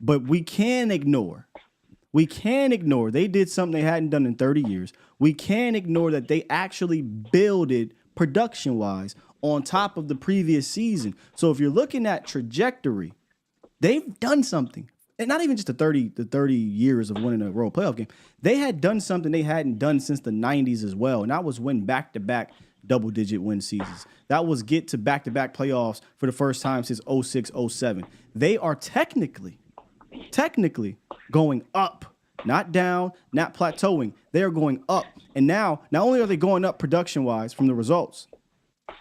But we can't ignore. They did something they hadn't done in 30 years. We can't ignore that they actually builded production-wise on top of the previous season. So if you're looking at trajectory, they've done something. And not even just the 30 years of winning a road playoff game. They had done something they hadn't done since the 90s as well. And that was win back-to-back double-digit win seasons. That was get to back-to-back playoffs for the first time since 06-07. They are technically going up, not down, not plateauing. They are going up. And now, not only are they going up production-wise from the results,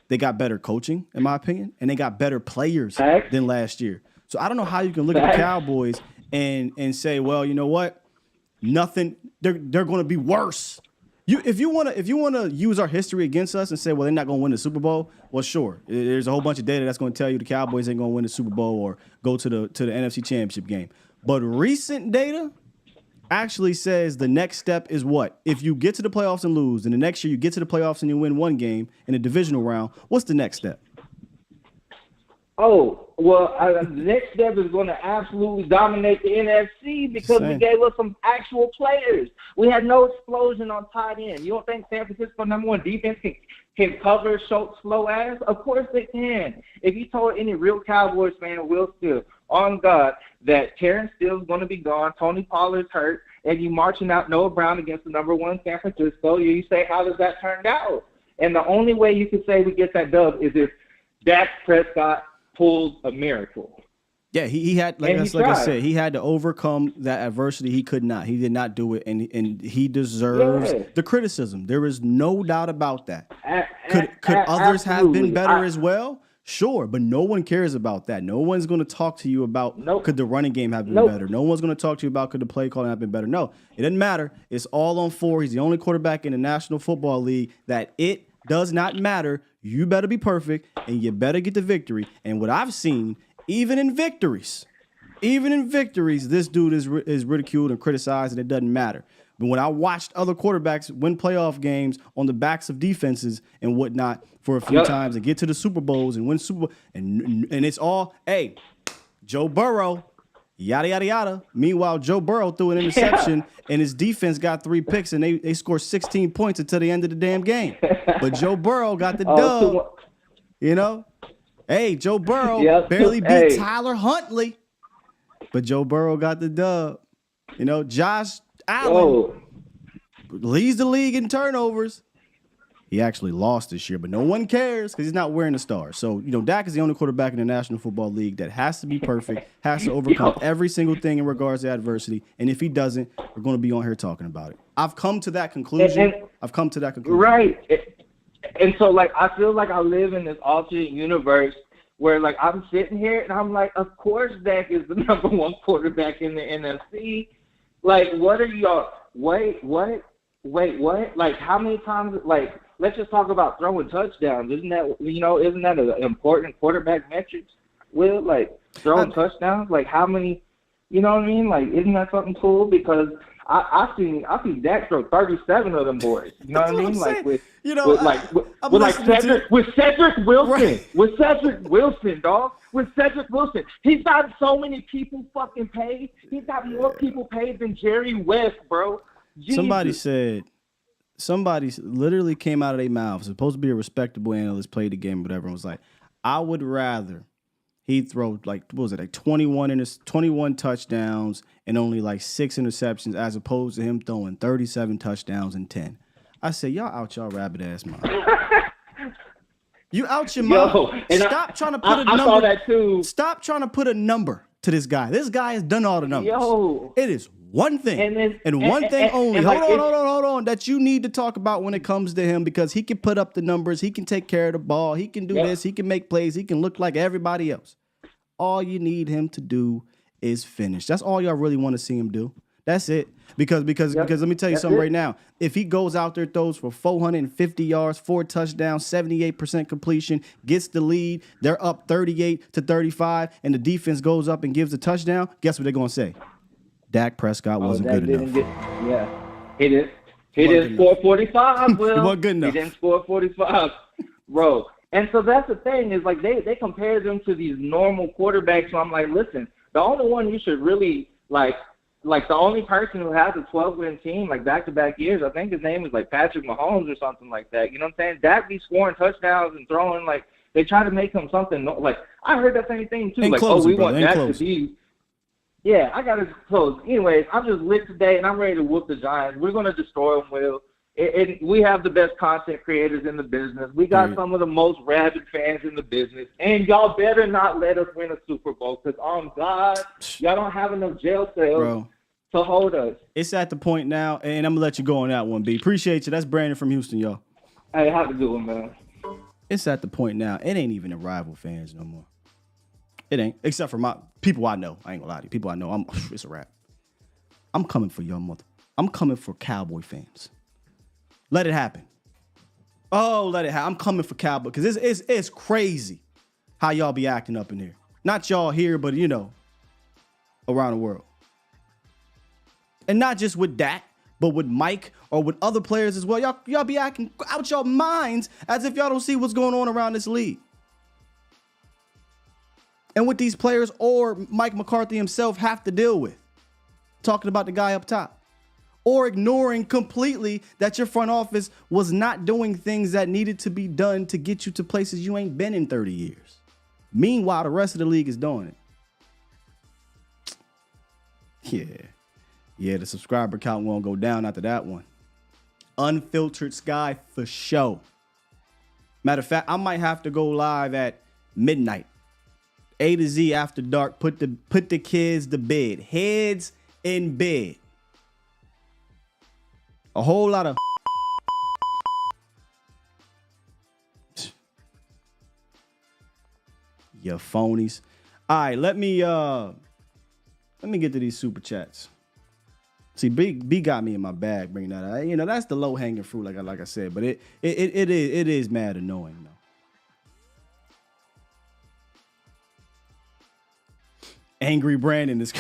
they got better coaching, in my opinion, and they got better players than last year. So I don't know how you can look at the Cowboys and say, well, you know what? Nothing. They're going to be worse. If you want to use our history against us and say, well, they're not going to win the Super Bowl, well, sure. There's a whole bunch of data that's going to tell you the Cowboys ain't going to win the Super Bowl or go to the NFC Championship game. But recent data actually says the next step is what? If you get to the playoffs and lose, and the next year you get to the playoffs and you win one game in a divisional round, what's the next step? Oh, well, the next step is going to absolutely dominate the NFC because we gave us some actual players. We had no explosion on tight end. You don't think San Francisco number one defense can cover Schultz's slow ass? Of course they can. If you told any real Cowboys fan, Will Steele, on God, that Terrence Steele is going to be gone, Tony Pollard's hurt, and you marching out Noah Brown against the number one San Francisco, you say, how does that turn out? And the only way you can say we get that dub is if Dak Prescott pulled a miracle. Yeah, he had, like I said, he had to overcome that adversity. He could not. He did not do it, and he deserves the criticism. There is no doubt about that. Could others have been better as well? Sure, but no one cares about that. No one's going to talk to you about could the running game have been better. No one's going to talk to you about could the play calling have been better. No, it doesn't matter. It's all on 4. He's the only quarterback in the National Football League that it does not matter. You better be perfect, and you better get the victory. And what I've seen, even in victories, this dude is ridiculed and criticized, and it doesn't matter. But when I watched other quarterbacks win playoff games on the backs of defenses and whatnot for a few times and get to the Super Bowls and win Super Bowl, and it's all, hey, Joe Burrow, yada, yada, yada. Meanwhile, Joe Burrow threw an interception and his defense got 3 picks and they scored 16 points until the end of the damn game. But Joe Burrow got the dub, you know? Hey, Joe Burrow barely beat Tyler Huntley, but Joe Burrow got the dub. You know, Josh Allen leads the league in turnovers. He actually lost this year, but no one cares because he's not wearing the star. So, you know, Dak is the only quarterback in the National Football League that has to be perfect, has to overcome every single thing in regards to adversity. And if he doesn't, we're going to be on here talking about it. I've come to that conclusion. Right. And so, like, I feel like I live in this alternate universe where, like, I'm sitting here and I'm like, of course Dak is the number 1 quarterback in the NFC. Like, what are y'all? Wait, what? Like, how many times? Like, let's just talk about throwing touchdowns. Isn't that an important quarterback metric? Will, like, throwing touchdowns? Like, how many? You know what I mean? Like, isn't that something cool? Because I seen Dak throw 37 of them boys. You know what I mean? Like with Cedric Wilson. Right. With Cedric Wilson, dog. With Cedric Wilson. He's got so many people fucking paid. He's got more people paid than Jerry West, bro. Jesus. Somebody literally came out of their mouth, supposed to be a respectable analyst, played the game, whatever, and was like, I would rather he throw like 21 touchdowns and only like 6 interceptions as opposed to him throwing 37 touchdowns and 10. I said, y'all out y'all rabbit ass mind. You out your mind. Stop trying to put a number. I saw that too. Stop trying to put a number to this guy. This guy has done all the numbers. It is one thing and one thing only. Hold on. That you need to talk about when it comes to him because he can put up the numbers. He can take care of the ball. He can do this. He can make plays. He can look like everybody else. All you need him to do is finish. That's all y'all really want to see him do. That's it. Because let me tell you something right now. If he goes out there, throws for 450 yards, 4 touchdowns, 78% completion, gets the lead, they're up 38-35, and the defense goes up and gives a touchdown, guess what they're going to say? Dak Prescott wasn't good enough. He didn't score 45, Will. He wasn't good enough. He didn't score 45, bro. And so that's the thing is, like, they compare them to these normal quarterbacks, so I'm like, listen, the only one you should really, like the only person who has a 12-win team, like, back-to-back years, I think his name is, like, Patrick Mahomes or something like that. You know what I'm saying? Dak be scoring touchdowns and throwing, like, they try to make him something, like, I heard that same thing, too. Ain't like, closing, we want Dak to be. Yeah, I got to close. Anyways, I'm just lit today, and I'm ready to whoop the Giants. We're going to destroy them, Will. We have the best content creators in the business. We got some of the most rabid fans in the business. And y'all better not let us win a Super Bowl because, on God, y'all don't have enough jail cells to hold us. It's at the point now, and I'm going to let you go on that one, B. Appreciate you. That's Brandon from Houston, y'all. Hey, have a good one, man. It's at the point now. It ain't even the rival fans no more. It ain't. Except for my people I know. I ain't going to lie to you. People I know, it's a wrap. I'm coming for your mother. I'm coming for Cowboy fans. Let it happen. Oh, let it happen. I'm coming for Cowboy because it's crazy how y'all be acting up in here. Not y'all here, but, you know, around the world. And not just with Dak, but with Mike or with other players as well. Y'all be acting out your minds as if y'all don't see what's going on around this league. And what these players or Mike McCarthy himself have to deal with. Talking about the guy up top. Or ignoring completely that your front office was not doing things that needed to be done to get you to places you ain't been in 30 years. Meanwhile, the rest of the league is doing it. Yeah, the subscriber count won't go down after that one. Unfiltered Sky for show. Matter of fact, I might have to go live at midnight. A to Z after dark. Put the kids to bed. Heads in bed. A whole lot of You phonies. All right, let me get to these super chats. See, B got me in my bag bringing that out. You know, that's the low hanging fruit, like I said, but it is mad annoying though. Angry Brandon is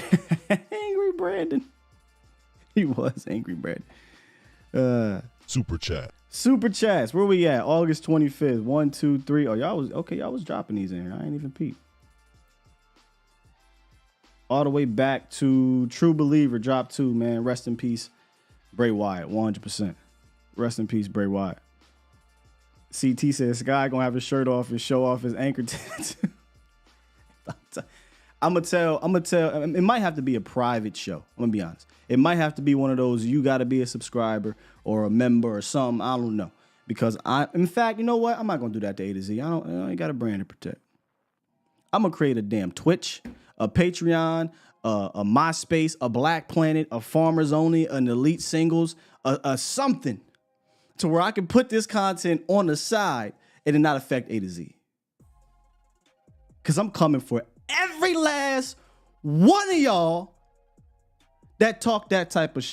Angry Brandon. He was Angry Brandon. Super chats. Where we at? August 25th. 1, 2, 3. Oh, y'all was dropping these in here. I ain't even peep. All the way back to True Believer, drop 2, man. Rest in peace, Bray Wyatt, 100%. Rest in peace, Bray Wyatt. CT says Sky gonna have his shirt off and show off his anchor tattoo. I'm gonna tell. It might have to be a private show. I'm gonna be honest. It might have to be one of those. You got to be a subscriber or a member or something. I don't know. Because in fact, you know what? I'm not gonna do that to A to Z. I ain't got a brand to protect. I'm gonna create a damn Twitch, a Patreon, a MySpace, a Black Planet, a Farmers Only, an Elite Singles, a something to where I can put this content on the side and it not affect A to Z. Because I'm coming for every last one of y'all that talk that type of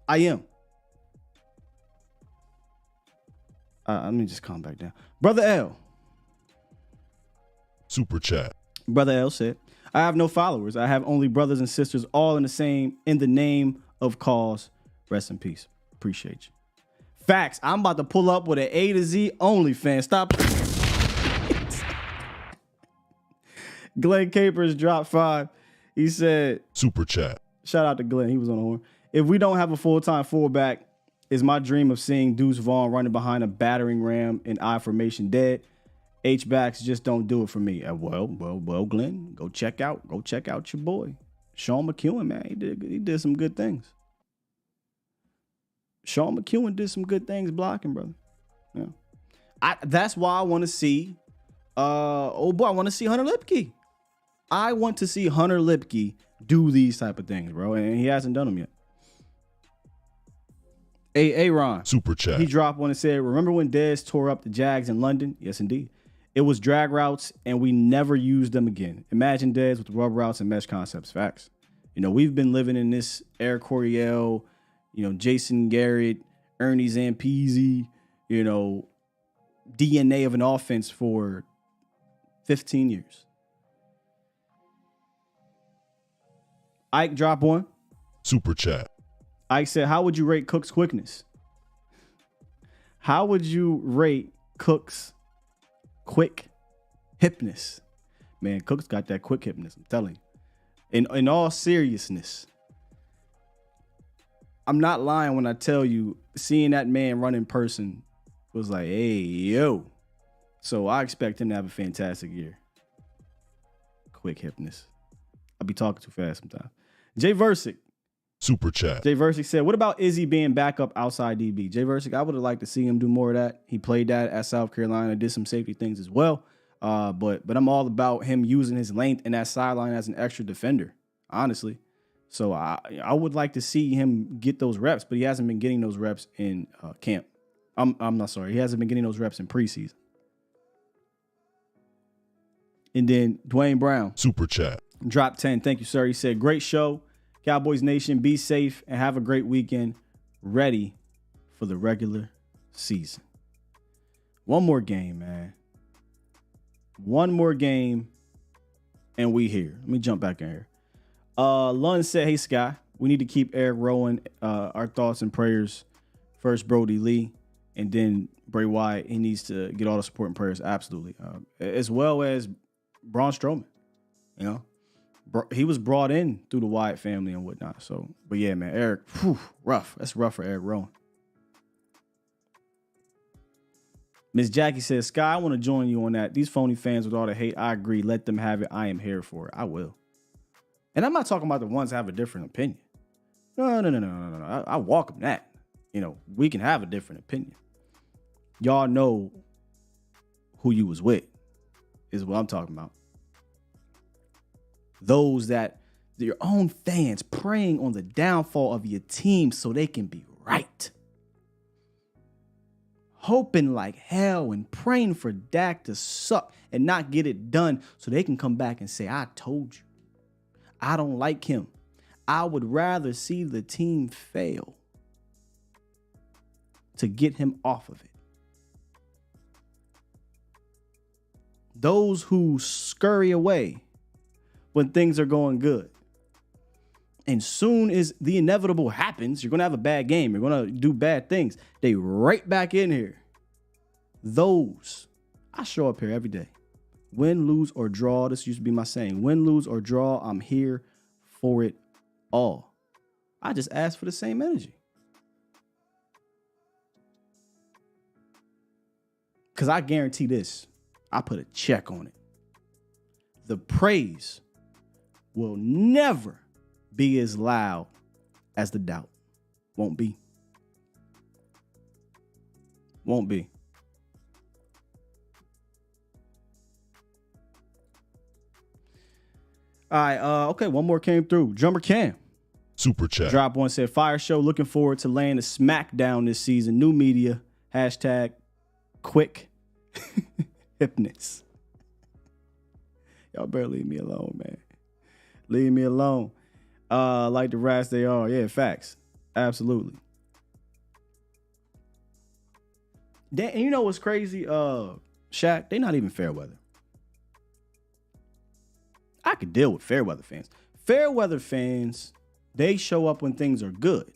I am. Let me just calm back down. Brother L. Super chat. Brother L said, I have no followers. I have only brothers and sisters, all in the name of cause. Rest in peace. Appreciate you. Facts. I'm about to pull up with an A to Z OnlyFans. Stop. Glenn Capers dropped 5. He said, Super chat. Shout out to Glenn. He was on the horn. If we don't have a full-time fullback, is my dream of seeing Deuce Vaughn running behind a battering ram in I formation dead. H-backs just don't do it for me. Well, Glenn, go check out your boy. Sean McEwen, man. He did some good things. Sean McEwen did some good things blocking, brother. Yeah. That's why I want to see I want to see Hunter Lipke. I want to see Hunter Lipke do these type of things, bro, and he hasn't done them yet. Ron. Super chat. He dropped one and said, remember when Dez tore up the Jags in London? Yes, indeed. It was drag routes, and we never used them again. Imagine Dez with rub routes and mesh concepts. Facts. You know, we've been living in this Air Coryell, Jason Garrett, Ernie Zampese, DNA of an offense for 15 years. Ike dropped one. Super chat. Ike said, how would you rate Cook's quickness? How would you rate Cook's quick hipness? Man, Cook's got that quick hipness, I'm telling you. In all seriousness, I'm not lying when I tell you, seeing that man run in person was like, hey, yo. So I expect him to have a fantastic year. Quick hipness. I'll be talking too fast sometimes. Jay Versick. Super chat. Jay Versick said, what about Izzy being backup outside DB? Jay Versick, I would have liked to see him do more of that. He played that at South Carolina, did some safety things as well. But I'm all about him using his length and that sideline as an extra defender, honestly. So I would like to see him get those reps, but he hasn't been getting those reps in camp. I'm not sorry. He hasn't been getting those reps in preseason. And then Dwayne Brown. Super chat. Drop 10. Thank you, sir. He said, great show. Cowboys Nation, be safe and have a great weekend. Ready for the regular season. One more game, man. One more game, and we here. Let me jump back in here. Lund said, hey, Sky, we need to keep Eric Rowan. Our thoughts and prayers. First, Brody Lee, and then Bray Wyatt. He needs to get all the support and prayers, absolutely. As well as Braun Strowman, he was brought in through the Wyatt family and whatnot. So, but yeah, man, Eric, rough. That's rough for Eric Rowan. Miss Jackie says, Sky, I want to join you on that. These phony fans with all the hate, I agree. Let them have it. I am here for it. I will. And I'm not talking about the ones that have a different opinion. No. I welcome that. We can have a different opinion. Y'all know who you was with is what I'm talking about. Those that your own fans preying on the downfall of your team so they can be right. hoping like hell and praying for Dak to suck and not get it done so they can come back and say, I told you. I don't like him. I would rather see the team fail to get him off of it. Those who scurry away when things are going good. And soon as the inevitable happens, you're going to have a bad game. You're going to do bad things. They right back in here. Those, I show up here every day. Win, lose, or draw. This used to be my saying. Win, lose, or draw. I'm here for it all. I just ask for the same energy. Because I guarantee this. I put a check on it. The praise will never be as loud as the doubt. Won't be. Won't be. All right, okay, one more came through. Drummer Cam. Super chat. Drop one, said, fire show, looking forward to laying the smackdown this season. New media, hashtag quick hipness. Y'all better leave me alone, man. Leave me alone. Like the rats they are. Yeah, facts. Absolutely. And you know what's crazy? Shaq, they not even fair weather. I could deal with fair weather fans. Fair weather fans, they show up when things are good,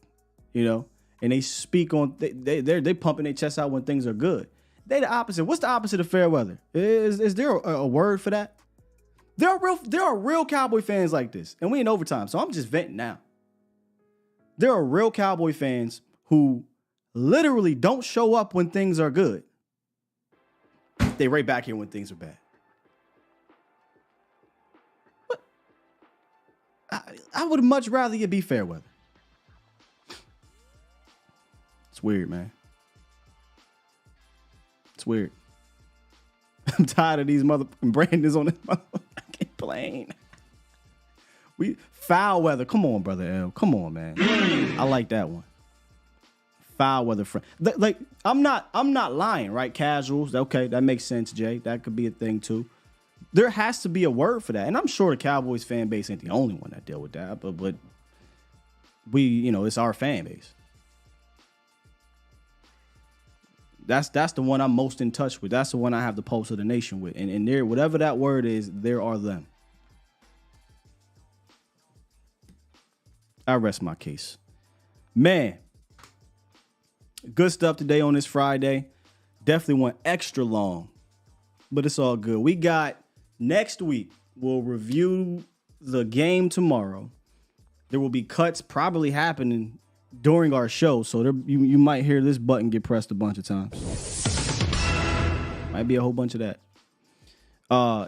you know, and they speak on, they pumping their chest out when things are good. They the opposite. What's the opposite of fair weather? Is there a word for that? There are real Cowboy fans like this, and we in overtime, so I'm just venting now. There are real Cowboy fans who literally don't show up when things are good. They right back here when things are bad. I would much rather it be fair weather. It's weird, man. It's weird. I'm tired of these motherfucking Brandons on this motherfucking plane. We foul weather. Come on, brother L. Come on, man. I like that one. Foul weather friend. Like I'm not lying, right? Casuals. Okay, that makes sense, Jay. That could be a thing too. There has to be a word for that. And I'm sure the Cowboys fan base ain't the only one that deal with that, but we, you know, it's our fan base. That's the one I'm most in touch with. That's the one I have the pulse of the nation with. And there, whatever that word is, there are them. I rest my case. Man, good stuff today on this Friday. Definitely went extra long, but it's all good. We got next week, we'll review the game tomorrow. There will be cuts probably happening during our show, so there, you might hear this button get pressed a bunch of times. Might be a whole bunch of that.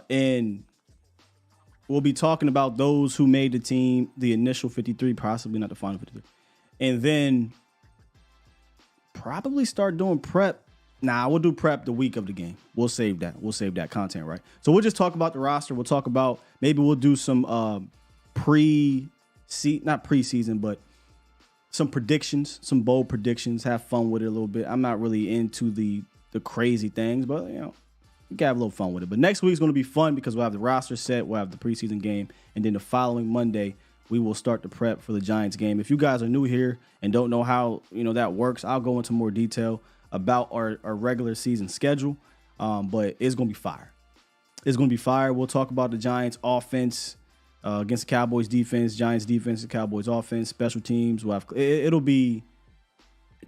And we'll be talking about those who made the team, the initial 53, possibly not the final 53. And then probably start doing prep. Nah, we'll do prep the week of the game. We'll save that. We'll save that content, right? So we'll just talk about the roster. We'll talk about, maybe we'll do some not preseason, but some predictions, some bold predictions. Have fun with it a little bit. I'm not really into the crazy things, but you know, we can have a little fun with it. But next week's going to be fun because we'll have the roster set, we'll have the preseason game, and then the following Monday we will start the prep for the Giants game. If you guys are new here and don't know how that works, I'll go into more detail about our regular season schedule, but it's going to be fire. It's going to be fire. We'll talk about the Giants offense against the Cowboys defense, Giants defense, the Cowboys offense, special teams. We'll have, it'll be,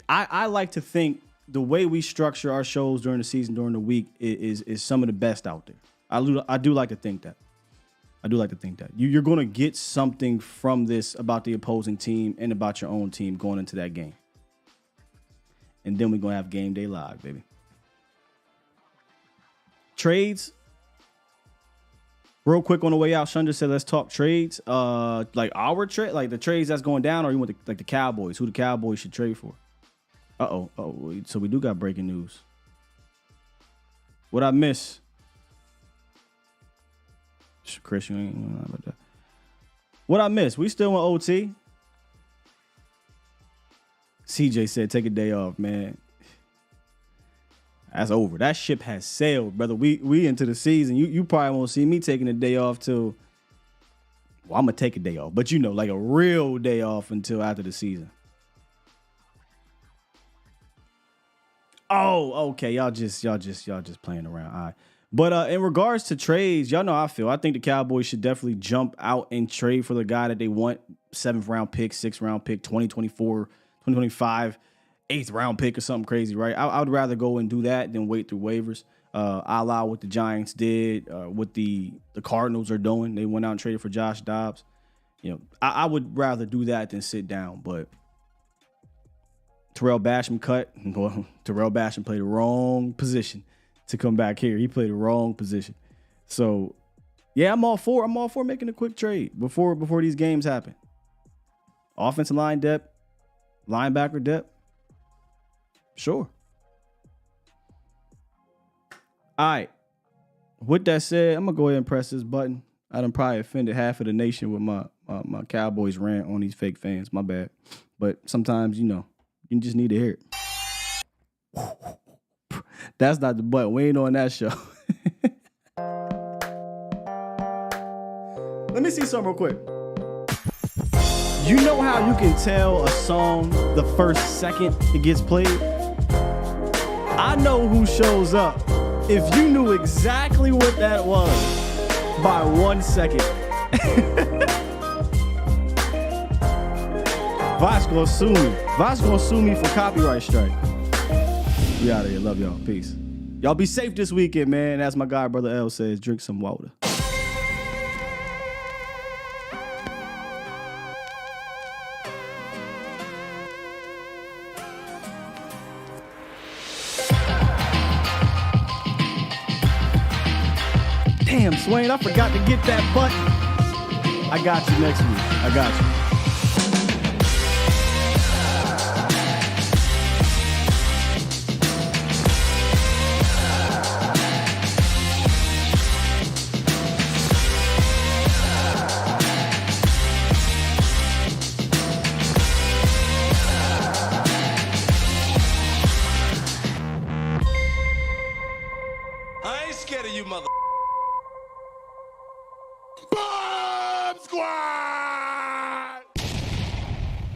I like to think the way we structure our shows during the season, during the week is some of the best out there. I do like to think that. I do like to think that. You're going to get something from this about the opposing team and about your own team going into that game. And then we're going to have Game Day Live, baby. Trades. Real quick on the way out, Shunda said, let's talk trades. Like our trade, like the trades that's going down, or you want the Cowboys, who the Cowboys should trade for? Uh-oh. So we do got breaking news. What I miss? Chris, you ain't know about that. What I miss? We still in OT. CJ said, take a day off, man. That's over. That ship has sailed, brother. We into the season. You probably won't see me taking a day off till. Well, I'm gonna take a day off, but like a real day off until after the season. Oh, okay. Y'all just playing around. All right. But in regards to trades, y'all know how I feel. I think the Cowboys should definitely jump out and trade for the guy that they want. 7th round pick, 6th round pick, 2024, 2025, 8th round pick or something crazy, right? I would rather go and do that than wait through waivers. A la what the Giants did, what the Cardinals are doing. They went out and traded for Josh Dobbs. I would rather do that than sit down. But Terrell Basham cut. Well, Terrell Basham played the wrong position to come back here. He played the wrong position. So, yeah, I'm all for making a quick trade before these games happen. Offensive line depth, linebacker depth. Sure. All right. With that said, I'm going to go ahead and press this button. I done probably offended half of the nation with my Cowboys rant on these fake fans. My bad. But sometimes, you just need to hear it. That's not the button. We ain't on that show. Let me see something real quick. You know how you can tell a song the first second it gets played? I know who shows up. If you knew exactly what that was by 1 second. Vosh gonna sue me. Vosh gonna sue me for copyright strike. We out of here. Love y'all. Peace. Y'all be safe this weekend, man. As my guy, Brother L, says, drink some water. Damn, Swain, I forgot to get that button. I got you next week. I got you. I ain't scared of you, mother. Bomb Squad!